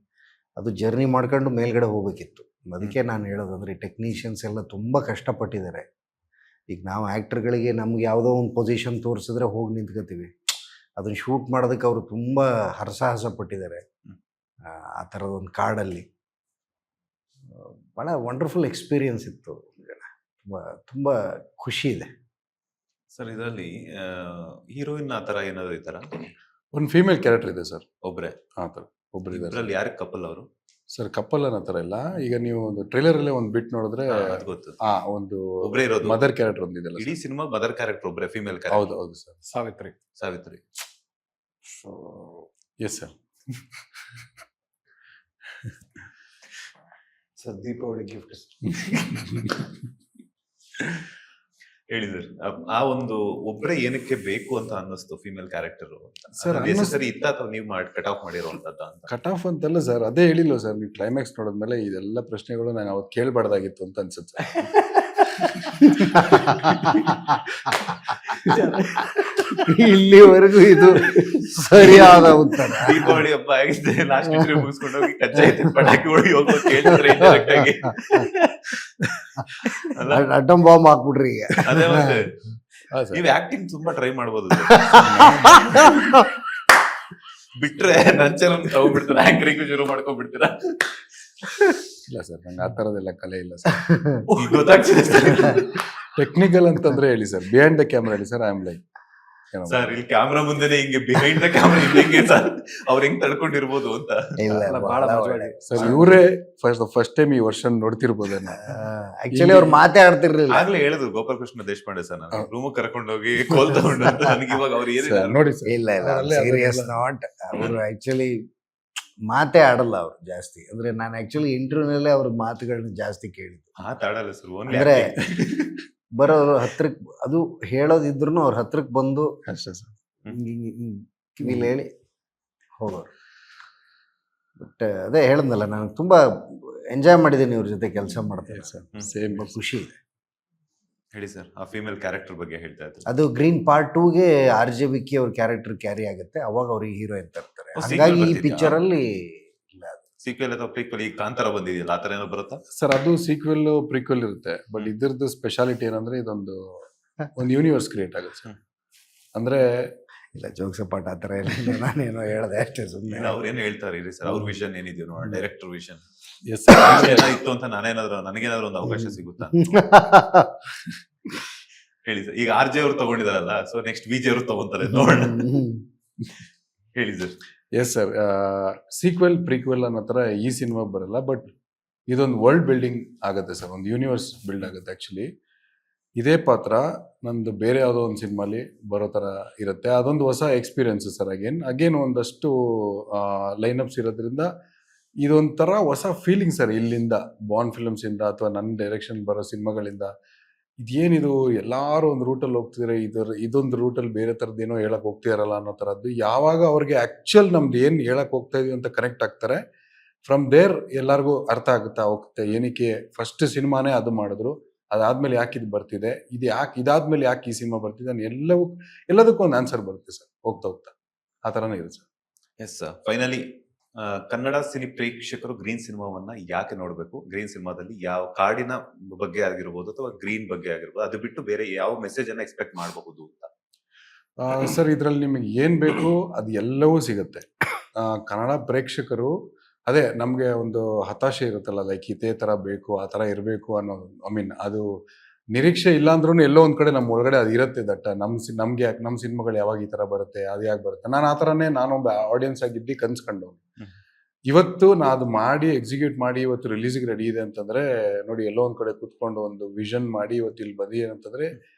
ಅದು ಜರ್ನಿ ಮಾಡ್ಕೊಂಡು ಮೇಲ್ಗಡೆ ಹೋಗ್ಬೇಕಿತ್ತು. ಅದಕ್ಕೆ ನಾನು ಹೇಳೋದಂದರೆ ಟೆಕ್ನಿಷಿಯನ್ಸ್ ಎಲ್ಲ ತುಂಬ ಕಷ್ಟಪಟ್ಟಿದ್ದಾರೆ. ಈಗ ನಾವು ಆ್ಯಕ್ಟರ್ಗಳಿಗೆ ನಮ್ಗೆ ಯಾವುದೋ ಒಂದು ಪೊಸಿಷನ್ ತೋರಿಸಿದ್ರೆ ಹೋಗಿ ನಿಂತ್ಕೋತೀವಿ. ಅದನ್ನು ಶೂಟ್ ಮಾಡೋದಕ್ಕೆ ಅವರು ತುಂಬ ಹರಸಾಹಸ ಪಟ್ಟಿದ್ದಾರೆ. ಆ ಥರದೊಂದು ಕಾಡಲ್ಲಿ ಭಾಳ ವಂಡರ್ಫುಲ್ ಎಕ್ಸ್ಪೀರಿಯನ್ಸ್ ಇತ್ತು. ತುಂಬ ತುಂಬ ಖುಷಿ ಇದೆ ಸರ್. ಇದರಲ್ಲಿ ಹೀರೋಯಿನ್ ಆ ಥರ ಏನಾದ್ರು ಈ ಥರ ಒಂದು ಫೀಮೇಲ್ ಕ್ಯಾರೆಕ್ಟರ್ ಇದೆ ಸರ್, ಒಬ್ರೆ? ಆ ಥರ ಒಬ್ರು ಇದ್ದಾರೆ. ಇದರಲ್ಲಿ ಯಾರು ಕಪಲ್ ಅವರು? ಸರ್ ಕಪ್ಪಲ್ ಅನ್ನೋ ಥರ ಇಲ್ಲ. ಈಗ ನೀವು ಒಂದು ಟ್ರೈಲರ್ ಅಲ್ಲೇ ಒಂದು ಬಿಟ್ ನೋಡಿದ್ರೆ ಅದು ಗೊತ್ತು, ಒಂದು ಒಬ್ರೇ ಇರೋದು. ಮದರ್ ಕ್ಯಾರೆಕ್ಟರ್ ಒಂದಿದೆಲ್ಲ ಇಡೀ ಸಿನಿಮಾ ಮದರ್ ಕ್ಯಾರೆಕ್ಟರ್ ಒಬ್ರೆ, ಫೀಮೇಲ್ ಹೌದು ಕ್ಯಾರೆಕ್ಟರ್. ಹೌದು sir, Savitri. So yes sir. Sir Deepavali gift ಹೇಳಿ ಸರ್. ಆ ಒಂದು ಒಬ್ರೆ ಏನಕ್ಕೆ ಬೇಕು ಅಂತ ಅನ್ನಿಸ್ತು ಫೀಮೇಲ್ ಕ್ಯಾರೆಕ್ಟರ್ ಸರ್? ಸರಿ ಇತ್ತ ಅಥವಾ ನೀವು ಕಟ್ ಆಫ್ ಮಾಡಿರುವಂತದ್ದ ಅಂತ? ಕಟ್ ಆಫ್ ಅಂತಲ್ಲ ಸರ್, ಅದೇ ಹೇಳಿಲ್ಲ ಸರ್. ನೀವು ಕ್ಲೈಮ್ಯಾಕ್ಸ್ ನೋಡಿದ್ಮೇಲೆ ಇದೆಲ್ಲ ಪ್ರಶ್ನೆಗಳು ನಾನು ಅವತ್ತು ಕೇಳಬಾರ್ದಾಗಿತ್ತು ಅಂತ ಅನ್ಸುತ್ತೆ. ಇಲ್ಲಿವರೆಗೂ ಇದು ಸರಿಯಾದ ಉತ್ತರ. ದೀಪಾವಳಿ ಹಬ್ಬ ಆಗಿದೆ, ಲಾಸ್ಟ್ ಮುಗಿಸ್ಕೊಂಡು ಹೋಗಿ ಕಜ್ಜಾಯ ಪಟಾಕಿ ಹೊಡಿ ಹೋಗ್ಬೇಕು ಕೇಳಿದ್ರೆ indirect ಆಗಿ. ಅಟಮ್ ಬಾಂಬ್ ಹಾಕ್ಬಿಟ್ರಿ ಈಗ. ಅದೇ ಮತ್ತೆ ಹಾ ಸರ್. ನೀವ್ ಆಕ್ಟಿಂಗ್ ತುಂಬಾ ಟ್ರೈ ಮಾಡ್ಬೋದು ಬಿಟ್ರೆ ನಂಚನ ತಗೊಂಡ್ಬಿಡ್ತಾರೆ, ಆಂಕರಿಂಗ್ ಶುರು ಮಾಡ್ಕೊಂಡ್ಬಿಡ್ತೀರಾ. ಇಲ್ಲ ಸರ್, ನಂಗೆ ಆ ಥರದ್ದೆಲ್ಲ ಕಲೆ ಇಲ್ಲ ಸರ್. ಈಗ ಗೊತ್ತಾಗ್ತಿದೆ ಟೆಕ್ನಿಕಲ್ ಅಂತಂದ್ರೆ ಹೇಳಿ ಸರ್, ಬಿಹೈಂಡ್ ದ ಕ್ಯಾಮ್ರಾ ಹೇಳಿ sir. I am like sir, ಇಲ್ಲಿ ಕ್ಯಾಮ್ರಾ ಮುಂದೆನೆ ಹಿಂಗೆ ಬಿಹೈಂಡ್ ದ ಕ್ಯಾಮ್ರಾ ಹಿಂಗೆ ಸರ್ ಅವ್ರ ಹೆಂಗ್ ತಡ್ಕೊಂಡಿರ್ಬೋದು ಅಂತ. ಇಲ್ಲ ಬಹಳ ಬಹಳ ಮಜವಾಗಿ. ಸರ್, ಇವರೇ ಫಸ್ಟ್ ಟೈಮ್ ಈ ವರ್ಷ ನೋಡ್ತಿರ್ಬೋದೇನೋ. ಆಕ್ಚುಲಿ ಅವ್ರು ಮಾತಾಡ್ತಿರ್ಲಿಲ್ಲ. ಆಗ್ಲೇ ಹೇಳಿದ್ರು ಗೋಪಾಲ್ ಕೃಷ್ಣ ದೇಶಪಾಂಡೆ ಸರ್, ನಾನು ರೂಮ್ ಕರ್ಕೊಂಡು ಹೋಗಿ ಕೋಲ್ ತಗೊಂಡು ಅಂತ. ನನಗೆ ಇವಾಗ ಅವ್ರು ಸರ್, ಏನಿಲ್ಲ ನೋಡಿ ಸರ್, ಇಲ್ಲ ಇಲ್ಲ ಅವರಲ್ಲೇ ಸೀರಿಯಸ್ ಅದನ್ನೆಲ್ಲ- ನಾಟ್. ಅವರು ಆಕ್ಚುಲಿ ಮಾತೇ ಆಡಲ್ಲ ಅವ್ರು ಜಾಸ್ತಿ. ಅಂದ್ರೆ ನಾನು ಆಕ್ಚುಲಿ ಇಂಟರ್ವ್ಯೂನಲ್ಲೇ ಅವ್ರ ಮಾತುಗಳನ್ನ ಜಾಸ್ತಿ ಕೇಳಿದ್ದು. ಮಾತಾಡಲ್ಲ ಸರ್, ಓನ್ಲಿ ಅಂದ್ರೆ ಬರೋರು ಹತ್ರಕ್, ಅದು ಹೇಳೋದಿದ್ರು ಅವ್ರ ಹತ್ರಕ್ ಬಂದು ಅಷ್ಟೇ ಸರ್. ಕಿವಿಲಿ ಹೇಳಿ ಹೋಗೋರು. ಬಟ್ ಅದೇ ಹೇಳದ್ನಲ್ಲ, ನಾನು ತುಂಬಾ ಎಂಜಾಯ್ ಮಾಡಿದ್ದೀನಿ ಇವ್ರ ಜೊತೆ ಕೆಲಸ ಮಾಡ್ತೀನಿ ಸರ್. ಸೇಮ್ ತುಂಬಾ ಖುಷಿ ಇದೆ. ಹೇಳಿ ಸರ್, ಆ ಫೀಮೇಲ್ ಕ್ಯಾರೆಕ್ಟರ್ ಬಗ್ಗೆ ಹೇಳ್ತಾ ಇದ್ರು. ಅದು ಗ್ರೀನ್ ಪಾರ್ಟ್ 2ಗೆ RJ ವಿಕ್ಕಿ ಅವ್ರ ಕ್ಯಾರೆಕ್ಟರ್ ಕ್ಯಾರಿ ಆಗುತ್ತೆ, ಅವಾಗ ಅವ್ರಿಗೆ ಹೀರೋಯಿನ್ ತರ್ತಾರೆ. ಓ, sequel ಹಾಗಾಗಿ ಈ ಬರ್ತಿದ್ಯಾ? ಪಿಕ್ಚರ್ ಅಲ್ಲಿ ಇಲ್ಲ ಅದು. ಸೀಕ್ವೆಲ್ ಅಥವಾ ಪ್ರೀಕ್ವೆಲ್, ಈಗ ಕಾಂತಾರ ಬಂದಿದೆಯಲ್ಲ, ಆತರ ಏನೋ ಬರುತ್ತಾ? ಸರ್, ಅದು ಸೀಕ್ವೆಲ್ ಪ್ರಿಕ್ವೆಲ್ ಇರುತ್ತೆ. ಬಟ್ ಇದ್ರದ್ದು ಸ್ಪೆಷಾಲಿಟಿ ಏನಂದ್ರೆ ಇದೊಂದು ಒಂದು ಯೂನಿವರ್ಸ್ ಕ್ರಿಯೇಟ್ ಆಗುತ್ತೆ ಸರ್. ಅಂದ್ರೆ ಇಲ್ಲ ಜೋಕ್ಸ್ ಪಾಠ ಆ ಥರ ಇಲ್ಲ, ನಾನೇನೋ ಹೇಳ್ದೆ ಅಷ್ಟೇ ಸುಮ್ಮನೆ. ಅವ್ರೇನು ಹೇಳ್ತಾರೆ ಇರಿ ಸರ್, ಅವ್ರ ವಿಷನ್ ಏನಿದೆಯೋ ನೋಡೋಣ, ಡೈರೆಕ್ಟರ್ ವಿಷನ್ ಎಸ್ ಸರ್, ಏನಾಗಿತ್ತು ಅಂತ ನನಗೇನಾದ್ರೂ ಒಂದು ಅವಕಾಶ ಸಿಗುತ್ತಾ ಹೇಳಿ ಸರ್. ಈಗ RJ ಅವ್ರು ತಗೊಂಡಿದಾರಲ್ಲ, ಸೊ ನೆಕ್ಸ್ಟ್ VJ ಅವರು ತಗೊಂತಾರೆ, ನೋಡೋಣ. ಹೇಳಿ sir. Yes sir, sequel prequel ಅನ್ನೋ ಥರ ಈ ಸಿನಿಮಾ ಬರಲ್ಲ. ಬಟ್ ಇದೊಂದು ವರ್ಲ್ಡ್ ಬಿಲ್ಡಿಂಗ್ ಆಗುತ್ತೆ ಸರ್, ಒಂದು ಯೂನಿವರ್ಸ್ ಬಿಲ್ಡ್ ಆಗುತ್ತೆ. ಆ್ಯಕ್ಚುಲಿ ಇದೇ ಪಾತ್ರ ನಂದು ಬೇರೆ ಯಾವುದೋ ಒಂದು ಸಿನಿಮಾಲಿ ಬರೋ ಥರ ಇರುತ್ತೆ. ಅದೊಂದು ಹೊಸ ಎಕ್ಸ್ಪೀರಿಯನ್ಸ್ ಸರ್. ಅಗೇನ್ ಒಂದಷ್ಟು ಲೈನಪ್ಸ್ ಇರೋದ್ರಿಂದ ಇದೊಂಥರ ಹೊಸ ಫೀಲಿಂಗ್ ಸರ್. ಇಲ್ಲಿಂದ ಬಾಂಡ್ ಫಿಲ್ಮ್ಸಿಂದ ಅಥವಾ ನನ್ನ ಡೈರೆಕ್ಷನ್ ಬರೋ ಸಿನಿಮಾಗಳಿಂದ ಇದೇನಿದು ಎಲ್ಲರೂ ಒಂದು ರೂಟಲ್ಲಿ ಹೋಗ್ತಿದ್ರೆ ಇದೊಂದು ರೂಟಲ್ಲಿ ಬೇರೆ ಥರದ್ದು ಏನೋ ಹೇಳಕ್ ಹೋಗ್ತಿದಾರಲ್ಲ ಅನ್ನೋ ಥರದ್ದು. ಯಾವಾಗ ಅವ್ರಿಗೆ ಆ್ಯಕ್ಚುಲ್ ನಮ್ದು ಏನು ಹೇಳಕ್ ಹೋಗ್ತಾ ಇದೀವಿ ಅಂತ ಕನೆಕ್ಟ್ ಆಗ್ತಾರೆ, ಫ್ರಮ್ ದೇರ್ ಎಲ್ಲರಿಗೂ ಅರ್ಥ ಆಗುತ್ತಾ ಹೋಗುತ್ತೆ. ಏನಕ್ಕೆ ಫಸ್ಟ್ ಸಿನಿಮಾನೇ ಅದು ಮಾಡಿದ್ರು, ಅದಾದ್ಮೇಲೆ ಯಾಕೆ ಇದು ಬರ್ತಿದೆ, ಇದಾದ್ಮೇಲೆ ಯಾಕೆ ಈ ಸಿನಿಮಾ ಬರ್ತಿದೆ ಅನ್ನೋ ಎಲ್ಲದಕ್ಕೂ ಒಂದು ಆನ್ಸರ್ ಬರುತ್ತೆ ಸರ್, ಹೋಗ್ತಾ ಹೋಗ್ತಾ. ಆ ಥರನೇ ಇದೆ sir. Yes sir, finally Kannada cine ಪ್ರೇಕ್ಷಕರು ಗ್ರೀನ್ ಸಿನಿಮಾವನ್ನ ಯಾಕೆ ನೋಡ್ಬೇಕು? ಗ್ರೀನ್ ಸಿನಿಮಾದಲ್ಲಿ ಯಾವ ಕಾಡಿನ ಬಗ್ಗೆ ಆಗಿರ್ಬೋದು ಅಥವಾ ಗ್ರೀನ್ ಬಗ್ಗೆ ಆಗಿರ್ಬೋದು, ಅದು ಬಿಟ್ಟು ಬೇರೆ ಯಾವ ಮೆಸೇಜ್ ಅನ್ನ ಎಕ್ಸ್ಪೆಕ್ಟ್ ಮಾಡಬಹುದು ಅಂತ? ಸರ್, ಇದರಲ್ಲಿ ನಿಮಗೆ ಏನು ಬೇಕು ಅದು ಎಲ್ಲವೂ ಸಿಗುತ್ತೆ. ಕನ್ನಡ ಪ್ರೇಕ್ಷಕರು ಅದೇ ನಮಗೆ ಒಂದು ಹತಾಶೆ ಇರುತ್ತಲ್ಲ, ಲೈಕ್ ಇದೇ ಥರ ಬೇಕು, ಆ ಥರ ಇರಬೇಕು ಅನ್ನೋದು. ಅದು ನಿರೀಕ್ಷೆ ಇಲ್ಲ ಅಂದ್ರೂ ಎಲ್ಲೋ ಒಂದು ಕಡೆ ನಮ್ಮ ಒಳಗಡೆ ಅದು ಇರುತ್ತೆ. ದಟ್ಟ ನಮ್ಗೆ ಯಾಕೆ ನಮ್ಮ ಸಿನಿಮಾಗಳು ಯಾವಾಗ ಈ ಥರ ಬರುತ್ತೆ, ಅದು ಯಾಕೆ ಬರುತ್ತೆ. ನಾನು ಆ ಥರನೇ ನಾನೊಬ್ಬ ಆಡಿಯನ್ಸ್ ಆಗಿದ್ದು ಕನ್ಸ್ಕೊಂಡು ಇವತ್ತು ನಾ ಅದು ಮಾಡಿ ಎಕ್ಸಿಕ್ಯೂಟ್ ಮಾಡಿ ಇವತ್ತು ರಿಲೀಸಿಗೆ ರೆಡಿ ಇದೆ ಅಂತಂದ್ರೆ ನೋಡಿ, ಎಲ್ಲೋ ಒಂದು ಕಡೆ ಕೂತ್ಕೊಂಡು ಒಂದು ವಿಷನ್ ಮಾಡಿ ಇವತ್ತು ಇಲ್ಲಿ ಬಂದಿ ಅಂತಂದ್ರೆ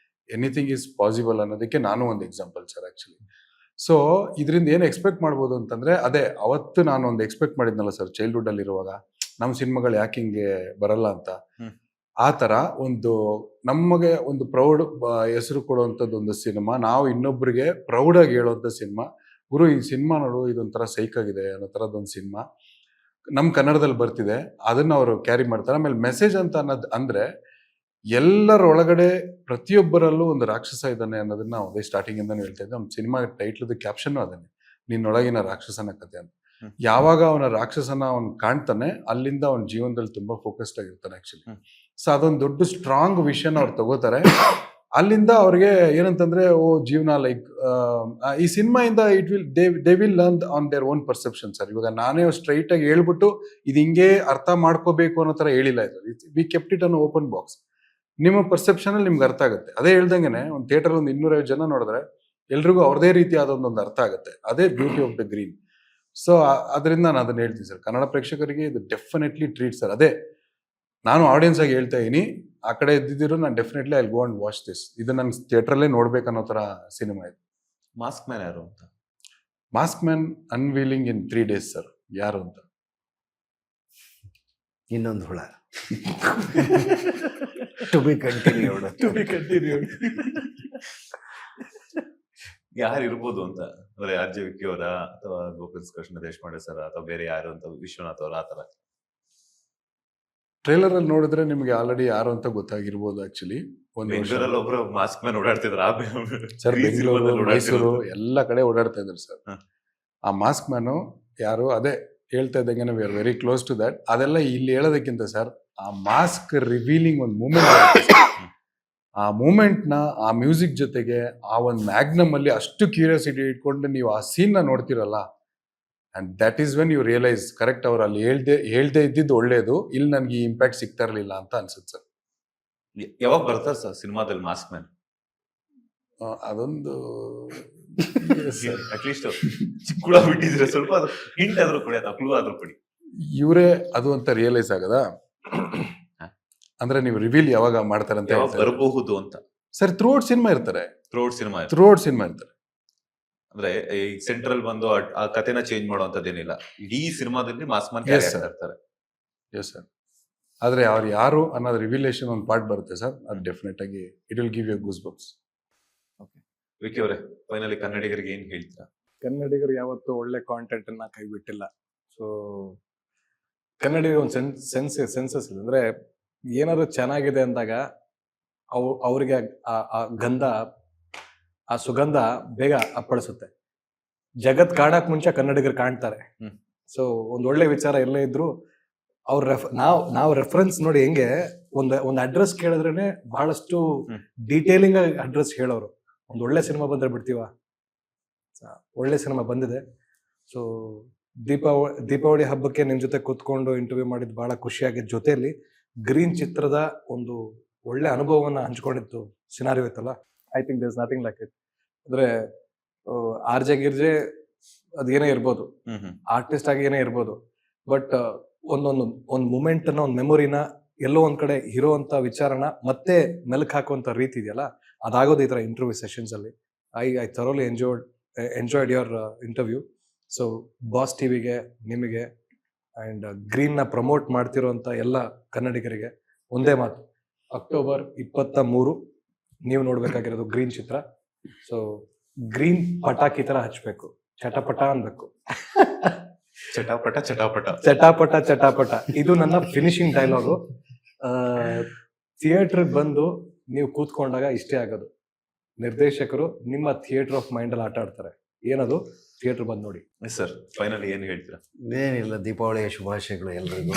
ಎನಿಥಿಂಗ್ ಈಸ್ ಪಾಸಿಬಲ್ ಅನ್ನೋದಕ್ಕೆ ನಾನು ಒಂದು ಎಕ್ಸಾಂಪಲ್ ಸರ್. ಆ್ಯಕ್ಚುಲಿ ಸೊ ಇದರಿಂದ ಏನು ಎಕ್ಸ್ಪೆಕ್ಟ್ ಮಾಡ್ಬೋದು ಅಂತಂದ್ರೆ, ಅದೇ ಅವತ್ತು ನಾನು ಒಂದು ಎಕ್ಸ್ಪೆಕ್ಟ್ ಮಾಡಿದ್ನಲ್ಲ ಸರ್, ಚೈಲ್ಡ್ಹುಡ್ ಅಲ್ಲಿ ಇರುವಾಗ ನಮ್ಮ ಸಿನಿಮಾಗಳು ಯಾಕೆ ಹಿಂಗೆ ಬರಲ್ಲ ಅಂತ. ಆ ಥರ ಒಂದು ನಮಗೆ ಒಂದು ಪ್ರೌಡ್ ಹೆಸರು ಕೊಡುವಂಥದ್ದು ಒಂದು ಸಿನಿಮಾ, ನಾವು ಇನ್ನೊಬ್ಬರಿಗೆ ಪ್ರೌಡಾಗಿ ಹೇಳೋಂಥ ಸಿನಿಮಾ. ಗುರು, ಈ ಸಿನಿಮಾ ನೋಡು, ಇದೊಂಥರ ಸೈಕ್ ಆಗಿದೆ ಅನ್ನೋ ಥರದ್ದೊಂದು ಸಿನಿಮಾ ನಮ್ಮ ಕನ್ನಡದಲ್ಲಿ ಬರ್ತಿದೆ, ಅದನ್ನ ಅವರು ಕ್ಯಾರಿ ಮಾಡ್ತಾರೆ. ಆಮೇಲೆ ಮೆಸೇಜ್ ಅಂತ ಅನ್ನೋದು ಅಂದ್ರೆ ಎಲ್ಲರ ಒಳಗಡೆ ಪ್ರತಿಯೊಬ್ಬರಲ್ಲೂ ಒಂದು ರಾಕ್ಷಸ ಇದ್ದಾನೆ ಅನ್ನೋದನ್ನ ನಾವು ಅದೇ ಸ್ಟಾರ್ಟಿಂಗ್ ಇಂದಾನು ಹೇಳ್ತಾ ಇದ್ದೆ. ನಮ್ಮ ಸಿನಿಮಾ ಟೈಟ್ಲದ ಕ್ಯಾಪ್ಷನ್ ಅದನ್ನೇ, ನಿನ್ನೊಳಗಿನ ರಾಕ್ಷಸನ ಕಥೆ ಅಂತ. ಯಾವಾಗ ಅವನ ರಾಕ್ಷಸನ ಅವನು ಕಾಣ್ತಾನೆ, ಅಲ್ಲಿಂದ ಅವನ ಜೀವನದಲ್ಲಿ ತುಂಬಾ ಫೋಕಸ್ಡ್ ಆಗಿರ್ತಾನೆ ಆಕ್ಚುಲಿ. ಸೊ ಅದೊಂದು ದೊಡ್ಡ ಸ್ಟ್ರಾಂಗ್ ವಿಷನ್ ಅವ್ರು ತಗೋತಾರೆ. ಅಲ್ಲಿಂದ ಅವ್ರಿಗೆ ಏನಂತಂದ್ರೆ, ಓ ಜೀವನ ಲೈಕ್ ಈ ಸಿನಿಮಾಯಿಂದ they will learn on their own perception sir. ಇವಾಗ ನಾನೇ ಸ್ಟ್ರೈಟ್ ಆಗಿ ಹೇಳ್ಬಿಟ್ಟು ಇದು ಹಿಂಗೆ ಅರ್ಥ ಮಾಡ್ಕೋಬೇಕು ಅನ್ನೋ ತರ ಹೇಳಿಲ್ಲ. ಇದು we kept it an open box. ನಿಮ್ಮ ಪರ್ಸೆಪ್ಷನ್ ಅಲ್ಲಿ ನಿಮ್ಗೆ ಅರ್ಥ ಆಗುತ್ತೆ. ಅದೇ ಹೇಳ್ದಂಗೆನೆ ಒಂದು ಥಿಯೇಟರ್ ಒಂದು 250 ಜನ ನೋಡಿದ್ರೆ ಎಲ್ರಿಗೂ ಅವ್ರದೇ ರೀತಿಯಾದ ಒಂದು ಅರ್ಥ ಆಗುತ್ತೆ. ಅದೇ beauty of the green. So ಅದರಿಂದ ನಾನು ಅದನ್ನ ಹೇಳ್ತೀನಿ ಸರ್, ಕನ್ನಡ ಪ್ರೇಕ್ಷಕರಿಗೆ ಇದು ಡೆಫಿನೆಟ್ಲಿ ಟ್ರೀಟ್ ಸರ್. ಅದೇ ನಾನು ಆಡಿಯನ್ಸ್ ಆಗಿ ಹೇಳ್ತಾ ಇದೀನಿ, ಆ ಕಡೆ ಇದ್ದಿದ್ರು ನಾನು definitely I go and watch this. ಇದು ನಾನು ಥಿಯೇಟರಲ್ಲೇ ನೋಡ್ಬೇಕನ್ನೋ ತರ ಸಿನಿಮಾ ಇದು. ಮಾಸ್ಕ್ ಮ್ಯಾನ್ ಯಾರು ಅಂತ? Mask man unveiling in 3 days sir. ಯಾರು ಅಂತ? ಇನ್ನೊಂದು ಹುಳ. To be continued. ಯಾರು ಇರ್ಬೋದು ಅಂತ ಅಂದ್ರೆ RJ ವಿಕ್ಕಿ ಅವರ ಅಥವಾ ಗೋಪಾಲ್ ಕೃಷ್ಣ ದೇಶಪಾಂಡೆ ಸರ್ ಅಥವಾ ಬೇರೆ ಯಾರು ಅಂತ, ವಿಶ್ವನಾಥ್ ಅವರ, ಆ ತರ? ಟ್ರೇಲರ್ ಅಲ್ಲಿ ನೋಡಿದ್ರೆ ನಿಮ್ಗೆ ಆಲ್ರೆಡಿ ಯಾರು ಅಂತ ಗೊತ್ತಾಗಿರ್ಬೋದು. ಆಕ್ಚುಲಿ ಬೆಂಗಳೂರಲ್ಲಿ ಒಬ್ರು ಮಾಸ್ಕ್ ಮ್ಯಾನ್ ಓಡಾಡ್ತಿದ್ರು ಸರ್, ಬೆಂಗಳೂರು, ಮೈಸೂರು ಎಲ್ಲ ಕಡೆ ಓಡಾಡ್ತಾ ಇದ್ರು ಸರ್. ಆ ಮಾಸ್ಕ್ ಮ್ಯಾನು ಯಾರು, ಅದೇ ಹೇಳ್ತಾ ಇದ್ದಂಗೆ we are very close to that. ಅದೆಲ್ಲ ಇಲ್ಲಿ ಹೇಳೋದಕ್ಕಿಂತ ಸರ್, ಆ ಮಾಸ್ಕ್ ರಿವೀಲಿಂಗ್ ಒಂದು ಮೂಮೆಂಟ್ ಆ ಮೂಮೆಂಟ್ನ ಆ ಮ್ಯೂಸಿಕ್ ಜೊತೆಗೆ ಆ ಒಂದು ಮ್ಯಾಗ್ನಮ್ ಅಲ್ಲಿ ಅಷ್ಟು ಕ್ಯೂರಿಯಾಸಿಟಿ ಇಟ್ಕೊಂಡು ನೀವು ಆ ಸೀನ್ನ ನೋಡ್ತಿರಲ್ಲ, and that is when you realise correct ಅವ್ರು ಅಲ್ಲಿ ಹೇಳ್ದೆ ಇದ್ದಿದ್ದು ಒಳ್ಳೇದು, ಇಲ್ಲಿ ನನಗೆ ಈ ಇಂಪ್ಯಾಕ್ಟ್ ಸಿಗ್ತಾ ಇರಲಿಲ್ಲ ಅಂತ ಅನ್ಸುತ್ತೆ ಸರ್. ಯಾವಾಗ ಬರ್ತಾರೆ ಸರ್ ಸಿನಿಮಾದಲ್ಲಿ ಮಾಸ್ಕ್ ಮ್ಯಾನ್? ಅದೊಂದು ಅಟ್ಲೀಸ್ಟ್ ಚಿಕ್ಕುಳ ಬಿಟ್ಟಿದ್ರೆ ಸ್ವಲ್ಪ ಹಿಂಟ್ ಆದ್ರೂ ಕೊಡಿ ಅಥವಾ ಕ್ಲೂ ಆದ್ರೂ ಕೊಡಿ. ಇವರೇ ಅದು ಅಂತ ರಿಯಲೈಸ್ ಆಗದಾ? ಅಂದ್ರೆ ನೀವು ರಿವೀಲ್ ಯಾವಾಗ ಮಾಡ್ತಾರೆ ಅಂತ ಬರಬಹುದು ಅಂತ ಸರ್. ಥ್ರೂಔಟ್ ಸಿನಿಮಾ ಇರ್ತಾರೆ, ಥ್ರೂಔಟ್ ಸಿನಿಮಾ ಇರ್ತಾರೆ. ಅಂದ್ರೆ ಈ ಸೆಂಟ್ರಲ್ ಬಂದು ಆ ಕಥೆನ ಚೇಂಜ್ ಮಾಡುವಂತದ್ದೇನಿಲ್ಲ, ಇಡೀ ಸಿನಿಮಾದಲ್ಲಿ ಮಾಸ್ಕ್ ಮ್ಯಾನ್ ಇರ್ತಾರೆ. Yes sir. ಆದ್ರೆ ಅವ್ರು ಯಾರು ಅನ್ನೋದು ರಿವಿಲೇಷನ್ ಒಂದು ಪಾರ್ಟ್ ಬರುತ್ತೆ ಸರ್, ಅದು ಡೆಫಿನೆಟ್ ಆಗಿ it will give you goosebumps. Vicky ಅವರೇ, ಫೈನಲಿ ಕನ್ನಡಿಗರಿಗೆ ಏನ್ ಹೇಳ್ತೀರಾ? ಕನ್ನಡಿಗರು ಯಾವತ್ತೂ ಒಳ್ಳೆ ಕಾಂಟೆಂಟ್ ಅನ್ನ ಕೈ ಬಿಟ್ಟಿಲ್ಲ. ಸೊ ಕನ್ನಡಿಗರಿಗೆ ಒಂದು ಸೆನ್ಸಸ್ ಇದೆ. ಅಂದ್ರೆ ಏನಾದ್ರು ಚೆನ್ನಾಗಿದೆ ಅಂದಾಗ ಅವ್ರಿಗೆ ಆ ಗಂಧ, ಆ ಸುಗಂಧ ಬೇಗ ಅಪ್ಪಳಿಸುತ್ತೆ. ಜಗತ್ ಕಾಣಕ್ ಮುಂಚೆ ಕನ್ನಡಿಗರು ಕಾಣ್ತಾರೆ. ಸೊ ಒಂದ್ ಒಳ್ಳೆ ವಿಚಾರ ಎಲ್ಲೇ ಇದ್ರು ನಾವು ರೆಫರೆನ್ಸ್ ನೋಡಿ, ಹೆಂಗೆ ಒಂದ್ ಅಡ್ರೆಸ್ ಕೇಳಿದ್ರೇನೆ ಬಹಳಷ್ಟು ಡೀಟೇಲಿಂಗ್ ಆಗಿ ಅಡ್ರೆಸ್ ಹೇಳೋರು. ಒಂದ್ ಒಳ್ಳೆ ಸಿನಿಮಾ ಬಂದ್ರೆ ಬಿಡ್ತೀವ? ಒಳ್ಳೆ ಸಿನಿಮಾ ಬಂದಿದೆ. ಸೊ ದೀಪಾವಳಿ ಹಬ್ಬಕ್ಕೆ ನಿಮ್ ಜೊತೆ ಕೂತ್ಕೊಂಡು ಇಂಟರ್ವ್ಯೂ ಮಾಡಿದ್ ಬಹಳ ಖುಷಿಯಾಗಿದ್ದ. ಜೊತೆಯಲ್ಲಿ ಗ್ರೀನ್ ಚಿತ್ರದ ಒಂದು ಒಳ್ಳೆ ಅನುಭವವನ್ನ ಹಂಚ್ಕೊಂಡಿದ್ದು ಸಿನಾರಿಯೋ ಇತ್ತಲ್ಲ, I think there is nothing like it. ಅಂದ್ರೆ ಆರ್ಜೆ ಗಿರ್ಜೆ ಅದೇನೇ ಇರ್ಬೋದು, ಆರ್ಟಿಸ್ಟ್ ಆಗಿ ಏನೇ ಇರ್ಬೋದು, ಬಟ್ ಒಂದ್ ಮೂಮೆಂಟ್ ಅನ್ನ, ಒಂದ್ ಮೆಮೊರಿನ ಎಲ್ಲೋ ಒಂದ್ ಕಡೆ ಇರುವಂತ ವಿಚಾರನ ಮತ್ತೆ ಮೆಲುಕು ಹಾಕುವಂತ ರೀತಿ ಇದೆಯಲ್ಲ, ಅದಾಗೋದು ಈ ತರ ಇಂಟರ್ವ್ಯೂ ಸೆಷನ್ಸ್ ಅಲ್ಲಿ. I thoroughly enjoyed your interview. So boss ಟಿವಿಗೆ, ನಿಮಗೆ ಅಂಡ್ ಗ್ರೀನ್ ನ ಪ್ರಮೋಟ್ ಮಾಡ್ತಿರುವಂತ ಎಲ್ಲ ಕನ್ನಡಿಗರಿಗೆ ಒಂದೇ ಮಾತು, ಅಕ್ಟೋಬರ್ 23 ನೀವು ನೋಡ್ಬೇಕಾಗಿರೋದು ಗ್ರೀನ್ ಚಿತ್ರ. ಸೊ ಗ್ರೀನ್ ಪಟಾಕಿ ತರ ಹಚ್ಬೇಕು, ಚಟಪಟ ಅನ್ಬೇಕು. ಚಟಾಪಟ ಚಟಾಪಟ ಚಟಾಪಟ ಚಟಾಪಟ, ಇದು ನನ್ನ ಫಿನಿಶಿಂಗ್ ಡೈಲಾಗು. ಥಿಯೇಟರ್ ಬಂದು ನೀವು ಕೂತ್ಕೊಂಡಾಗ ಇಷ್ಟೇ ಆಗೋದು, ನಿರ್ದೇಶಕರು ನಿಮ್ಮ ಥಿಯೇಟರ್ ಆಫ್ ಮೈಂಡ್ ಅಲ್ಲಿ ಆಟ ಆಡ್ತಾರೆ. ಏನದು? ಥಿಯೇಟರ್ ಬಂದು ನೋಡಿ. ಸರ್ ಫೈನಲಿ ಏನ್ ಹೇಳ್ತೀರಾ? ಏನಿಲ್ಲ, ದೀಪಾವಳಿಯ ಶುಭಾಶಯಗಳು ಎಲ್ರಿಗೂ.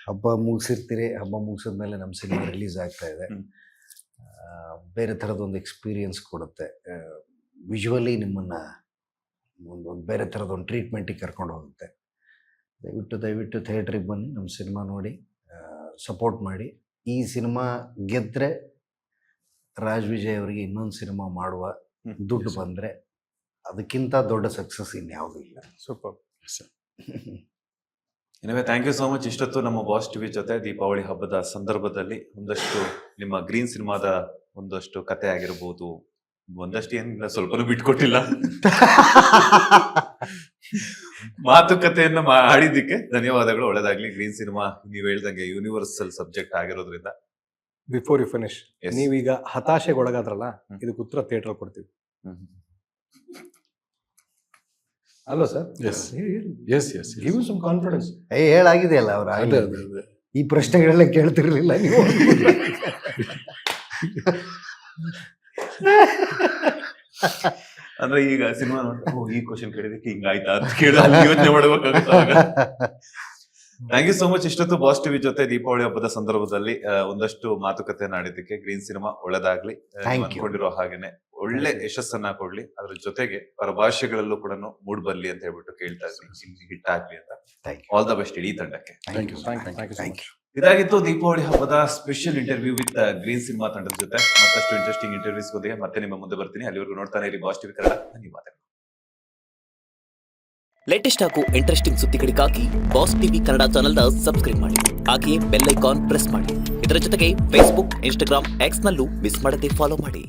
ಹಬ್ಬ ಮುಗಿಸಿರ್ತೀರಿ, ಹಬ್ಬ ಮುಗಿಸಿದ್ಮೇಲೆ ನಮ್ಮ ಸಿನಿಮಾ ರಿಲೀಸ್ ಆಗ್ತಾ ಇದೆ. ಬೇರೆ ಥರದೊಂದು ಎಕ್ಸ್ಪೀರಿಯನ್ಸ್ ಕೊಡುತ್ತೆ. ವಿಜುವಲಿ ನಿಮ್ಮನ್ನು ಒಂದು ಬೇರೆ ಥರದೊಂದು ಟ್ರೀಟ್ಮೆಂಟಿಗೆ ಕರ್ಕೊಂಡು ಹೋಗುತ್ತೆ. ದಯವಿಟ್ಟು ಥಿಯೇಟ್ರಿಗೆ ಬನ್ನಿ, ನಮ್ಮ ಸಿನಿಮಾ ನೋಡಿ, ಸಪೋರ್ಟ್ ಮಾಡಿ. ಈ ಸಿನಿಮಾ ಗೆದ್ದರೆ ರಾಜ್ ವಿಜಯ್ ಅವರಿಗೆ ಇನ್ನೊಂದು ಸಿನಿಮಾ ಮಾಡುವ ದುಡ್ಡು ಬಂದರೆ ಅದಕ್ಕಿಂತ ದೊಡ್ಡ ಸಕ್ಸಸ್ ಇನ್ಯಾವುದೂ ಇಲ್ಲ. Super. Anyway, thank you so much. ಇಷ್ಟೊತ್ತು ನಮ್ಮ ಬಾಸ್ ಟಿವಿ ಜೊತೆ ದೀಪಾವಳಿ ಹಬ್ಬದ ಸಂದರ್ಭದಲ್ಲಿ ಒಂದಷ್ಟು ನಿಮ್ಮ ಗ್ರೀನ್ ಸಿನಿಮಾದ ಒಂದಷ್ಟು ಕತೆ ಆಗಿರ್ಬೋದು, ಒಂದಷ್ಟು ಏನಿಲ್ಲ, ಸ್ವಲ್ಪನೂ ಬಿಟ್ಕೊಟ್ಟಿಲ್ಲ, ಮಾತುಕತೆಯನ್ನ ಮಾಡಿದ್ದಕ್ಕೆ ಧನ್ಯವಾದಗಳು. ಒಳ್ಳೆದಾಗ್ಲಿ. ಗ್ರೀನ್ ಸಿನಿಮಾ ನೀವು ಹೇಳ್ದಂಗೆ ಯೂನಿವರ್ಸಲ್ ಸಬ್ಜೆಕ್ಟ್ ಆಗಿರೋದ್ರಿಂದ. ಬಿಫೋರ್ ಯು ಫಿನಿಶ್, ನೀವೀಗ ಹತಾಶೆಗೆ ಒಳಗಾದ್ರಲ್ಲ, ಇದಕ್ಕೆ ಉತ್ತರ ಥಿಯೇಟರ್ ಕೊಡ್ತೀವಿ ಅಲ್ವಾ ಸರ್? Give some confidence. ಹೇಳಾಗಿದೆಯಲ್ಲ ಅವ್ರ, ಈ ಪ್ರಶ್ನೆಗಳೆಲ್ಲ ಕೇಳ್ತಿರ್ಲಿಲ್ಲ ನೀವು. ಅಂದ್ರೆ ಈಗ ಸಿನಿಮಾ ಈ ಕ್ವಶನ್ ಕೇಳಿದಕ್ಕೆ ಹಿಂಗಾಯ್ತಾ ಅಂತ ಕೇಳಿ ಯೋಚನೆ ಮಾಡಬೇಕಾಗುತ್ತೆ. Thank you so much. ಇಷ್ಟೊತ್ತು ಬಾಸ್ ಟಿವಿ ಜೊತೆ ದೀಪಾವಳಿ ಹಬ್ಬದ ಸಂದರ್ಭದಲ್ಲಿ ಒಂದಷ್ಟು ಮಾತುಕತೆ ಆಡಿದ್ದಕ್ಕೆ. ಗ್ರೀನ್ ಸಿನಿಮಾ ಒಳ್ಳೆದಾಗ್ಲಿ, ಅನ್ಕೊಂಡಿರೋ ಹಾಗೇನೆ ಒಳ್ಳೆ ಯಶಸ್ಸನ್ನ ಕೊಡ್ಲಿ, ಅದ್ರ ಜೊತೆಗೆ ಪರಭಾಷೆಗಳಲ್ಲೂ ಕೂಡ ಮೂಡ್ ಬರ್ಲಿ ಅಂತ ಹೇಳ್ಬಿಟ್ಟು ಕೇಳ್ತಾ ಇದ್ದೀನಿ. ಹಿಟ್ ಆಗ್ಲಿ ಅಂತ. ಆಲ್ ದ ಬೆಸ್ಟ್ ಇಡೀ ತಂಡಕ್ಕೆ. ಇದಾಗಿತ್ತು ದೀಪಾವಳಿ ಹಬ್ಬದ special interview with green cinema ತಂಡದ ಜೊತೆ. ಮತ್ತಷ್ಟು ಇಂಟ್ರೆಸ್ಟಿಂಗ್ ಇಂಟರ್ವ್ಯೂಸ್ ಜೊತೆಗೆ ಮತ್ತೆ ನಿಮ್ಮ ಮುಂದೆ ಬರ್ತೀನಿ. ಅಲ್ಲಿವರೆಗೂ ನೋಡ್ತಾನೆ ಇರಿ ಬಾಸ್ ಟಿವಿ ಕನ್ನಡ. ಧನ್ಯವಾದಗಳು. ಲೇಟೆಸ್ಟ್ ಹಾಗೂ ಇಂಟ್ರೆಸ್ಟಿಂಗ್ ಸುದ್ದಿಗಳಿಗಾಗಿ ಬಾಸ್ ಟಿವಿ ಕನ್ನಡ ಚಾನೆಲ್ನ ಸಬ್ಸ್ಕ್ರೈಬ್ ಮಾಡಿ. ಹಾಗೆಯೇ ಬೆಲ್ ಐಕಾನ್ ಪ್ರೆಸ್ ಮಾಡಿ. ಇದರ ಜೊತೆಗೆ ಫೇಸ್ಬುಕ್, ಇನ್ಸ್ಟಾಗ್ರಾಮ್, ಎಕ್ಸ್ ನಲ್ಲೂ ಮಿಸ್ ಮಾಡದೆ ಫಾಲೋ ಮಾಡಿ.